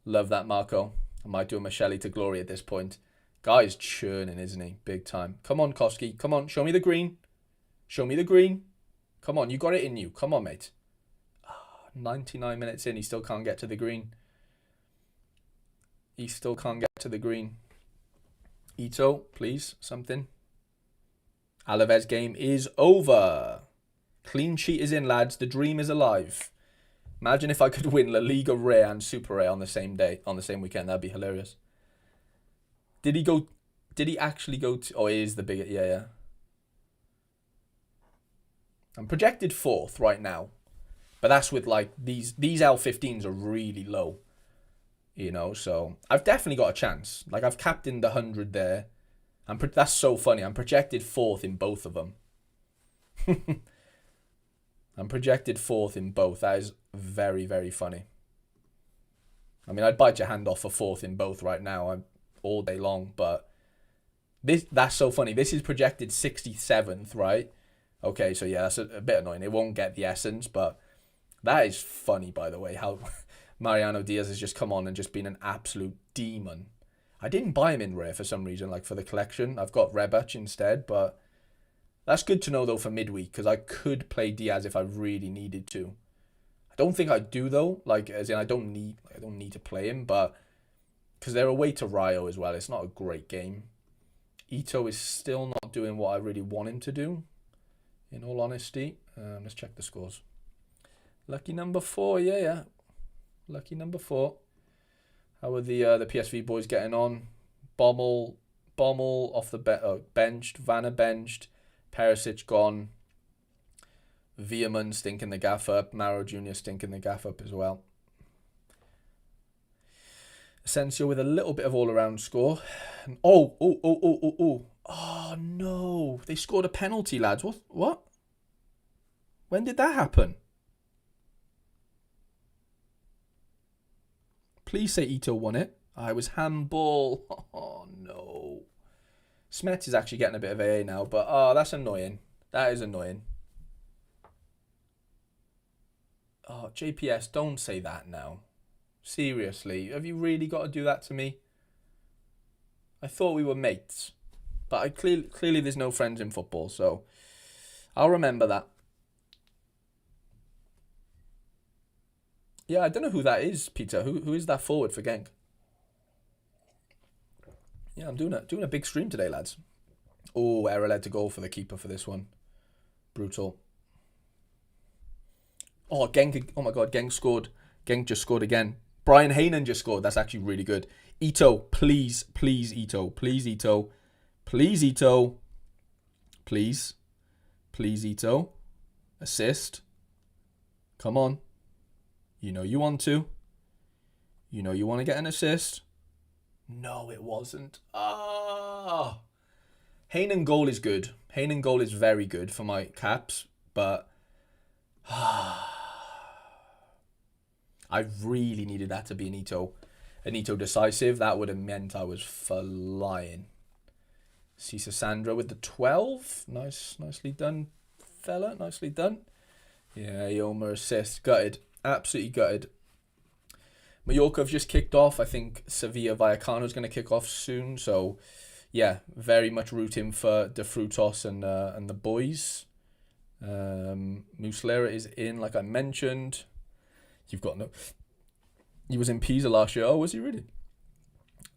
Love that, Marco. I might do a Michele to glory at this point. Guy's churning, isn't he? Big time. Come on, Koski. Come on, show me the green. Show me the green. Come on, you got it in you. Come on, mate. 99 minutes in, he still can't get to the green. He still can't get to the green. Ito, please, something. Alaves game is over. Clean sheet is in, lads. The dream is alive. Imagine if I could win La Liga Rare and Super Rare on the same day, on the same weekend. That'd be hilarious. Did he actually go to... Oh, it is the biggest... Yeah. I'm projected 4th right now. But that's with, like, these L15s are really low. You know, so... I've definitely got a chance. Like, I've captained the 100 there. That's so funny. I'm projected 4th in both of them. I'm projected 4th in both. That is very, very funny. I mean, I'd bite your hand off for 4th in both right now. I'm all day long, but that's so funny. This is projected 67th, right? Okay, so yeah, that's a bit annoying. It won't get the essence, but that is funny, by the way, how Mariano Diaz has just come on and just been an absolute demon. I didn't buy him in rare for some reason, like for the collection. I've got Rebic instead, but that's good to know, though, for midweek, because I could play Diaz if I really needed to. I don't think I do, though, like, as in I don't need to play him, but because they're away to Rio as well. It's not a great game. Ito is still not doing what I really want him to do, in all honesty. Let's check the scores. Lucky number 4, yeah. Lucky number 4. How are the PSV boys getting on? Bommel off the benched. Vanna benched. Perisic gone. Veerman stinking the gaff up. Maro Jr. stinking the gaff up as well. Asensio with a little bit of all-around score. Oh, no. They scored a penalty, lads. What? When did that happen? Please say Ito won it. I was handball. Oh, no. Smets is actually getting a bit of AA now, but that's annoying. That is annoying. Oh, JPS, don't say that now. Seriously, have you really got to do that to me? I thought we were mates, but clearly there's no friends in football, so I'll remember that. Yeah, I don't know who that is, Peter. Who is that forward for Genk? Yeah, I'm doing a big stream today, lads. Oh, error led to goal for the keeper for this one. Brutal. Oh, Genk. Oh my God, Genk scored. Genk just scored again. Brian Heynen just scored. That's actually really good. Ito, please, Ito. Please, Ito. Please, Ito. Please. Please, Ito. Assist. Come on. You know you want to. You know you want to get an assist. No, it wasn't. Heynen goal is good. Heynen goal is very good for my Caps, but I really needed that to be an Ito decisive. That would have meant I was flying. Cesar Sandro with the 12. Nicely done, fella. Nicely done. Yeah, Yoma assist. Gutted. Absolutely gutted. Mallorca have just kicked off. I think Sevilla Vallecano is going to kick off soon. So, yeah, very much rooting for De Frutos and the boys. Muslera is in, like I mentioned. You've got no... He was in Pisa last year. Oh, was he really?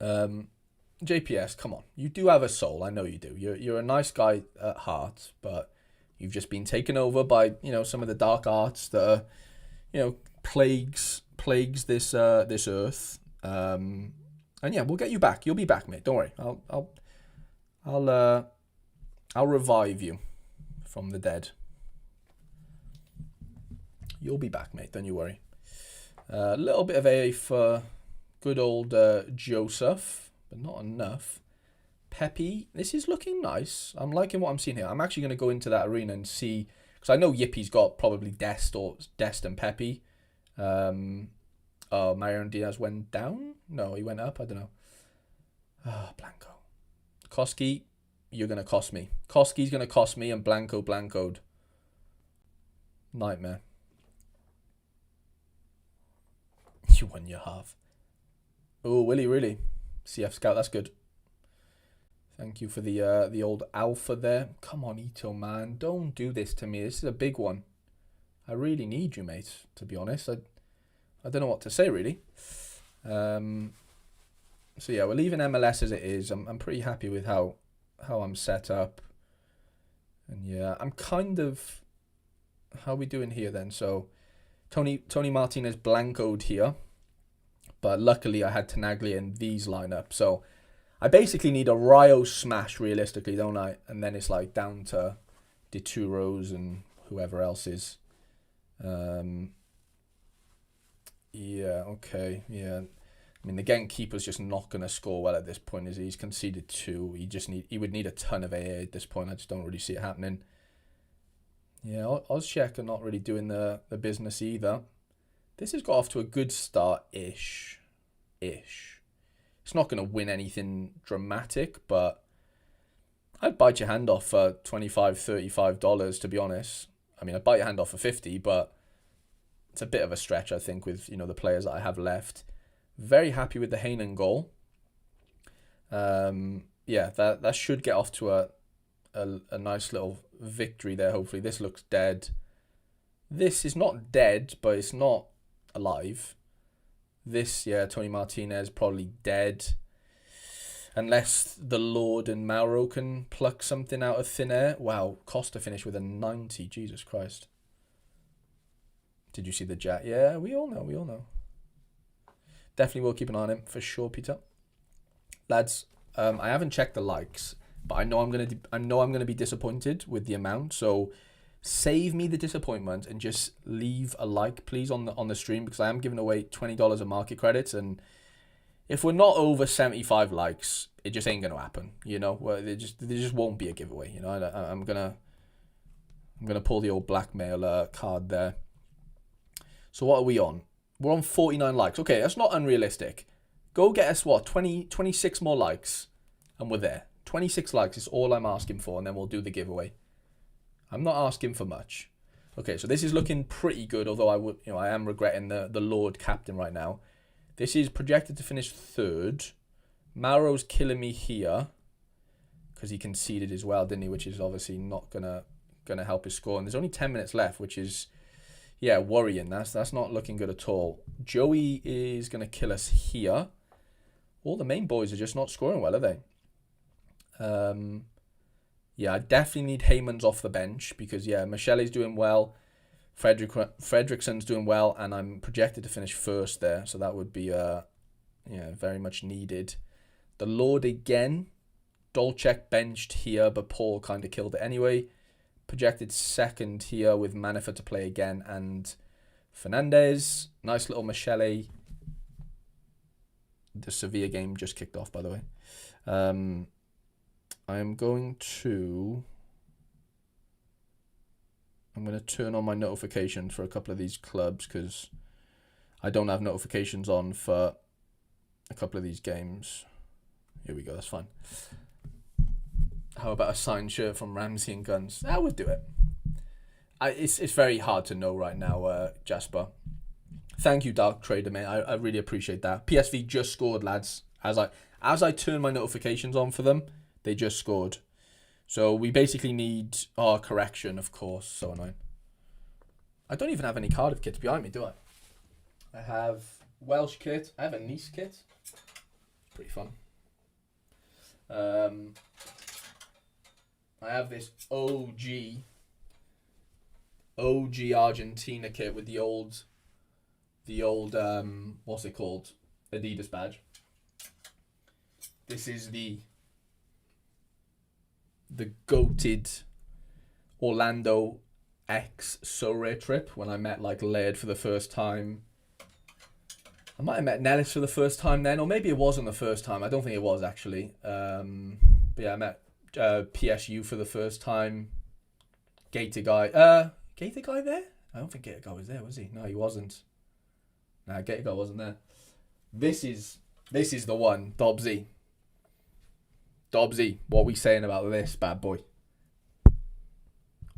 JPS, come on. You do have a soul. I know you do. You're a nice guy at heart, but you've just been taken over by, some of the dark arts that are, plagues this earth. And yeah, we'll get you back. You'll be back, mate. Don't worry. I'll revive you from the dead. You'll be back, mate. Don't you worry. A little bit of AA for good old Joseph, but not enough. Pepe, this is looking nice. I'm liking what I'm seeing here. I'm actually going to go into that arena and see, because I know Yippie's got probably Dest and Pepe. Mariano Diaz went down? No, he went up. I don't know. Blanco. Koski, you're going to cost me. Koski's going to cost me, and Blanco'd. Nightmare. You won your half. Oh, will he really? CF Scout, that's good. Thank you for the old alpha there. Come on, Ito, man. Don't do this to me. This is a big one. I really need you, mate, to be honest. I don't know what to say, really. So, yeah, we're leaving MLS as it is. I'm pretty happy with how I'm set up. And, yeah, I'm kind of... How are we doing here, then? So, Tony Martinez blancoed here. But luckily, I had Tenaglia in these lineup. So, I basically need a Rio smash, realistically, don't I? And then it's, like, down to Dituros and whoever else is. Yeah, okay, yeah. I mean, the Gent keeper's just not going to score well at this point, is he? He's conceded 2. He would need a ton of AA at this point. I just don't really see it happening. Yeah, Ozchek are not really doing the business either. This has got off to a good start-ish. It's not going to win anything dramatic, but I'd bite your hand off for $25, $35, to be honest. I mean, I'd bite your hand off for 50, but it's a bit of a stretch, I think, with, you know, the players that I have left. Very happy with the Hainan goal. Yeah, that should get off to a nice little victory there, hopefully. This looks dead. This is not dead, but it's not alive. This, yeah, Tony Martinez probably dead. Unless the Lord and Mauro can pluck something out of thin air. Wow, Costa finished with a 90. Jesus Christ. Did you see the Jack? Yeah, we all know. Definitely will keep an eye on him, for sure, Peter. Lads, I haven't checked the likes, but I know I'm gonna be disappointed with the amount. So save me the disappointment and just leave a like, please, on the stream, because I am giving away $20 of market credits, and if we're not over 75 likes, it just ain't gonna happen. You know, well, there just won't be a giveaway. You know, I'm gonna pull the old blackmail card there. So what are we on? We're on 49 likes. Okay, that's not unrealistic. Go get us, 26 more likes, and we're there. 26 likes is all I'm asking for, and then we'll do the giveaway. I'm not asking for much. Okay, so this is looking pretty good, although I am regretting the Lord captain right now. This is projected to finish 3rd. Mauro's killing me here because he conceded as well, didn't he? Which is obviously not gonna help his score. And there's only 10 minutes left, which is, yeah, worrying. That's not looking good at all. Joey is gonna kill us here. All the main boys are just not scoring well, are they? Yeah, I definitely need Heyman's off the bench because, yeah, Michele's doing well. Fredrickson's doing well, and I'm projected to finish 1st there, so that would be yeah, very much needed. The Lord again. Dolcek benched here, but Paul kind of killed it anyway. Projected 2nd here with Manafort to play again, and Fernandez. Nice little Michele. The Sevilla game just kicked off, by the way. I'm going to turn on my notifications for a couple of these clubs because I don't have notifications on for a couple of these games. Here we go, that's fine. How about a signed shirt from Ramsey and Guns? That would do it. It's very hard to know right now, Jasper. Thank you, Dark Trader, mate. I really appreciate that. PSV just scored, lads. As I turn my notifications on for them, they just scored. So we basically need our correction, of course. So annoying. I don't even have any Cardiff kits behind me, do I? I have Welsh kit. I have a Nice kit. Pretty fun. I have this OG Argentina kit with the old what's it called? Adidas badge. This is the goated Orlando X Sorare trip when I met like Laird for the first time. I might have met Nellis for the first time then, or maybe it wasn't the first time. I don't think it was actually. But yeah, I met PSU for the first time. Gator guy there? I don't think Gator guy was there, was he? No, he wasn't. Nah, Gator guy wasn't there. This is the one, Dobbsy. Dobbsy, what are we saying about this bad boy?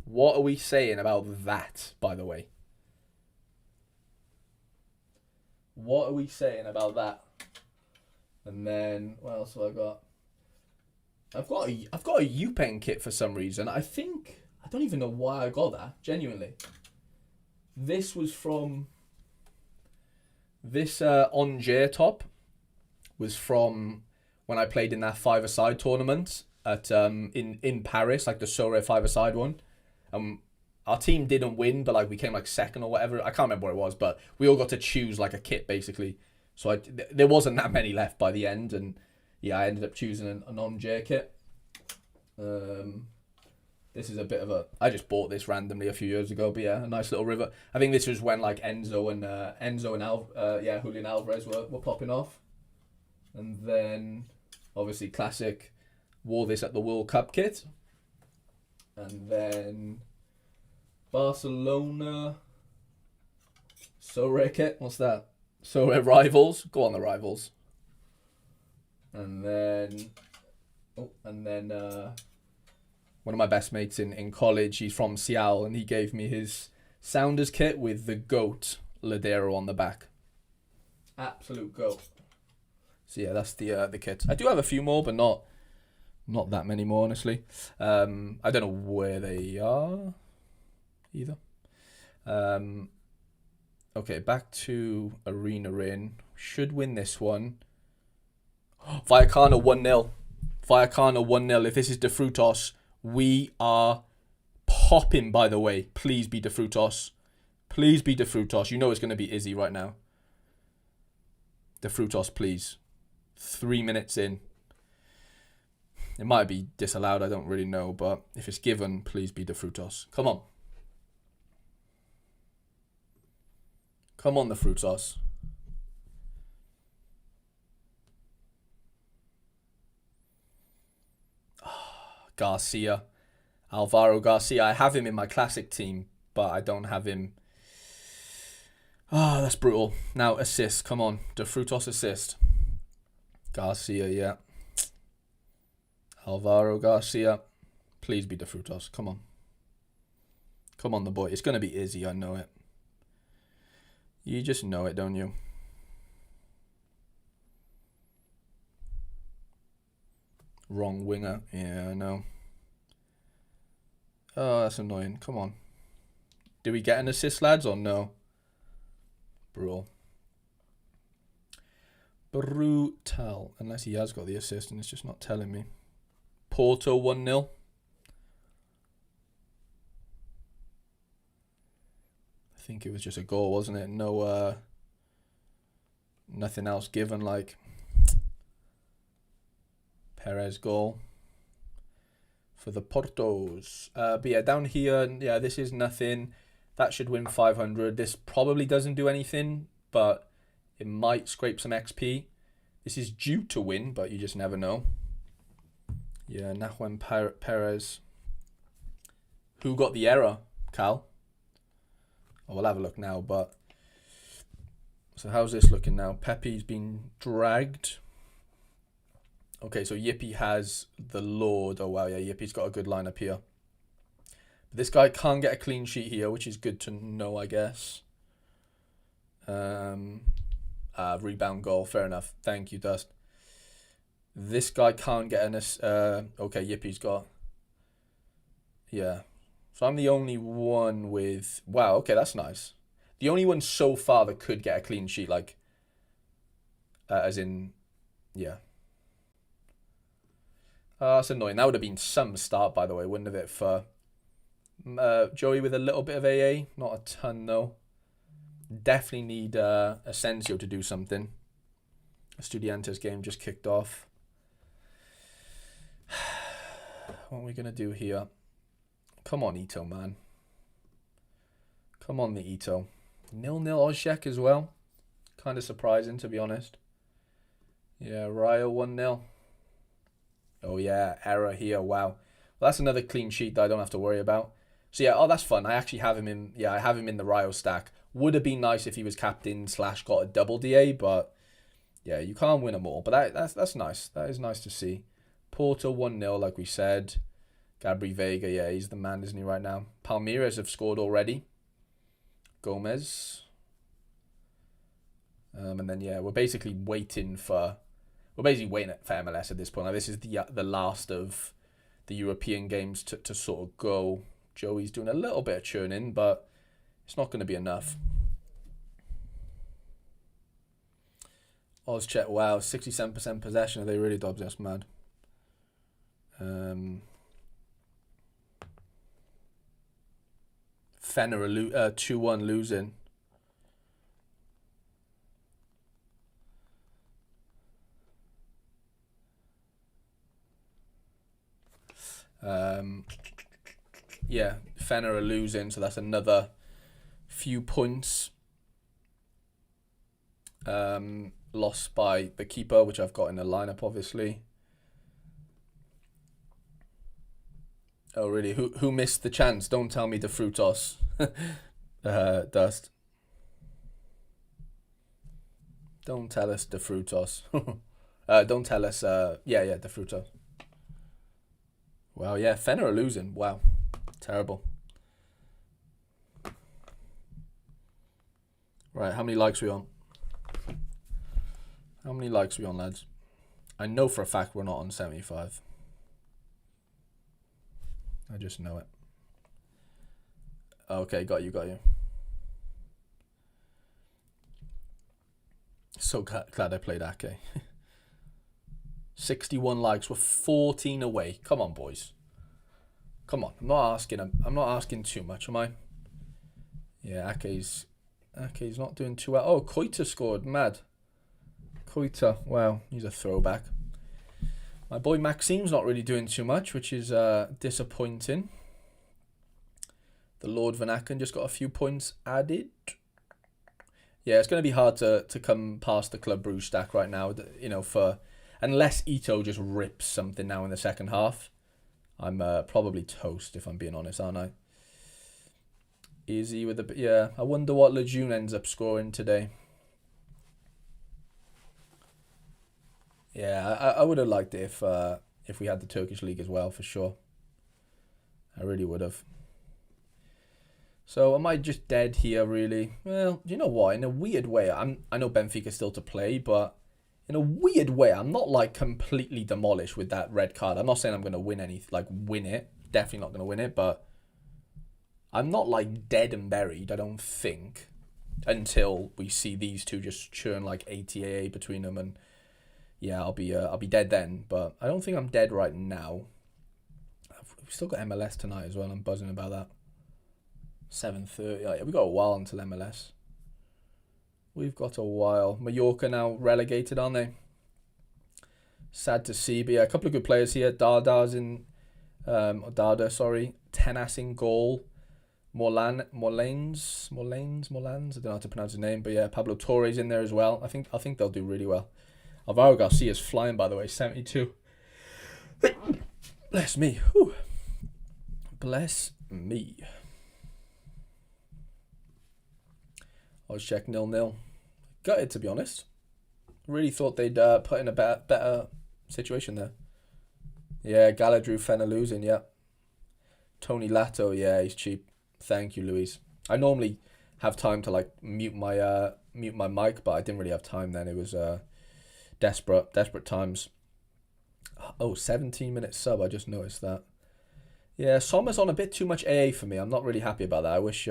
What are we saying about that, by the way? What are we saying about that? And then what else have I got? I've got a U-Pen kit for some reason. I don't even know why I got that. Genuinely, this was from this on J top was from when I played in that five-a-side tournament at in Paris, like the Sorare five-a-side one. Our team didn't win, but like we came like second or whatever. I can't remember what it was, but we all got to choose like a kit basically. So there wasn't that many left by the end, and yeah, I ended up choosing a non-J kit. This is a bit of a. I just bought this randomly a few years ago, but yeah, a nice little river. I think this was when like Enzo and Julian Alvarez were popping off, and then obviously classic wore this at the World Cup kit, and then Barcelona Sorare kit. What's that? Sorare Rivals. Go on the Rivals. And then one of my best mates in college, he's from Seattle, and he gave me his Sounders kit with the GOAT Ladero on the back. Absolute GOAT. So yeah, that's the kit. I do have a few more, but not that many more, honestly. I don't know where they are either. Okay, back to Arena Rin. Should win this one. Vallecano 1-0. Vallecano 1-0. If this is De Frutos, we are popping, by the way. Please be De Frutos. Please be De Frutos. You know it's going to be Izzy right now. De Frutos, please. 3 minutes in. It might be disallowed, I don't really know, but if it's given, please be De Frutos. Come on. Come on, De Frutos. Garcia. Alvaro Garcia. I have him in my classic team, but I don't have him. That's brutal. Now, assist. Come on. De Frutos assist. Garcia, yeah. Alvaro Garcia. Please be De Frutos. Come on. Come on, the boy. It's going to be Izzy. I know it. You just know it, don't you? Wrong winger. Yeah, I know. Oh, that's annoying. Come on. Do we get an assist, lads, or no? Brutal. Brutal. Unless he has got the assist and it's just not telling me. Porto 1-0. I think it was just a goal, wasn't it? No, nothing else given, like Perez goal for the Portos. But yeah, down here, yeah, this is nothing. That should win 500. This probably doesn't do anything, but it might scrape some XP. This is due to win, but you just never know. Yeah, Nahuel Perez. Who got the error, Cal? Oh, we'll have a look now, but... So how's this looking now? Pepe's been dragged. Okay, so Yippee has the Lord. Oh, wow, yeah, Yippie's got a good lineup here. But this guy can't get a clean sheet here, which is good to know, I guess. Rebound goal, fair enough. Thank you, Dust. This guy can't get an... okay, Yippie's got... Yeah. So I'm the only one with... Wow, okay, that's nice. The only one so far that could get a clean sheet, like... as in... Yeah. That's annoying. That would have been some start, by the way, wouldn't have it, for... Joey with a little bit of AA. Not a ton, though. Definitely need Asensio to do something. Estudiantes game just kicked off. What are we going to do here? Come on, Ito, man. Come on, the Ito. 0-0 Ozhek as well. Kind of surprising, to be honest. Yeah, Rayo 1-0. Oh, yeah, error here. Wow. Well, that's another clean sheet that I don't have to worry about. So, yeah, oh, that's fun. I actually have him in... Yeah, I have him in the Rayo stack. Would have been nice if he was captain / got a double DA, but... Yeah, you can't win them all. But that's nice. That is nice to see. Porto 1-0, like we said. Gabri Vega, yeah, he's the man, isn't he, right now? Palmeiras have scored already. Gomez. And then, yeah, we're basically waiting for... we're basically waiting for MLS at this point. Like, this is the last of the European games to sort of go. Joey's doing a little bit of churning, but it's not going to be enough. Ozchet, wow, 67% possession. Are they really Dobbs? That's mad. Fenner 2-1 losing. Yeah, Fenner are losing, so that's another few points lost by the keeper, which I've got in the lineup, obviously. Oh, really? Who missed the chance? Don't tell me the Frutos. Dust. Don't tell us the Frutos. Don't tell us, yeah, the Frutos. Wow, yeah, Fenner are losing. Wow, terrible. Right, how many likes are we on? How many likes are we on, lads? I know for a fact we're not on 75. I just know it. Okay, got you. So glad I played Ake. 61 likes. We're 14 away. Come on, boys. Come on. I'm not asking too much, am I? Yeah, Ake's not doing too well. Oh, Koita scored. Mad. Koita. Wow, he's a throwback. My boy Maxime's not really doing too much, which is disappointing. The Lord Van Aken just got a few points added. Yeah, it's going to be hard to come past the Club Brugge stack right now, you know, unless Ito just rips something now in the second half. I'm probably toast, if I'm being honest, aren't I? Easy with the... Yeah, I wonder what Lejeune ends up scoring today. Yeah, I would have liked it if we had the Turkish League as well, for sure. I really would have. So am I just dead here, really? Well, you know what? In a weird way, I know Benfica's still to play, but in a weird way, I'm not like completely demolished with that red card. I'm not saying I'm going to win win it. Definitely not going to win it, but I'm not like dead and buried, I don't think, until we see these two just churn like ATAA between them, and yeah, I'll be dead then. But I don't think I'm dead right now. We've still got MLS tonight as well. I'm buzzing about that. 7:30. Yeah, we've got a while until MLS. We've got a while. Mallorca now relegated, aren't they? Sad to see, but yeah, a couple of good players here. Tenas in goal. Morlanes. I don't know how to pronounce his name, but yeah, Pablo Torre's in there as well. I think they'll do really well. Alvaro Garcia's flying, by the way, 72. Bless me. Whew. Bless me. I was check 0-0. Gutted, to be honest. Really thought they'd put in a better situation there. Yeah, Galadriel Fenner losing, yeah. Tony Lato, yeah, he's cheap. Thank you, Luis. I normally have time to like mute my mic, but I didn't really have time then. It was desperate times. Oh, 17-minute sub. I just noticed that. Yeah, Sommer's on a bit too much AA for me. I'm not really happy about that. I wish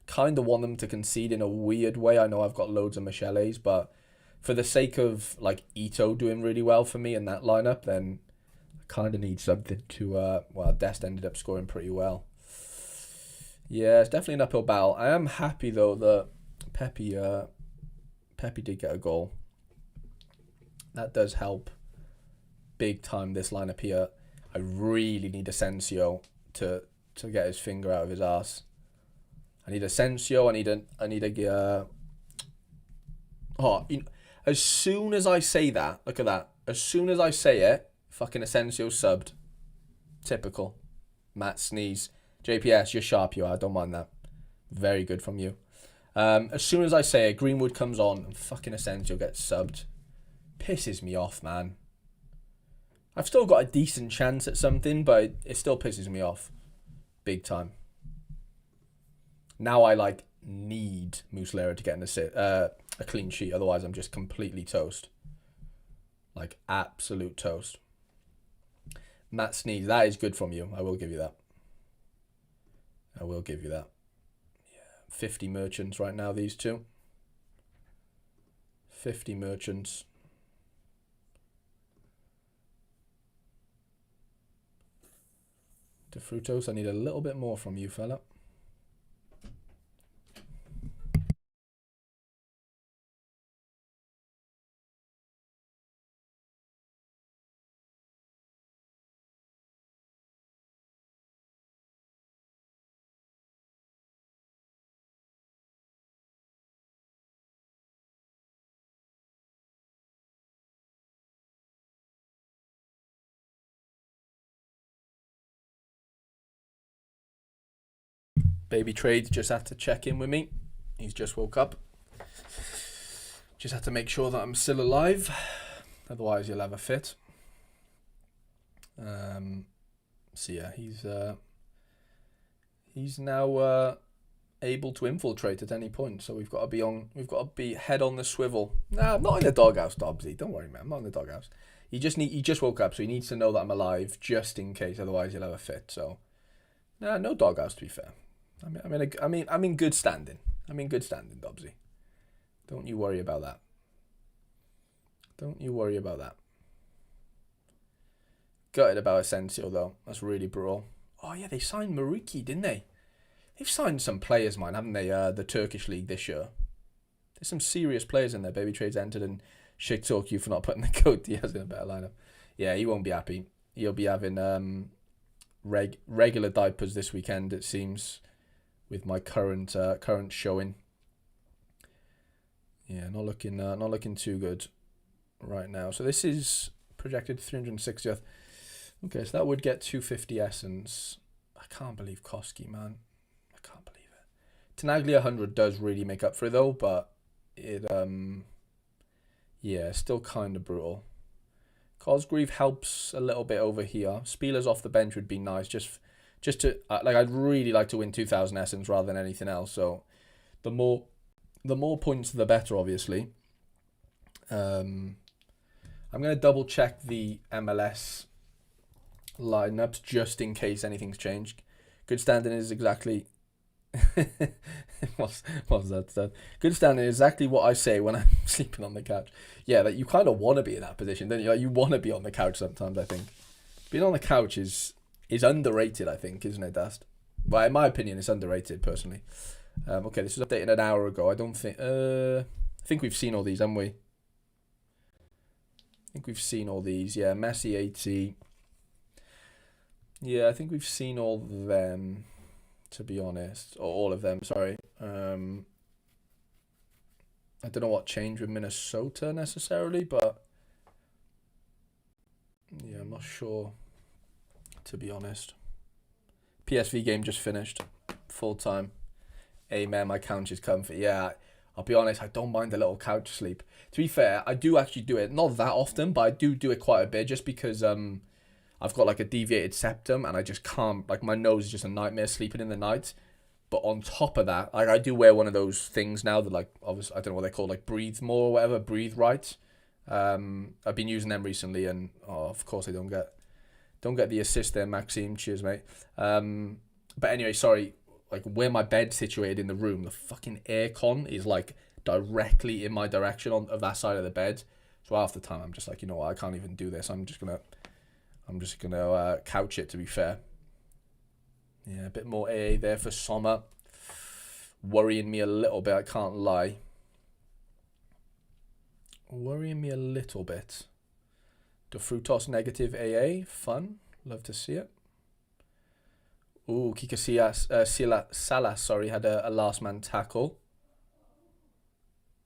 kind of want them to concede in a weird way. I know I've got loads of Michele's, but for the sake of like Ito doing really well for me in that lineup, then I kind of need something to well, Dest ended up scoring pretty well. Yeah, it's definitely an uphill battle. I am happy though that Pepe did get a goal. That does help big time, this lineup here. I really need Asensio to get his finger out of his ass. I need Asensio. I need a as soon as I say that, look at that. As soon as I say it, fucking Asensio subbed. Typical. Matt Sneeze. JPS, you're sharp, you are. I don't mind that. Very good from you. As soon as I say it, Greenwood comes on and fucking Asensio gets subbed. Pisses me off, man. I've still got a decent chance at something, but it still pisses me off. Big time. Now I like need Muslera to get in a clean sheet, otherwise I'm just completely toast. Like, absolute toast. Matt Sneeze, that is good from you. I will give you that. I will give you that. Yeah, 50 merchants right now, these two. 50 merchants. De Frutos, I need a little bit more from you, fella. Baby Trade just had to check in with me. He's just woke up. Just had to make sure that I'm still alive. Otherwise, you'll have a fit. So yeah, he's now able to infiltrate at any point. So we've got to be head on the swivel. Nah, I'm not in the doghouse, Dobbsy. Don't worry, man. I'm not in the doghouse. He just woke up, so he needs to know that I'm alive, just in case. Otherwise, he'll have a fit. So, nah, no doghouse. To be fair, I'm in good standing. I'm in good standing, Dobbsy. Don't you worry about that. Don't you worry about that. Gutted about Asensio, though. That's really brutal. Oh, yeah, they signed Maruki, didn't they? They've signed some players, man, haven't they? The Turkish league this year. There's some serious players in there. Baby Trade's entered, and shit talk you for not putting the code Diaz in a better lineup. Yeah, he won't be happy. He'll be having regular diapers this weekend, it seems, with my current showing. Yeah, not looking too good right now. So this is projected 360th. Okay, so that would get 250 essence. I can't believe Koski, man. I can't believe it. Tenaglia 100 does really make up for it, though, but it, yeah, still kind of brutal. Cosgrave helps a little bit over here. Spieler's off the bench would be nice, just to, like, I'd really like to win 2,000 essence rather than anything else, so the more points, the better, obviously. I'm going to double check the MLS lineups just in case anything's changed. Good standing is exactly what's that? Good standing is exactly what I say when I'm sleeping on the couch. Yeah, that you kind of want to be in that position, don't you? Like, you want to be on the couch sometimes. I think being on the couch is underrated. I think, isn't it, Dust? Well, in my opinion, it's underrated personally. Okay, this was updated an hour ago. I don't think. I think we've seen all these, haven't we? I think we've seen all these. Yeah, Messi 80. Yeah, I think we've seen all of them, to be honest. Or all of them, sorry. I don't know what changed with Minnesota necessarily, but yeah, I'm not sure, to be honest. PSV game just finished. Full time. Amen, my couch is comfy. Yeah, I'll be honest, I don't mind a little couch sleep. To be fair, I do actually do it. Not that often, but I do it quite a bit just because I've got like a deviated septum and I just can't, like my nose is just a nightmare sleeping in the night. But on top of that, like I do wear one of those things now that like, obviously, I don't know what they're called, like Breathe More or whatever, Breathe Right. I've been using them recently and of course I don't get the assist there, Maxime. Cheers, mate. But anyway, sorry, like where my bed's situated in the room, the fucking aircon is like directly in my direction of that side of the bed. So half the time I'm just like, you know what, I can't even do this. I'm just gonna couch it, to be fair. Yeah, a bit more AA there for Sommer. Worrying me a little bit, I can't lie. Worrying me a little bit. De Frutos negative AA, fun. Love to see it. Ooh, Kika Salas, sorry, had a last man tackle.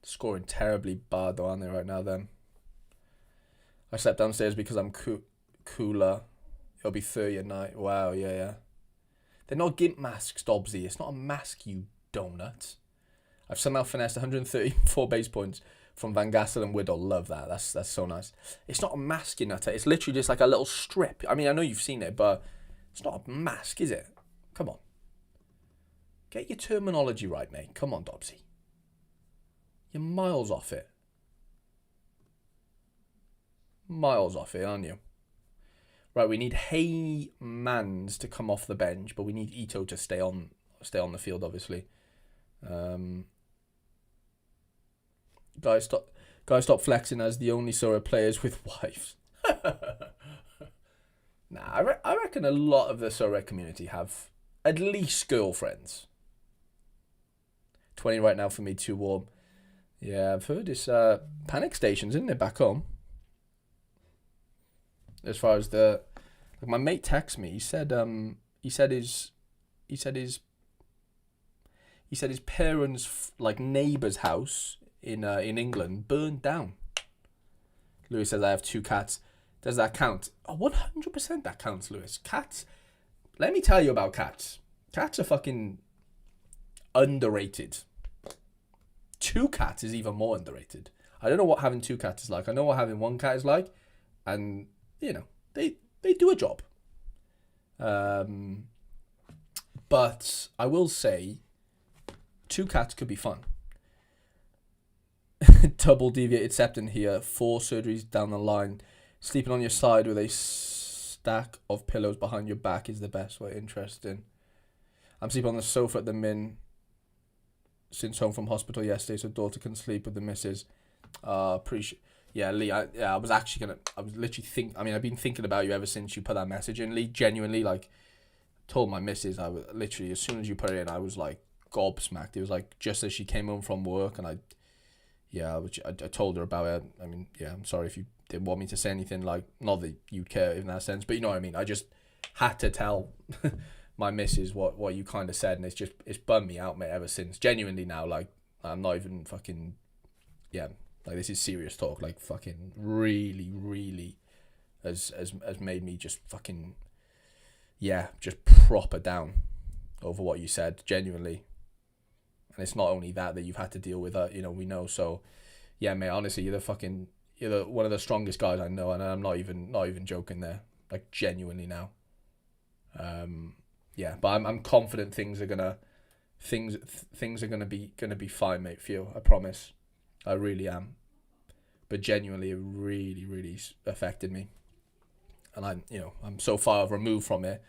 Scoring terribly bad though, aren't they, right now then? I slept downstairs because I'm cooler. It'll be 30 at night. Wow, yeah. They're not GIMP masks, Dobbsy. It's not a mask, you donut. I've somehow finessed 134 base points from Van Gassel and Whittle. Love that. That's so nice. It's not a mask, you nutter. It's literally just like a little strip. I mean, I know you've seen it, but it's not a mask, is it? Come on. Get your terminology right, mate. Come on, Dobbsy. You're miles off it. miles off it, aren't you? Right, we need Heymans to come off the bench, but we need Ito to stay on the field, obviously. Guys, stop flexing as the only Sorare players with wives. Nah, I reckon a lot of the Sorare community have at least girlfriends. 20 right now for me, too warm. Yeah, I've heard it's panic stations, isn't it, back home? As far as my mate texted me, he said his parents' like neighbour's house in England burned down. Lewis says I have 2 cats. Does that count? Oh, 100% that counts, Lewis. Cats. Let me tell you about cats. Cats are fucking underrated. 2 cats is even more underrated. I don't know what having 2 cats is like. I know what having 1 cat is like, and you know they do a job. But I will say, 2 cats could be fun. Double deviated septum here. 4 surgeries down the line. Sleeping on your side with a stack of pillows behind your back is the best way. Interesting. I'm sleeping on the sofa at the min since home from hospital yesterday, so daughter can sleep with the missus. Appreciate. Yeah, Lee. I've been thinking about you ever since you put that message in, Lee. Genuinely, like, told my missus. I was literally, as soon as you put it in, I was like gobsmacked. It was like just as she came home from work, and I told her about it. I mean, yeah, I'm sorry if you didn't want me to say anything, like, not that you care in that sense, but you know what I mean. I just had to tell my missus what you kind of said, and it's bummed me out, mate, ever since. Genuinely now, like, I'm not even fucking, yeah, like, this is serious talk, like, fucking really, really has made me just fucking, yeah, just proper down over what you said, genuinely. And it's not only that you've had to deal with, we know. So, yeah, mate, honestly, you're one of the strongest guys I know, and I'm not even joking there, like, genuinely now. Yeah, but I'm confident things are gonna be fine, mate, for you. I promise, I really am. But genuinely, it really, really affected me, and I'm so far removed from it.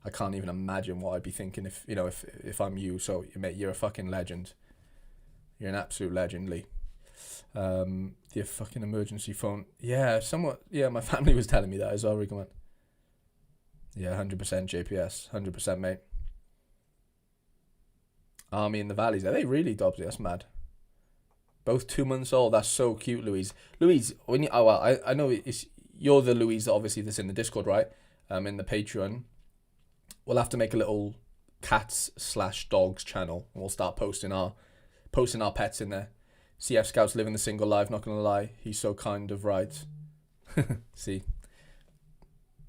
I can't even imagine what I'd be thinking if I'm you. So, mate, you're a fucking legend. You're an absolute legend, Lee. The fucking emergency phone. Yeah, somewhat. Yeah, my family was telling me that as well, Rico. Yeah, 100% JPS. 100%, mate. Army in the valleys. Are they really, Dobbsy? That's mad. Both 2 months old. That's so cute, Louise. Louise, when you... Oh, well, I know you're the Louise, obviously, that's in the Discord, right? In the Patreon. We'll have to make a little cats/dogs channel, and we'll start posting our pets in there. CF Scouts living the single life, not gonna lie, he's so kind of right. See,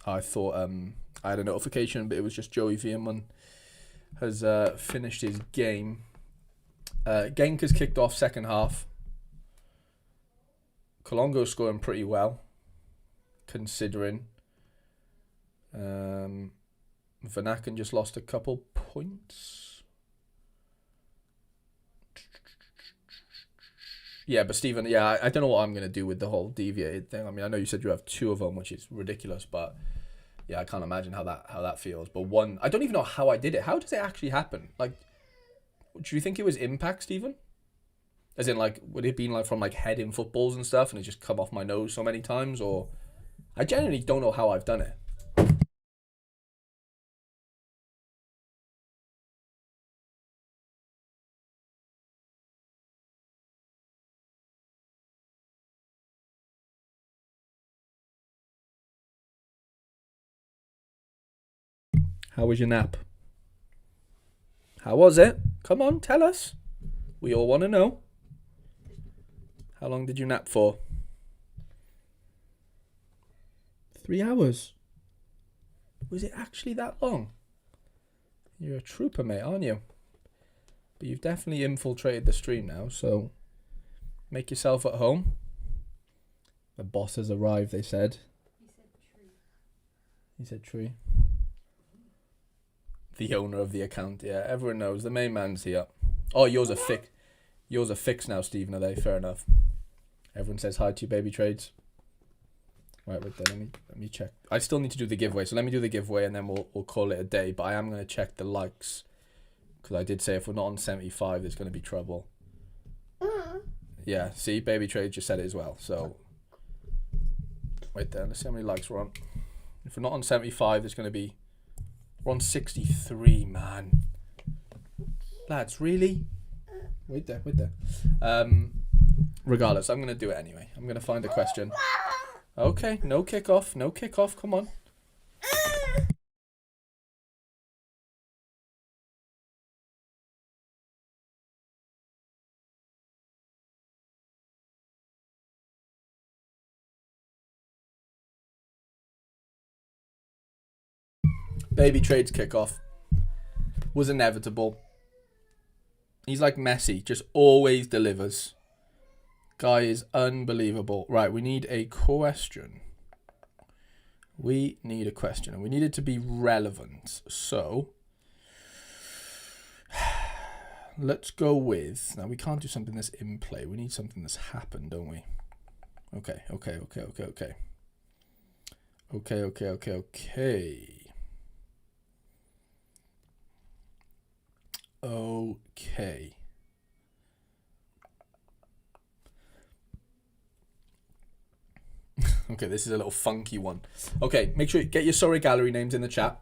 I thought I had a notification, but it was just Joey VM1 has finished his game. Genk has kicked off second half. Colongo's scoring pretty well, considering. Vanaken just lost a couple points. Yeah, but Stephen, yeah, I don't know what I'm going to do with the whole deviated thing. I mean, I know you said you have 2 of them, which is ridiculous, but yeah, I can't imagine how that feels. But 1, I don't even know how I did it. How does it actually happen? Like, do you think it was impact, Stephen? As in, like, would it been like from like heading footballs and stuff, and it just come off my nose so many times? Or I genuinely don't know how I've done it. How was your nap? How was it? Come on, tell us. We all want to know. How long did you nap for? 3 hours. Was it actually that long? You're a trooper, mate, aren't you? But you've definitely infiltrated the stream now, so make yourself at home. The boss has arrived, they said. He said tree. The owner of the account, yeah, everyone knows. The main man's here. Oh, yours are fixed now, Stephen, are they? Fair enough. Everyone says hi to you, baby trades. Right, wait there. Let me check. I still need to do the giveaway, so let me do the giveaway and then we'll call it a day. But I am going to check the likes because I did say if we're not on 75, there's going to be trouble. Yeah, see, Baby Trade just said it as well. So wait there. Let's see how many likes we're on. If we're not on 75, there's going to be. We're on 63, man. Lads, really? Wait there. Regardless, I'm going to do it anyway. I'm going to find a question. Okay, no kickoff, come on. Baby Trade's kickoff was inevitable. He's like Messi, just always delivers. Guy is unbelievable. Right, we need a question. We need a question, and we need it to be relevant. So, let's go with... Now, we can't do something that's in play. We need something that's happened, don't we? Okay. Okay. Okay, this is a little funky one. Okay, make sure you get your Sorare gallery names in the chat.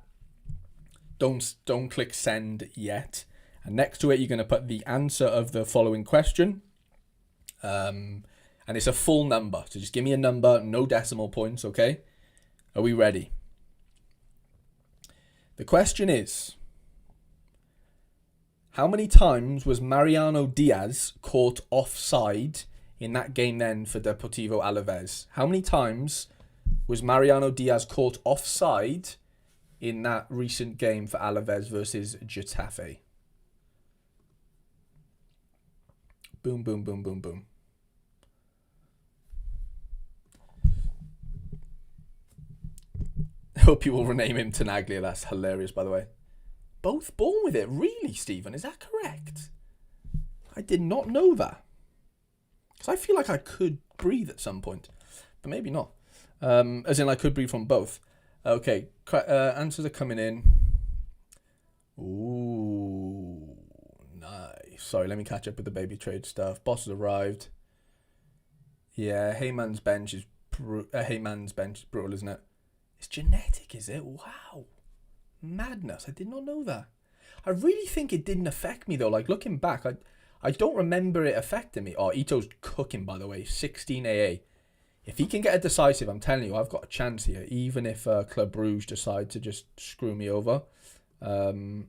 Don't click send yet. And next to it, you're going to put the answer of the following question. And it's a full number. So just give me a number, no decimal points, okay? Are we ready? The question is, how many times was Mariano Diaz caught offside in that game then for Deportivo Alaves? How many times was Mariano Diaz caught offside in that recent game for Alaves versus Getafe? Boom, boom, boom, boom, boom. I hope you will rename him Tenaglia. That's hilarious, by the way. Both born with it. Really, Stephen? Is that correct? I did not know that. Because I feel like I could breathe at some point. But maybe not. As in, I could breathe from both. Okay. Answers are coming in. Ooh. Nice. Sorry, let me catch up with the Baby Trade stuff. Boss has arrived. Yeah, Heyman's bench is brutal, isn't it? It's genetic, is it? Wow. Madness. I did not know that. I really think it didn't affect me, though. Like, looking back, I don't remember it affecting me. Oh, Ito's cooking, by the way. 16 AA. If he can get a decisive, I'm telling you, I've got a chance here. Even if Club Brugge decide to just screw me over. De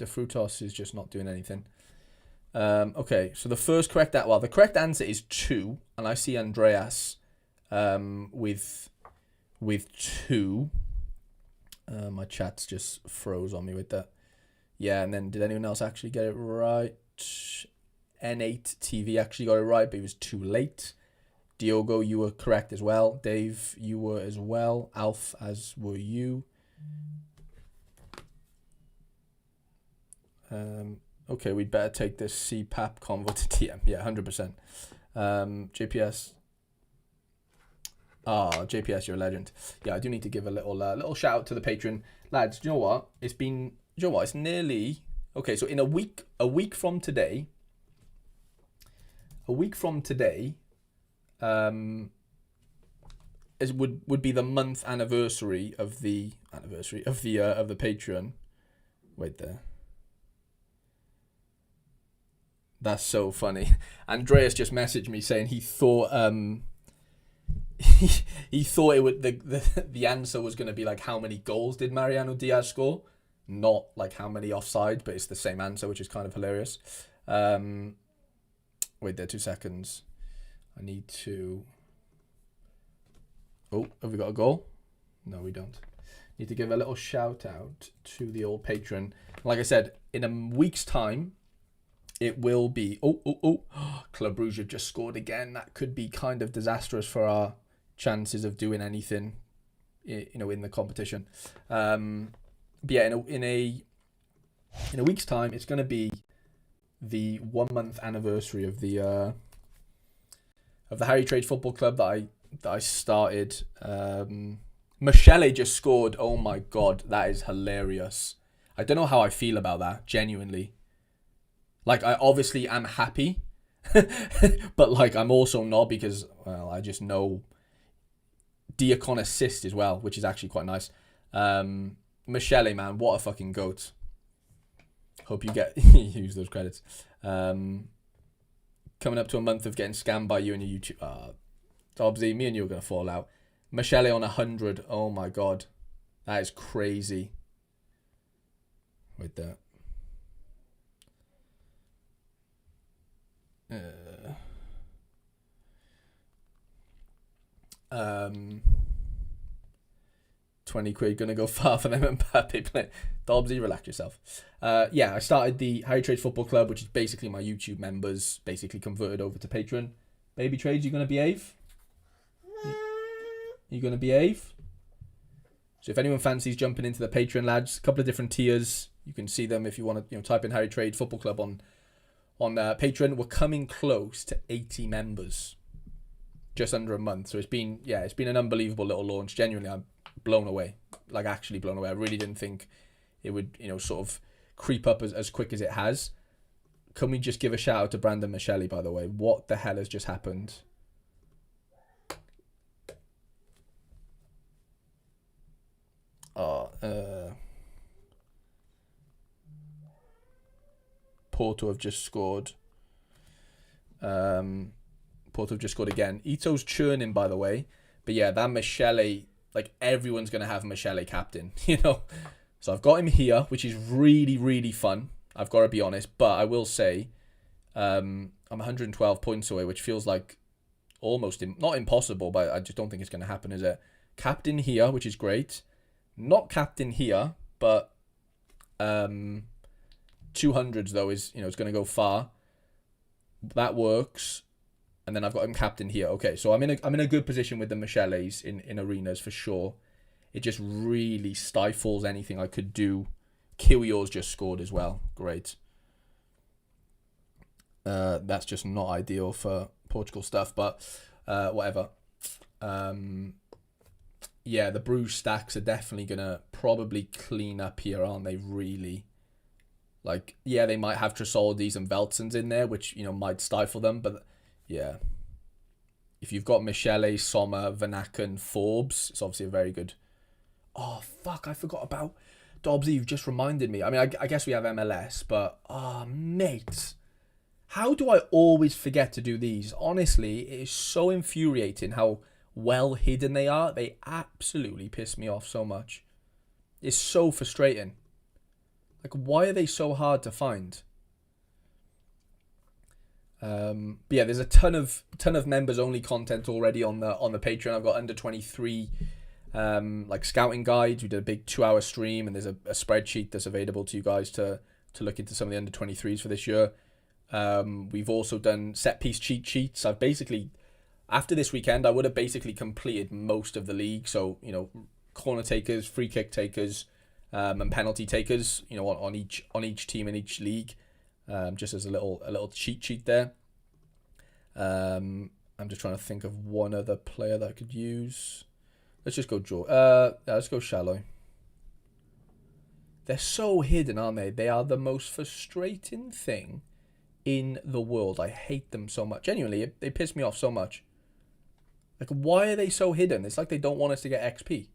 Frutos is just not doing anything. Okay, so the correct answer is 2. And I see Andreas with 2. My chat's just froze on me with that. Yeah, and then did anyone else actually get it right? N8 TV actually got it right, but it was too late. Diogo, you were correct as well. Dave, you were as well. Alf, as were you. Okay, we'd better take this CPAP convo to TM. Yeah, 100%. JPS. JPS, you're a legend. Yeah, I do need to give a little shout out to the patron lads. Do you know what? It's nearly okay. So in a week from today, it would be the month anniversary of the Patreon. Wait there. That's so funny. Andreas just messaged me saying he thought he thought it would the answer was going to be like how many goals did Mariano Diaz score, not like how many offside, but it's the same answer, which is kind of hilarious. Wait there 2 seconds. I need to... Oh, have we got a goal? No, we don't. Need to give a little shout out to the old patron. Like I said, in a week's time, it will be... Oh. Club Brugge have just scored again. That could be kind of disastrous for our chances of doing anything, in the competition. But yeah, in a week's time, it's going to be the 1 month anniversary of the Harry Trades Football Club that I that I started. Michele just scored. Oh my god, that is hilarious. I don't know how I feel about that, genuinely. Like, I obviously am happy, but like I'm also not, because, well, I just know Diacon assist as well, which is actually quite nice. Michele, man, what a fucking goat. Hope you get use those credits. Coming up to a month of getting scammed by you and your YouTube. Dobbsy, me and you are going to fall out. Michele on 100. Oh my god. That is crazy. Wait there. 20 quid gonna go far for them and Mbappe play. Dobbsy, relax yourself. Yeah, I started the Harry Trades Football Club, which is basically my YouTube members, basically converted over to Patreon. Baby Trades, you gonna behave? You gonna behave? So if anyone fancies jumping into the Patreon, lads, a couple of different tiers. You can see them if you want to, type in Harry Trade Football Club on Patreon. We're coming close to 80 members, just under a month. So it's been an unbelievable little launch. Genuinely, I'm blown away, like actually blown away. I really didn't think it would, sort of creep up as quick as it has. Can we just give a shout out to Brandon Michele, by the way? What the hell has just happened? Porto have just scored. Porto have just scored again. Ito's churning, by the way. But yeah, that Michele, like, everyone's going to have Michele captain, So I've got him here, which is really, really fun. I've got to be honest. But I will say, I'm 112 points away, which feels like almost, not impossible, but I just don't think it's going to happen, is it? Captain here, which is great. Not captain here, but 200s, though, is, it's going to go far. That works. And then I've got him captain here. Okay, so I'm in a good position with the Micheles in arenas for sure. It just really stifles anything I could do. Kiwior's just scored as well. Great. That's just not ideal for Portugal stuff, but whatever. Yeah, the Bruges stacks are definitely going to probably clean up here, aren't they, really? Like, yeah, they might have Tresoldi's and Veltsons in there, which, might stifle them, but yeah. If you've got Michele, Sommer, Vanaken, Forbes, it's obviously a very good... Oh, fuck, I forgot about... Dobbsy, you've just reminded me. I mean, I guess we have MLS, but... Oh, mate. How do I always forget to do these? Honestly, it is so infuriating how well hidden they are. They absolutely piss me off so much. It's so frustrating. Like, why are they so hard to find? But yeah, there's a ton of members only content already on the Patreon. I've got under 23 like scouting guides. We did a big 2-hour stream, and there's a spreadsheet that's available to you guys to look into some of the under 23s for this year. We've also done set piece cheat sheets. I've basically, after this weekend, I would have basically completed most of the league. So, corner takers, free kick takers, and penalty takers, on each team in each league. Just as a little cheat sheet there. I'm just trying to think of one other player that I could use. Let's just go let's go Shallow. They're so hidden, aren't they? They are the most frustrating thing in the world. I hate them so much. Genuinely, they piss me off so much. Like, why are they so hidden? It's like they don't want us to get XP.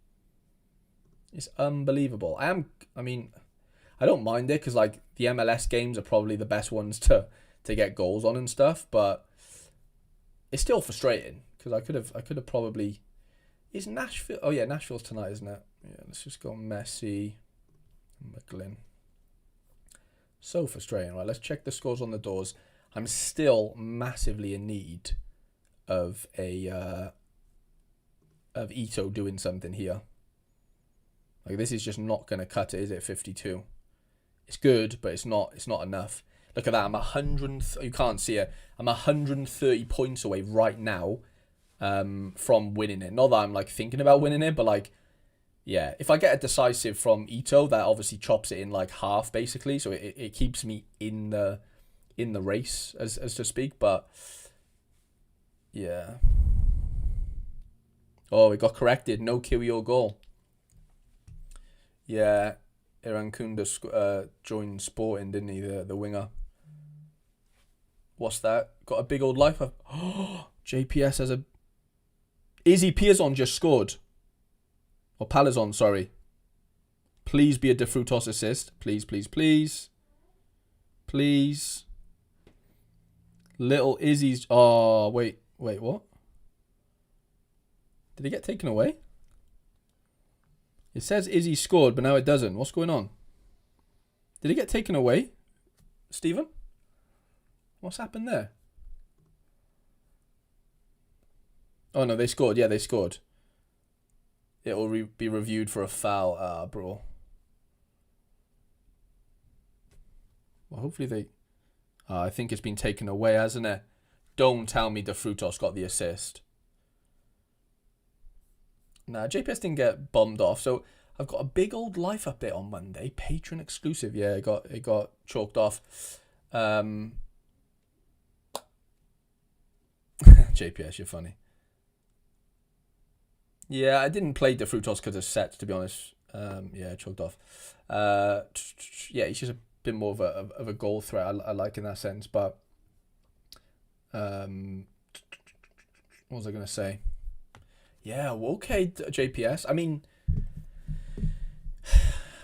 It's unbelievable. I don't mind it, because like the MLS games are probably the best ones to get goals on and stuff, but it's still frustrating, because I could have probably... Is Nashville... Oh yeah, Nashville's tonight, isn't it? Yeah, let's just go Messi, McGlynn. So frustrating, right? Let's check the scores on the doors. I'm still massively in need of of Ito doing something here. Like, this is just not going to cut it, is it? 52. It's good, but it's not enough. Look at that. I'm 100. You can't see it. I'm 130 points away right now from winning it. Not that I'm like thinking about winning it, but like, yeah, if I get a decisive from Ito, that obviously chops it in like half, basically. So it keeps me in the race, as to speak. But yeah, Oh, it got corrected. No QEO goal. Yeah, Irankunda joined Sporting, didn't he? The winger. What's that? Got a big old life up. Oh, JPS has a... Izzy Piazon just scored. Or Palazon, sorry. Please be a De Frutos assist. Please, please, please. Please. Little Izzy's... Oh, wait, what? Did he get taken away? It says Izzy scored, but now it doesn't. What's going on? Did he get taken away? Stephen? What's happened there? Oh, no, they scored. Yeah, they scored. It will be reviewed for a foul. Ah, bro. Well, hopefully they... I think it's been taken away, hasn't it? Don't tell me De Frutos got the assist. Nah, JPS didn't get bummed off. So I've got a big old life update on Monday. Patreon exclusive. Yeah, it got chalked off. JPS, you're funny. Yeah, I didn't play De Frutos because of sets, to be honest. Yeah, chalked off. Yeah, he's just a bit more of a goal threat. I like in that sense. But what was I gonna say? Yeah, okay, JPS. I mean,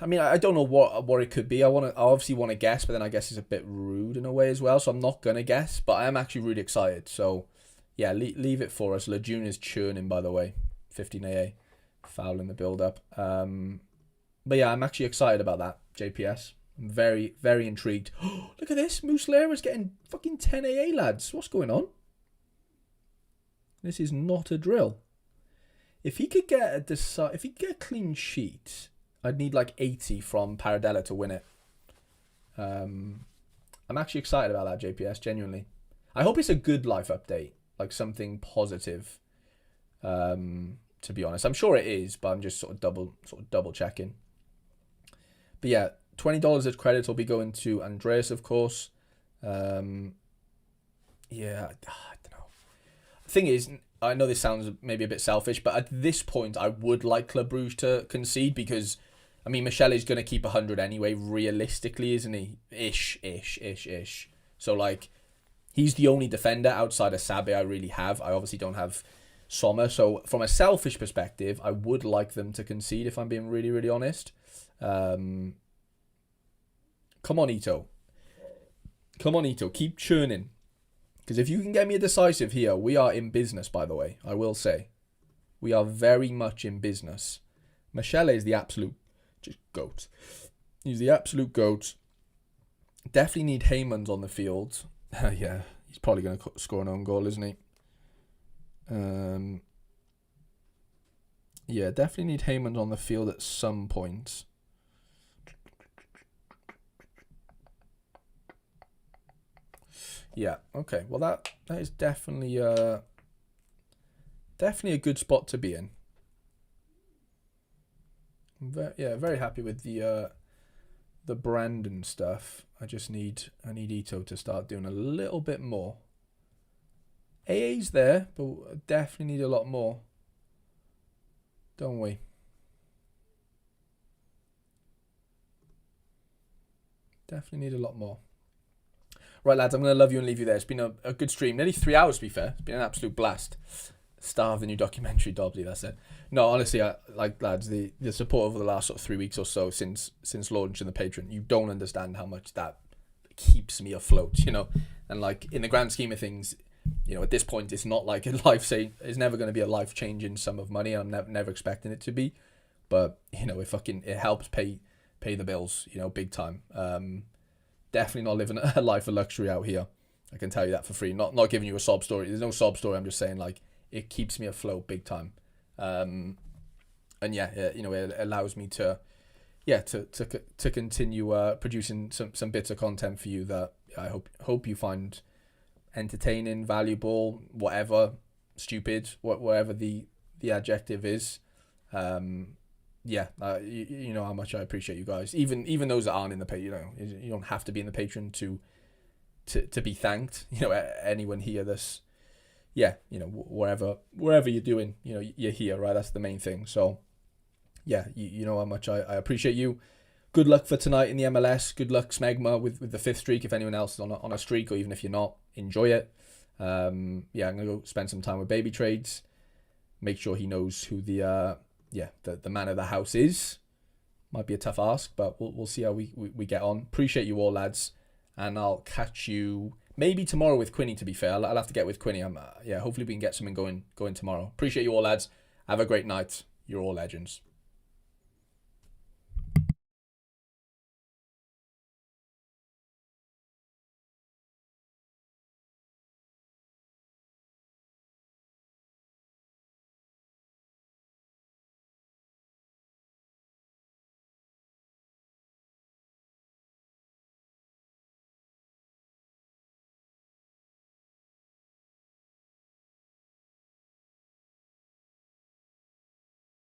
I don't know what it could be. I obviously want to guess, but then I guess it's a bit rude in a way as well. So I'm not gonna guess, but I am actually really excited. So yeah, leave it for us. Lejeune is churning, by the way. 15 AA, foul in the build-up. But yeah, I'm actually excited about that, JPS. I'm very, very intrigued. Look at this. Muslera's getting fucking 10 AA, lads. What's going on? This is not a drill. If he could get a clean sheet, I'd need like 80 from Paradella to win it. I'm actually excited about that, JPS, genuinely. I hope it's a good life update, like something positive. To be honest, I'm sure it is, but I'm just sort of double checking. But yeah, $20 as credits will be going to Andreas, of course. Yeah, I don't know. The thing is, I know this sounds maybe a bit selfish, but at this point, I would like Club Brugge to concede because, I mean, Michele is going to keep 100 anyway, realistically, isn't he? Ish. So, like, he's the only defender outside of Sabe I really have. I obviously don't have Sommer. So, from a selfish perspective, I would like them to concede, if I'm being really, really honest. Come on, Ito. Keep churning. Because if you can get me a decisive here, we are in business, by the way. I will say. We are very much in business. Michele is the absolute just goat. He's the absolute goat. Definitely need Heymans on the field. Yeah, he's probably going to score an own goal, isn't he? Yeah, definitely need Heymans on the field at some point. Yeah, okay. Well, that is definitely a good spot to be in. Very happy with the brand and stuff. I need Ito to start doing a little bit more. AA's there, but definitely need a lot more. Don't we? Definitely need a lot more. Right, lads, I'm going to love you and leave you there. It's been a good stream. Nearly 3 hours, to be fair. It's been an absolute blast. Star of the new documentary, Dobbsy, that's it. No, honestly, lads, the support over the last sort of 3 weeks or so since launching the Patreon, you don't understand how much that keeps me afloat, you know? And, like, in the grand scheme of things, you know, at this point, it's not like it's never going to be a life-changing sum of money. I'm never expecting it to be. But, you know, it helps pay the bills, you know, big time. Definitely not living a life of luxury out here. I can tell you that for free. Not giving you a sob story. There's no sob story. I'm just saying, like, it keeps me afloat big time. And yeah, you know, it allows me to continue producing some bits of content for you that I hope you find entertaining, valuable, whatever, stupid, whatever the adjective is. Yeah, you know how much I appreciate you guys. Even those that aren't in the Patreon, you know, you don't have to be in the Patreon to be thanked. You know, anyone here that's, yeah, wherever you're doing, you're here, right? That's the main thing. So yeah, you know how much I appreciate you. Good luck for tonight in the MLS. Good luck, Smegma, with the 5th streak. If anyone else is on a streak, or even if you're not, enjoy it. Yeah, I'm gonna go spend some time with Baby Trades. Make sure he knows who the man of the house is. Might be a tough ask, but we'll see how we get on. Appreciate you all, lads, and I'll catch you maybe tomorrow with Quinny. To be fair, I'll have to get with Quinny. Hopefully we can get something going tomorrow. Appreciate you all, lads. Have a great night. You're all legends.